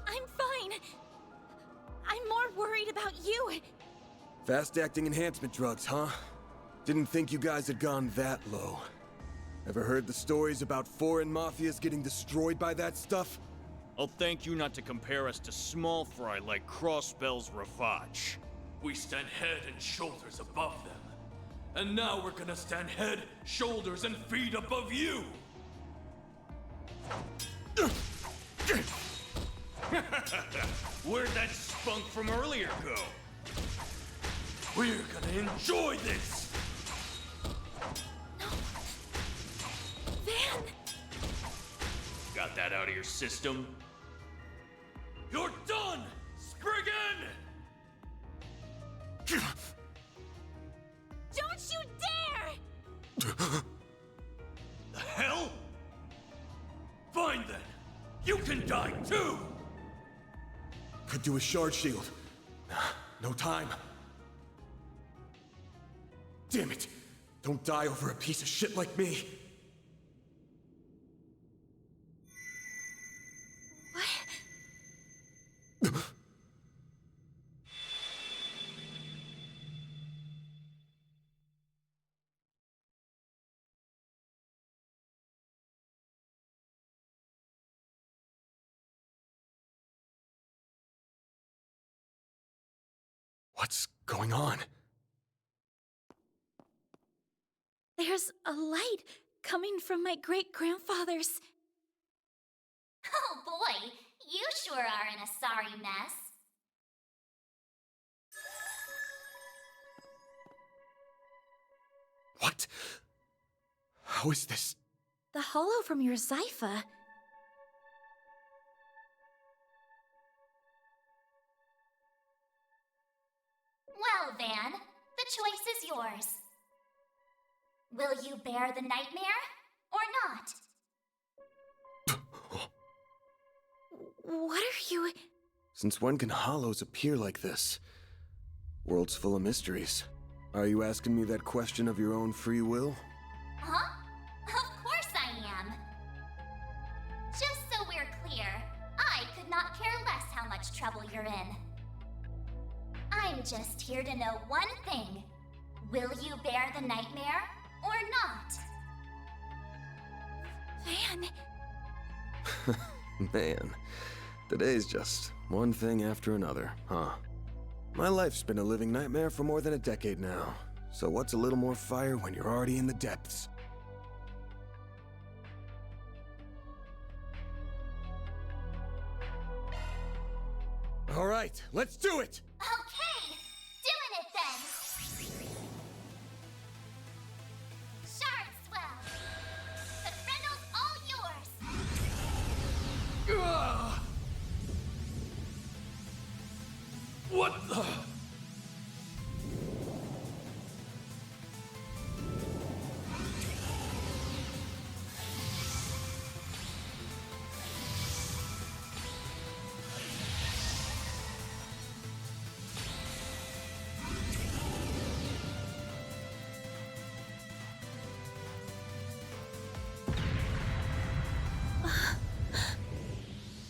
I'm fine. I'm more worried about you. Fast-acting enhancement drugs, huh? Didn't think you guys had gone that low. Ever heard the stories about foreign mafias getting destroyed by that stuff? I'll thank you not to compare us to small fry like Crossbell's Rafaj. We stand head and shoulders above them. And now we're gonna stand head, shoulders, and feet above you! Where'd that spunk from earlier go? We're gonna enjoy this! Van! Got that out of your system? You're done, Spriggan! Don't you dare! The hell? Fine then. You can die too! Could do a shard shield. No time. Damn it! Don't die over a piece of shit like me! What? What's going on? There's a light coming from my great-grandfather's. Oh boy, you sure are in a sorry mess. What? How is this? The hollow from your Zypha. Well, Van, the choice is yours. Will you bear the nightmare, or not? What are you... Since when can hollows appear like this? World's full of mysteries. Are you asking me that question of your own free will? Huh? Of course I am. Just so we're clear, I could not care less how much trouble you're in. I'm just here to know one thing. Will you bear the nightmare, or not? Van... Man, today's just one thing after another, huh? My life's been a living nightmare for more than a decade now. So what's a little more fire when you're already in the depths? All right, let's do it! Okay, doing it then! Shard swell! The Frendel's all yours! What the?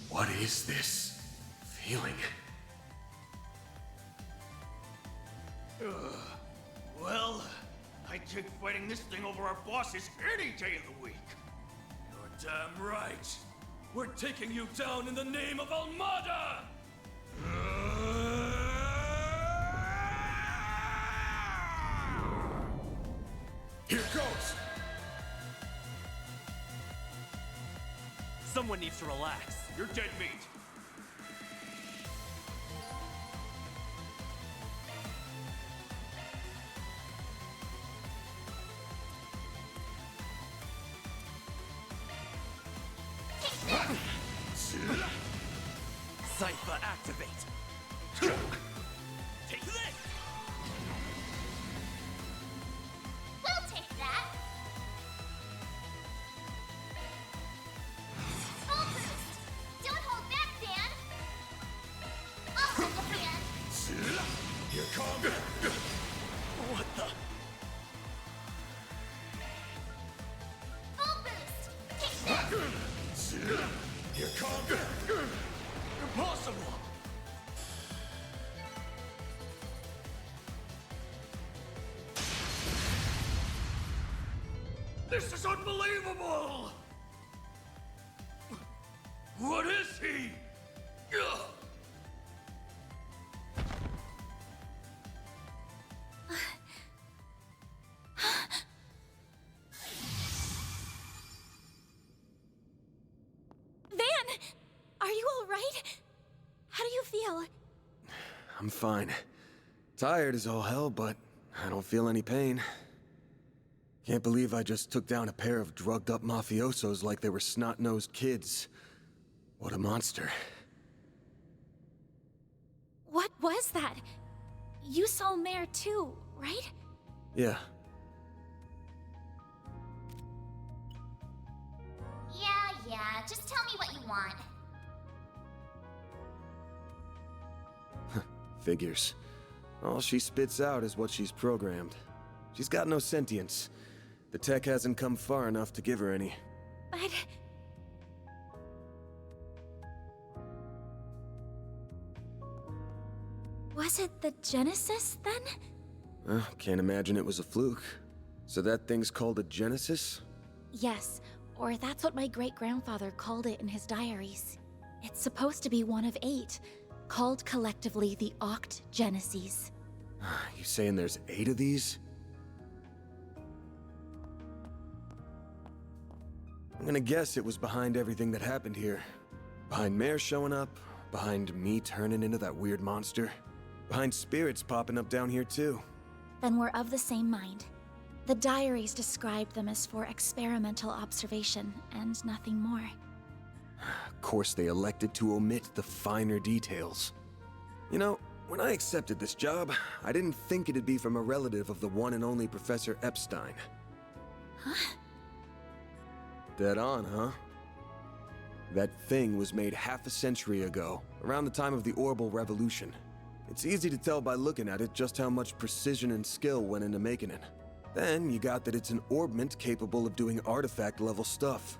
What is this feeling? Well, I take fighting this thing over our bosses any day of the week. You're damn right. We're taking you down in the name of Almada! Here goes! Someone needs to relax. You're dead meat. Zypha activate. Take this! We'll take that! Full boost! Don't hold back, Dan! I'll hold the hand! Here comes... What the? Full boost! Take this! Here comes... Impossible! This is unbelievable! What is he? Ugh. Van! Are you alright? How do you feel? I'm fine. Tired as all hell, but I don't feel any pain. Can't believe I just took down a pair of drugged-up mafiosos like they were snot-nosed kids. What a monster. What was that? You saw Mare too, right? Yeah. Yeah, just tell me what you want. Figures. All she spits out is what she's programmed. She's got no sentience. The tech hasn't come far enough to give her any. But... was it the Genesis, then? Can't imagine it was a fluke. So that thing's called a Genesis? Yes, or that's what my great-grandfather called it in his diaries. It's supposed to be one of 8, called collectively the Oct Geneses. You saying there's 8 of these? I'm gonna guess it was behind everything that happened here. Behind Mare showing up, behind me turning into that weird monster, behind spirits popping up down here too. Then we're of the same mind. The diaries described them as for experimental observation and nothing more. Of course, they elected to omit the finer details. You know, when I accepted this job, I didn't think it'd be from a relative of the one and only Professor Epstein. Huh? Dead on, huh? That thing was made half a century ago, around the time of the Orbital Revolution. It's easy to tell by looking at it just how much precision and skill went into making it. Then you got that it's an orbment capable of doing artifact-level stuff.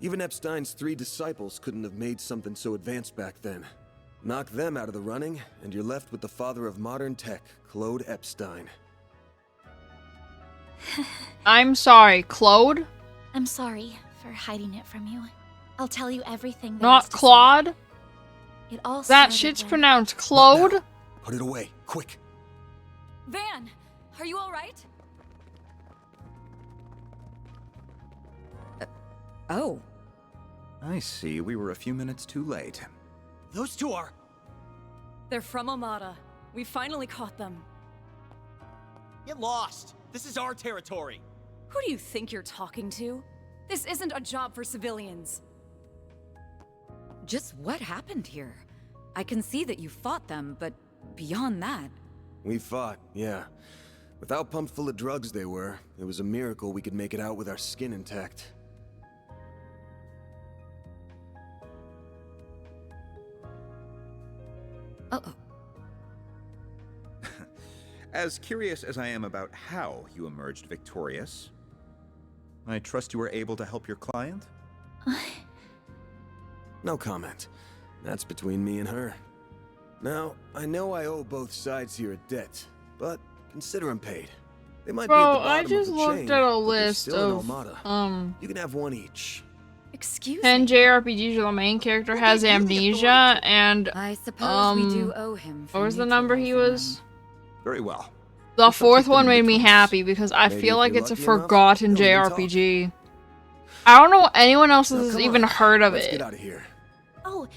Even Epstein's 3 disciples couldn't have made something so advanced back then. Knock them out of the running, and you're left with the father of modern tech, Claude Epstein. I'm sorry, Claude? I'm sorry for hiding it from you. I'll tell you everything. Not Claude? It all that shit's pronounced Claude? Put it away, quick. Van, are you all right? Oh. I see. We were a few minutes too late. Those 2 are... They're from Amada. We finally caught them. Get lost! This is our territory! Who do you think you're talking to? This isn't a job for civilians. Just what happened here? I can see that you fought them, but beyond that... We fought, yeah. With how pumped full of drugs they were, it was a miracle we could make it out with our skin intact. Uh-oh. As curious as I am about how you emerged victorious, I trust you were able to help your client? No comment. That's between me and her. Now, I know I owe both sides here a debt, but consider them paid. They might be at the bottom I just of the looked chain, at a but they're list still in of, Almada. You can have one each. Excuse 10 JRPGs where the main character has amnesia, and, I suppose we do owe him for what was the number he was? Very well. The 4th one made me happy, because I feel like it's a forgotten JRPG. I don't know anyone else has even heard of Let's it. get out of here. Oh,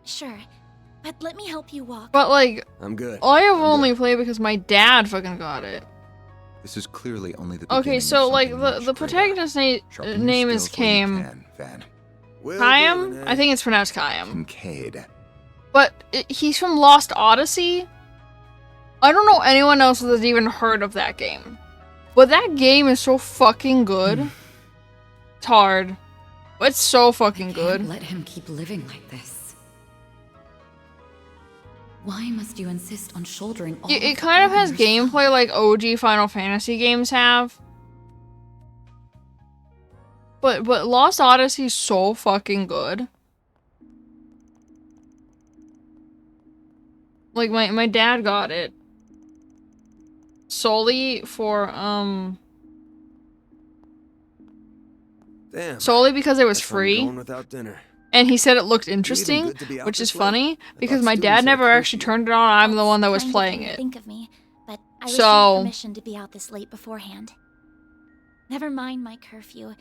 sure. But let me help you walk. But, like, I'm good. I have only played because my dad fucking got it. This is clearly only the Okay, so, like, the protagonist's name is Kaim. Kaim? I think it's pronounced Kaim. Kincaid. But he's from Lost Odyssey? I don't know anyone else that's even heard of that game. But that game is so fucking good. It's hard. But it's so fucking good. Let him keep living like this. Why must you insist on shouldering all It kind of has gameplay like OG Final Fantasy games have. But Lost Odyssey is so fucking good. Like, my dad got it. Solely for, Damn. solely because it was Guess I'm free. going without dinner. And he said it looked interesting, good to be out which this is late? funny, I because thought my students dad had never actually turned it on, I'm the one that was Kind of playing didn't it. Think of me, but I received So- permission to be out this late beforehand. Never mind my curfew.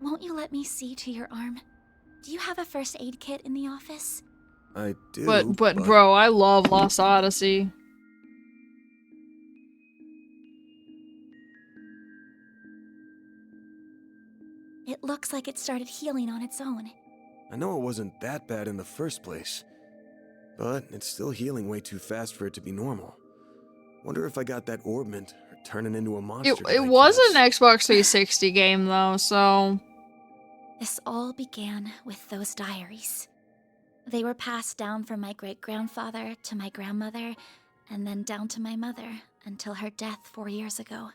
Won't you let me see to your arm? Do you have a first aid kit in the office? I do, But bro, I love Lost Odyssey. It looks like it started healing on its own. I know it wasn't that bad in the first place, but it's still healing way too fast for it to be normal. Wonder if I got that orbment or turning into a monster. It was an Xbox 360 game though, so... This all began with those diaries. They were passed down from my great-grandfather to my grandmother, and then down to my mother until her death 4 years ago.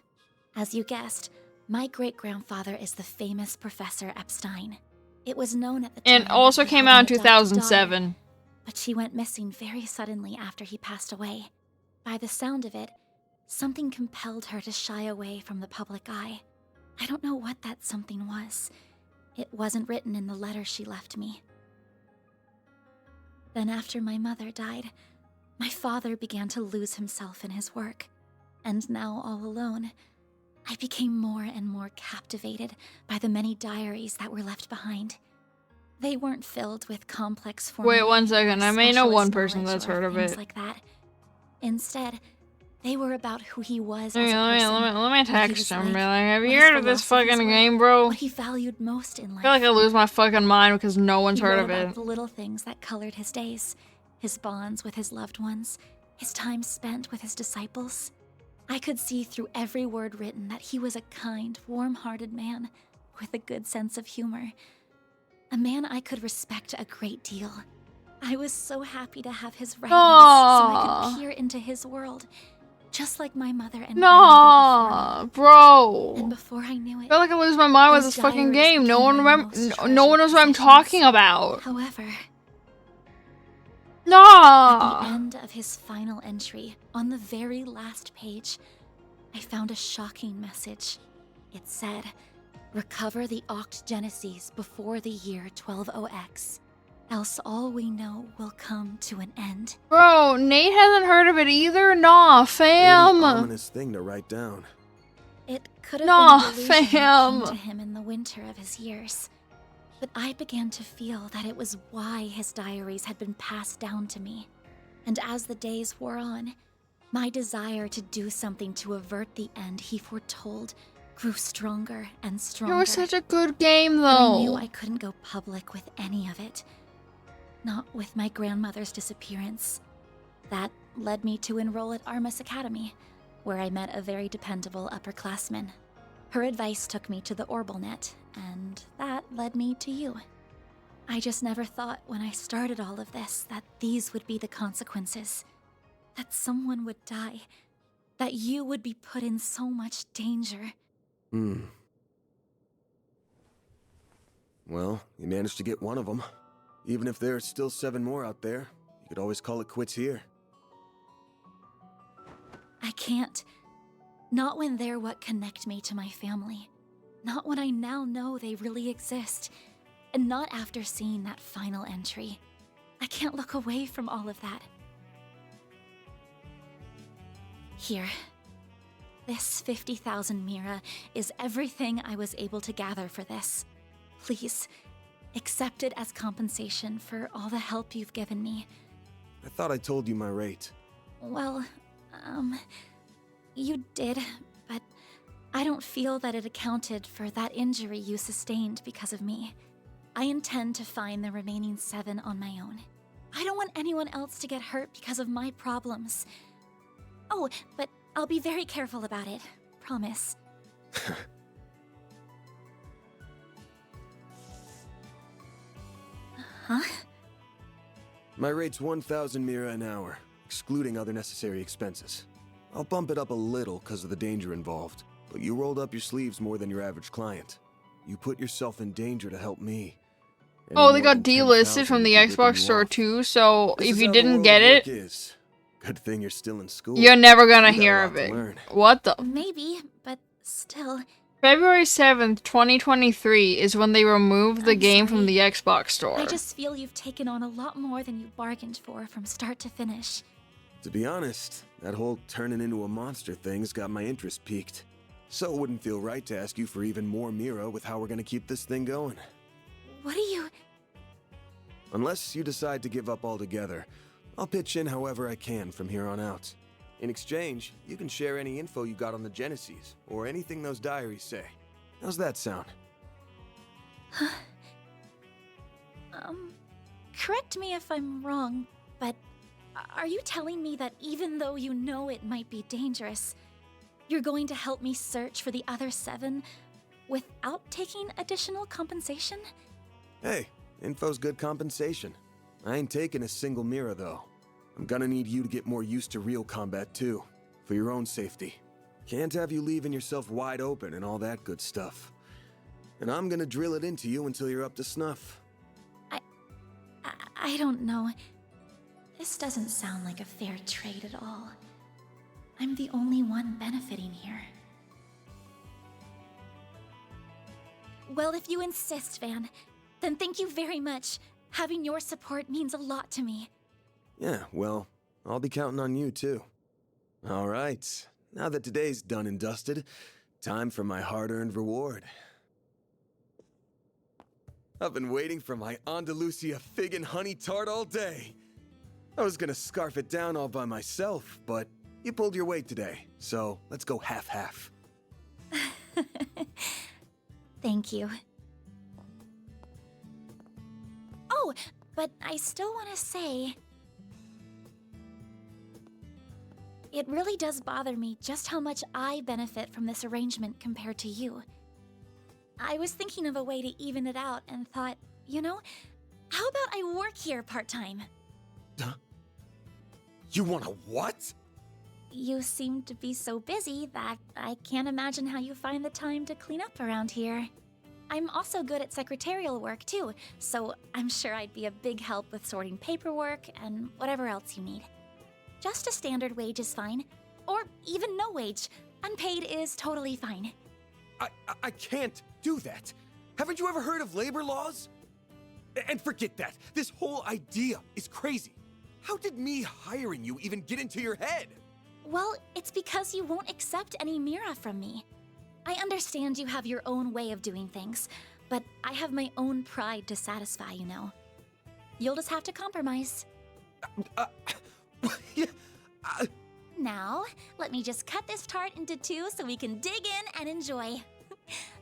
As you guessed, my great-grandfather is the famous Professor Epstein. It was known at the time. And also that he came had out in an adopted 2007. daughter, but she went missing very suddenly after he passed away. By the sound of it, something compelled her to shy away from the public eye. I don't know what that something was. It wasn't written in the letter she left me. Then after my mother died, My father began to lose himself in his work, and now all alone, I became more and more captivated by the many diaries that were left behind. They weren't filled with complex Wait 1 second, I may know one specialist person that's knowledge or heard of things it. like that. Instead, they were about who he was Let as a person. me what he text was him. like, Be like, have what you his heard of this philosophies fucking were, game, bro? What he valued most in I life. feel like I lose my fucking mind because no one's He heard wrote of about it. the little things that colored his days, his bonds with his loved ones, his time spent with his disciples. I could see through every word written that he was a kind, warm-hearted man with a good sense of humor. A man I could respect a great deal. I was so happy to have his writings so I could peer into his world, just like my mother and No, bro. And before I knew it, I feel like I lose my mind with those this fucking diaries game. No became one my remember. most No one knows what I'm treasured talking about. However, at the No. end of his final entry, on the very last page, I found a shocking message. It said, "Recover the Oct Genesis before the year 120X, else all we know will come to an end." Bro, Nate hasn't heard of it either. Nah, fam. Really ominous thing to write down. It could have Nah, been a delusion that fam. came to him in the winter of his years. But I began to feel that it was why his diaries had been passed down to me. And as the days wore on, my desire to do something to avert the end he foretold grew stronger and stronger. It was such a good game, But I though. knew I couldn't go public with any of it. Not with my grandmother's disappearance. That led me to enroll at Armus Academy, where I met a very dependable upperclassman. Her advice took me to the Orbalnet, and that led me to you. I just never thought when I started all of this that these would be the consequences. That someone would die. That you would be put in so much danger. Well, you managed to get one of them. Even if there are still 7 more out there, you could always call it quits here. I can't. Not when they're what connect me to my family. Not when I now know they really exist. And not after seeing that final entry. I can't look away from all of that. Here. This 50,000 Mira is everything I was able to gather for this. Please, accept it as compensation for all the help you've given me. I thought I told you my rate. Well, you did, but I don't feel that it accounted for that injury you sustained because of me. I intend to find the remaining 7 on my own. I don't want anyone else to get hurt because of my problems. Oh, but I'll be very careful about it. Promise. Huh? My rate's 1,000 Mira an hour, excluding other necessary expenses. I'll bump it up a little because of the danger involved, but you rolled up your sleeves more than your average client. You put yourself in danger to help me. Oh, they got delisted from the Xbox store too, so if you didn't get it, good thing you're still in school. you're never gonna You got a hear lot of to it. learn. What the? Maybe, but still. February 7th, 2023 is when they removed the I'm game sorry. from the Xbox store. I just feel you've taken on a lot more than you bargained for from start to finish. To be honest, that whole turning into a monster thing's got my interest piqued. So it wouldn't feel right to ask you for even more Mira with how we're gonna keep this thing going. What are you... Unless you decide to give up altogether, I'll pitch in however I can from here on out. In exchange, you can share any info you got on the Genesis, or anything those diaries say. How's that sound? Correct me if I'm wrong, but are you telling me that even though you know it might be dangerous, you're going to help me search for the other 7 without taking additional compensation? Hey, info's good compensation. I ain't taking a single Mira, though. I'm gonna need you to get more used to real combat, too, for your own safety. Can't have you leaving yourself wide open and all that good stuff. And I'm gonna drill it into you until you're up to snuff. I don't know. This doesn't sound like a fair trade at all. I'm the only one benefiting here. Well, if you insist, Van, then thank you very much. Having your support means a lot to me. Yeah, well, I'll be counting on you, too. All right, now that today's done and dusted, time for my hard-earned reward. I've been waiting for my Andalusia fig and honey tart all day. I was gonna scarf it down all by myself, but you pulled your weight today, so let's go half-half. Thank you. Oh, but I still want to say... It really does bother me just how much I benefit from this arrangement compared to you. I was thinking of a way to even it out and thought, you know, how about I work here part-time? You wanna what? You seem to be so busy that I can't imagine how you find the time to clean up around here. I'm also good at secretarial work too, so I'm sure I'd be a big help with sorting paperwork and whatever else you need. Just a standard wage is fine, or even no wage. Unpaid is totally fine. I can't do that. Haven't you ever heard of labor laws? And forget that. This whole idea is crazy. How did me hiring you even get into your head? Well, it's because you won't accept any Mira from me. I understand you have your own way of doing things, but I have my own pride to satisfy, you know. You'll just have to compromise. Now, let me just cut this tart into two so we can dig in and enjoy.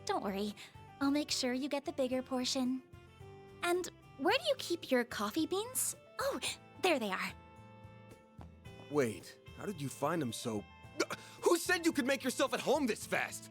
Don't worry, I'll make sure you get the bigger portion. And where do you keep your coffee beans? Oh, there they are. Wait, how did you find them so... Who said you could make yourself at home this fast?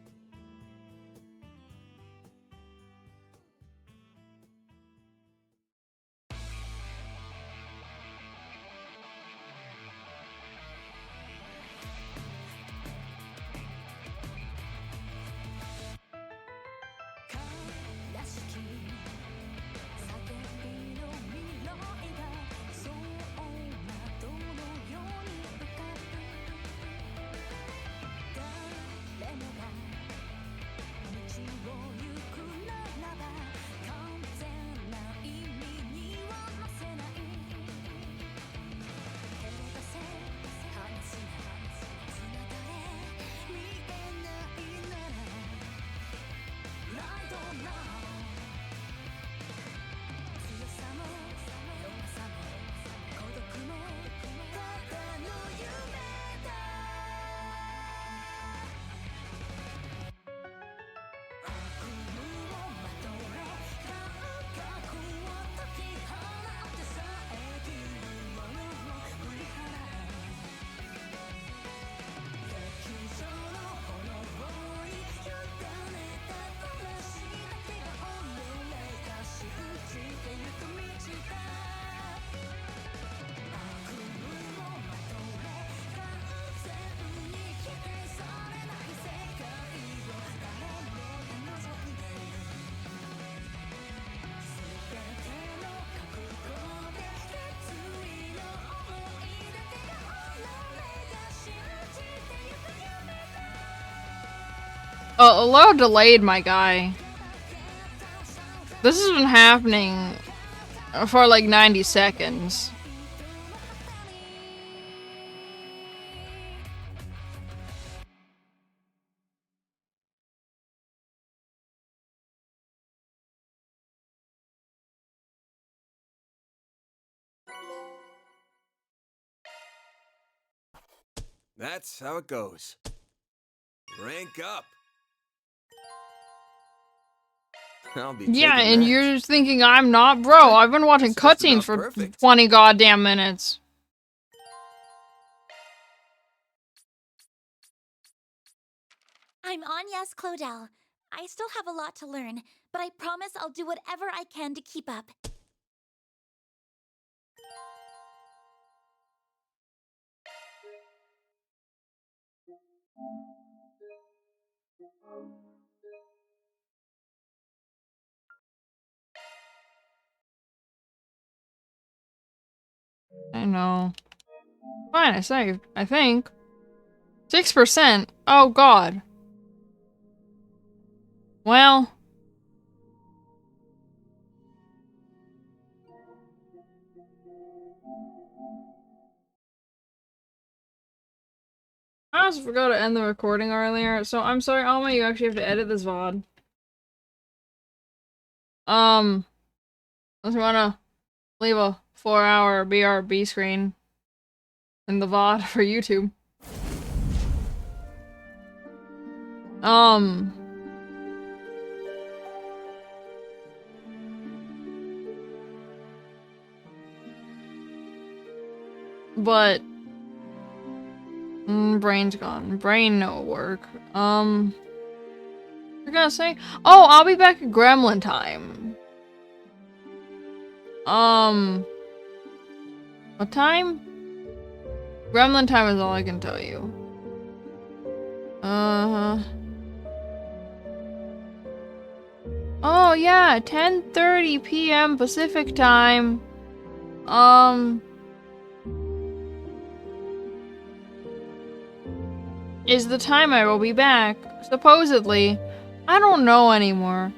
A little delayed, my guy. This has been happening for like 90 seconds. That's how it goes. Rank up. I'll be Yeah, taking and that. you're just thinking I'm not, bro. I've been watching cutscenes for 20 goddamn minutes. I'm Agnes Claudel. I still have a lot to learn, but I promise I'll do whatever I can to keep up. I know. Fine, I saved. I think. 6%? Oh god. Well. I also forgot to end the recording earlier, so I'm sorry, Alma, you actually have to edit this VOD. Unless you wanna leave a 4-hour BRB screen in the VOD for YouTube. But brain's gone. Brain no work. What was I gonna say? Oh, I'll be back at Gremlin time. What time? Gremlin time is all I can tell you. Oh yeah, 10:30 p.m. Pacific time. Is the time I will be back. Supposedly. I don't know anymore.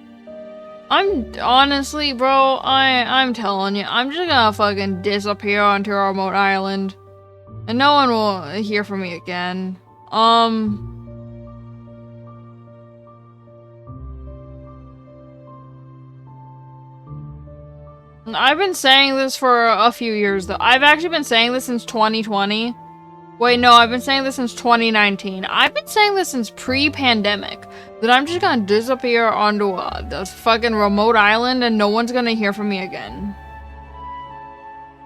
I'm honestly, bro, I'm telling you, I'm just gonna fucking disappear onto a remote island. And no one will hear from me again. I've been saying this for a few years though. I've actually been saying this since 2020. Wait, no, I've been saying this since 2019. I've been saying this since pre-pandemic. That I'm just gonna disappear onto this fucking remote island and no one's gonna hear from me again.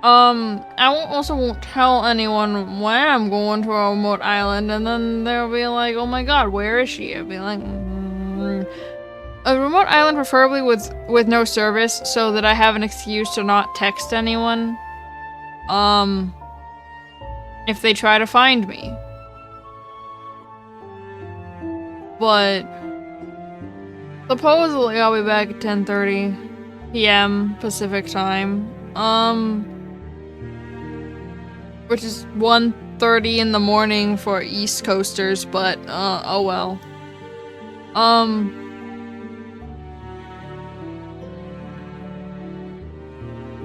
I also won't tell anyone when I'm going to a remote island, and then they'll be like, oh my god, where is she? I'll be like, A remote island preferably with no service, so that I have an excuse to not text anyone. If they try to find me. But supposedly I'll be back at 10:30 p.m. Pacific time. Which is 1:30 in the morning for East Coasters, but oh well.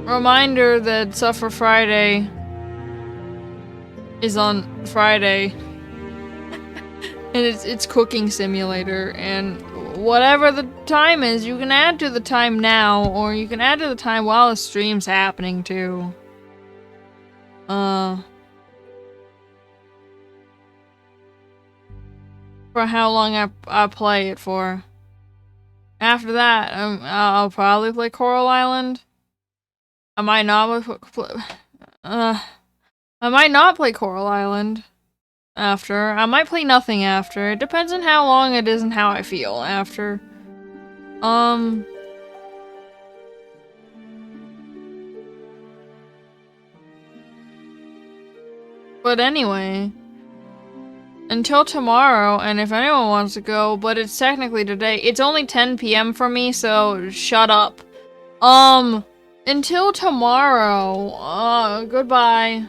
Reminder that Suffer Friday is on Friday. And it's cooking simulator, and whatever the time is, you can add to the time now, or you can add to the time while the stream's happening too. For how long I play it for. After that, I'll probably play Coral Island. I might not play Coral Island after. I might play nothing after. It depends on how long it is and how I feel after. But anyway, until tomorrow, and if anyone wants to go, but it's technically today, it's only 10 p.m. for me, so shut up. Until tomorrow, goodbye.